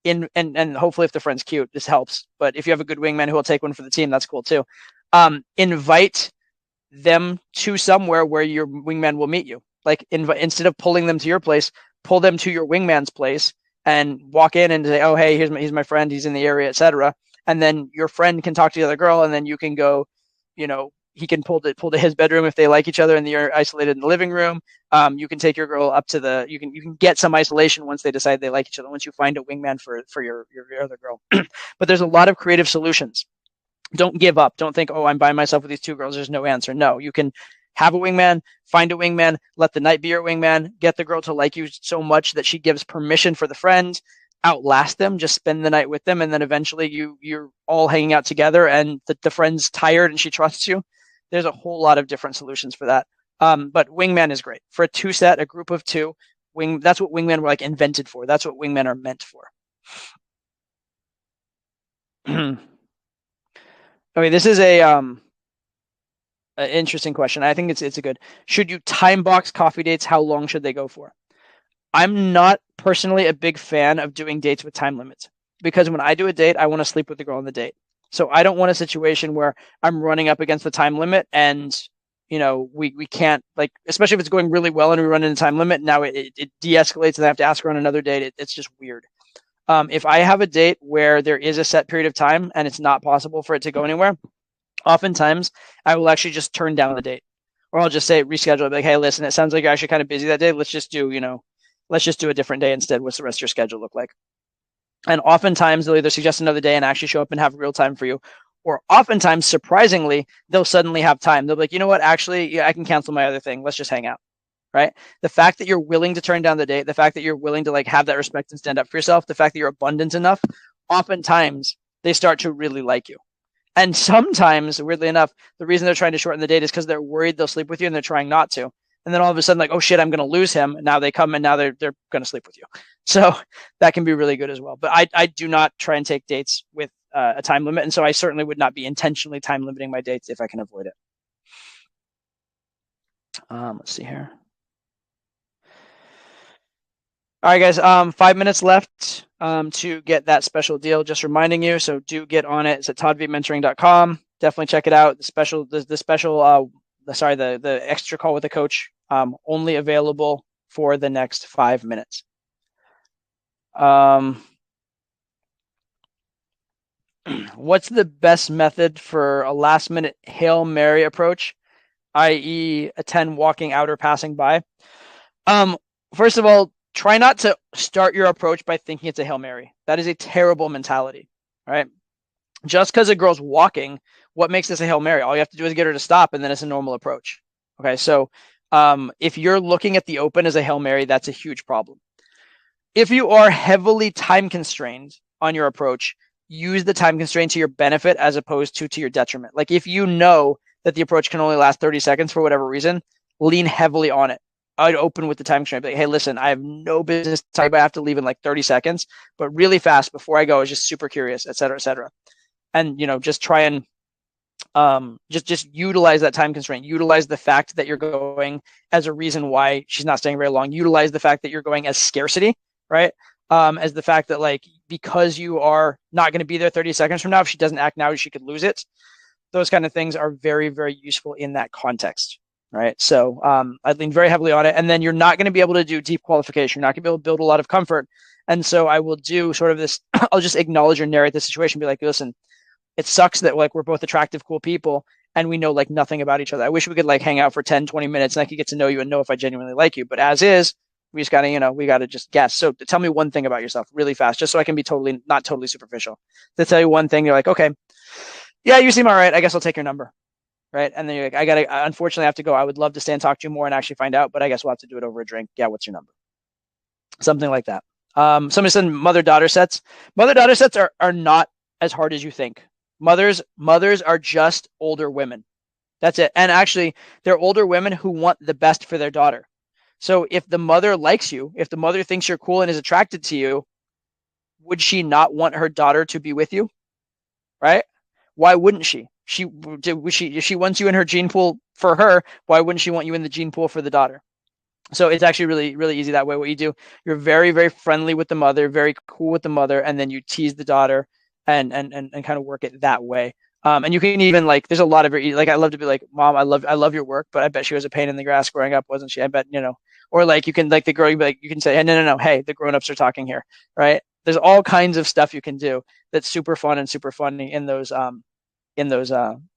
and hopefully if the friend's cute, this helps. But if you have a good wingman who will take one for the team, that's cool too. Invite them to somewhere where your wingman will meet you. Like instead of pulling them to your place, pull them to your wingman's place and walk in and say, oh, hey, he's my friend. He's in the area, etc. And then your friend can talk to the other girl, and then you can go, he can pull to his bedroom if they like each other and you're isolated in the living room. You can take your girl up to you can get some isolation once they decide they like each other, once you find a wingman for your other girl. But there's a lot of creative solutions. Don't give up. Don't think, oh, I'm by myself with these two girls. There's no answer. No, you can have a wingman, find a wingman, let the night be your wingman, get the girl to like you so much that she gives permission for the friends, outlast them, just spend the night with them, and then eventually you're all hanging out together and the friend's tired and she trusts you. There's a whole lot of different solutions for that. But wingman is great. For a two set, a group of two, that's what wingmen were like invented for. That's what wingmen are meant for. Okay, this is an interesting question. I think it's a good. Should you time box coffee dates? How long should they go for? I'm not personally a big fan of doing dates with time limits because when I do a date, I want to sleep with the girl on the date. So I don't want a situation where I'm running up against the time limit and we can't, like, especially if it's going really well and we run into time limit. Now it de-escalates and I have to ask her on another date. It's just weird. If I have a date where there is a set period of time and it's not possible for it to go anywhere, oftentimes I will actually just turn down the date, or I'll just say reschedule. I'll be like, hey, listen, it sounds like you're actually kind of busy that day. Let's just do a different day instead. What's the rest of your schedule look like? And oftentimes they'll either suggest another day and actually show up and have real time for you, or oftentimes, surprisingly, they'll suddenly have time. They'll be like, you know what? Actually, yeah, I can cancel my other thing. Let's just hang out. Right? The fact that you're willing to turn down the date, the fact that you're willing to like have that respect and stand up for yourself, the fact that you're abundant enough, oftentimes they start to really like you. And sometimes, weirdly enough, the reason they're trying to shorten the date is because they're worried they'll sleep with you and they're trying not to. And then all of a sudden, like, oh shit, I'm going to lose him. And now they come and now they're going to sleep with you. So that can be really good as well. But I do not try and take dates with a time limit. And so I certainly would not be intentionally time limiting my dates if I can avoid it. Let's see here. All right, guys. 5 minutes left to get that special deal. Just reminding you, so do get on it. It's at toddvmentoring.com. Definitely check it out. The extra call with the coach, only available for the next 5 minutes. What's the best method for a last minute Hail Mary approach, i.e. attend walking out or passing by? First of all, try not to start your approach by thinking it's a Hail Mary. That is a terrible mentality, right? Just because a girl's walking, what makes this a Hail Mary? All you have to do is get her to stop, and then it's a normal approach. Okay, so if you're looking at the open as a Hail Mary, that's a huge problem. If you are heavily time constrained on your approach, use the time constraint to your benefit as opposed to your detriment. Like if you know that the approach can only last 30 seconds for whatever reason, lean heavily on it. I'd open with the time constraint. Like, hey, listen, I have no business. I have to leave in like 30 seconds, but really fast before I go, I was just super curious, et cetera, et cetera. And, just try and just utilize that time constraint. Utilize the fact that you're going as a reason why she's not staying very long. Utilize the fact that you're going as scarcity, right? As the fact that like, because you are not going to be there 30 seconds from now, if she doesn't act now, she could lose it. Those kind of things are very, very useful in that context. Right. So I'd lean very heavily on it. And then you're not going to be able to do deep qualification. You're not going to be able to build a lot of comfort. And so I will do sort of this, I'll just acknowledge or narrate the situation, be like, listen, it sucks that like we're both attractive, cool people and we know like nothing about each other. I wish we could like hang out for 10, 20 minutes and I could get to know you and know if I genuinely like you. But as is, we just got to, we got to just guess. So tell me one thing about yourself really fast, just so I can be not totally superficial. To tell you one thing, you're like, okay, yeah, you seem all right. I guess I'll take your number. Right. And then you're like, I unfortunately have to go. I would love to stay and talk to you more and actually find out, but I guess we'll have to do it over a drink. Yeah. What's your number? Something like that. Somebody said mother-daughter sets. Mother-daughter sets are not as hard as you think. Mothers are just older women. That's it. And actually, they're older women who want the best for their daughter. So if the mother likes you, if the mother thinks you're cool and is attracted to you, would she not want her daughter to be with you? Right? Why wouldn't she? If she wants you in her gene pool for her, why wouldn't she want you in the gene pool for the daughter? So it's actually really, really easy that way. What you do, you're very, very friendly with the mother, very cool with the mother, and then you tease the daughter and kind of work it that way. And you can even like, there's a lot of like, I love to be like, Mom, I love your work, but I bet she was a pain in the grass growing up, wasn't she? I bet, or like you can like the girl, you can say, hey, no, hey, the grown-ups are talking here, right? There's all kinds of stuff you can do that's super fun and super funny in those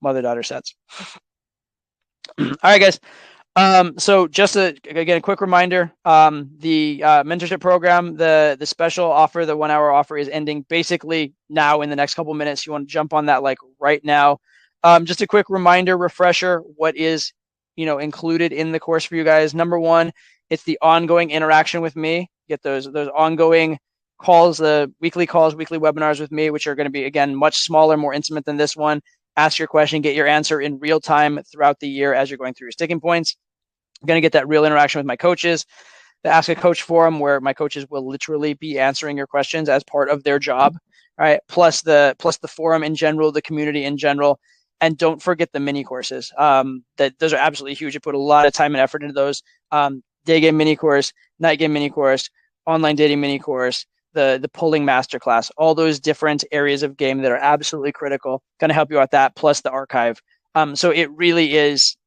mother-daughter sets. All right, guys. So just again, a quick reminder, the mentorship program, the special offer, the 1 hour offer is ending basically now in the next couple minutes. You want to jump on that like right now. Just a quick reminder, refresher, what is, included in the course for you guys. Number one, it's the ongoing interaction with me. Get those ongoing calls, the weekly calls, weekly webinars with me, which are going to be, again, much smaller, more intimate than this one. Ask your question, get your answer in real time throughout the year as you're going through your sticking points. I'm going to get that real interaction with my coaches, the Ask a Coach forum, where my coaches will literally be answering your questions as part of their job. All right. Plus the forum in general, the community in general. And don't forget the mini courses. That those are absolutely huge. I put a lot of time and effort into those. Day game mini course, night game mini course, online dating mini course, the pulling masterclass, all those different areas of game that are absolutely critical. Going to help you out that, plus the archive. So it really is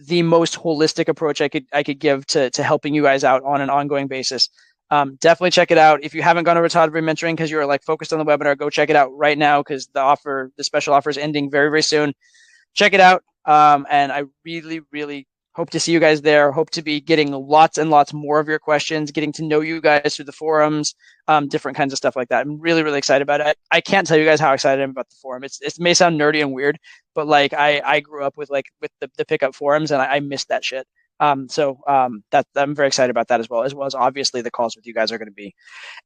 the most holistic approach I could give to helping you guys out on an ongoing basis. Definitely check it out. If you haven't gone over to Todd Mentoring because you're like focused on the webinar, go check it out right now, because the special offer is ending very, very soon. Check it out. And I really, really hope to see you guys there. Hope to be getting lots and lots more of your questions, getting to know you guys through the forums, different kinds of stuff like that. I'm really, really excited about it. I can't tell you guys how excited I am about the forum. It may sound nerdy and weird, but like I grew up with the pickup forums, and I missed that shit. So that I'm very excited about that, as well as obviously the calls with you guys are going to be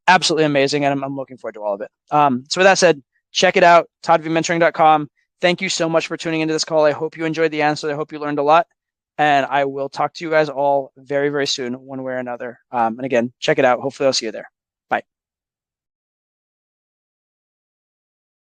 absolutely amazing, and I'm looking forward to all of it. So with that said, check it out, toddvmentoring.com. Thank you so much for tuning into this call. I hope you enjoyed the answer. I hope you learned a lot. And I will talk to you guys all very, very soon, one way or another. And again, check it out. Hopefully I'll see you there.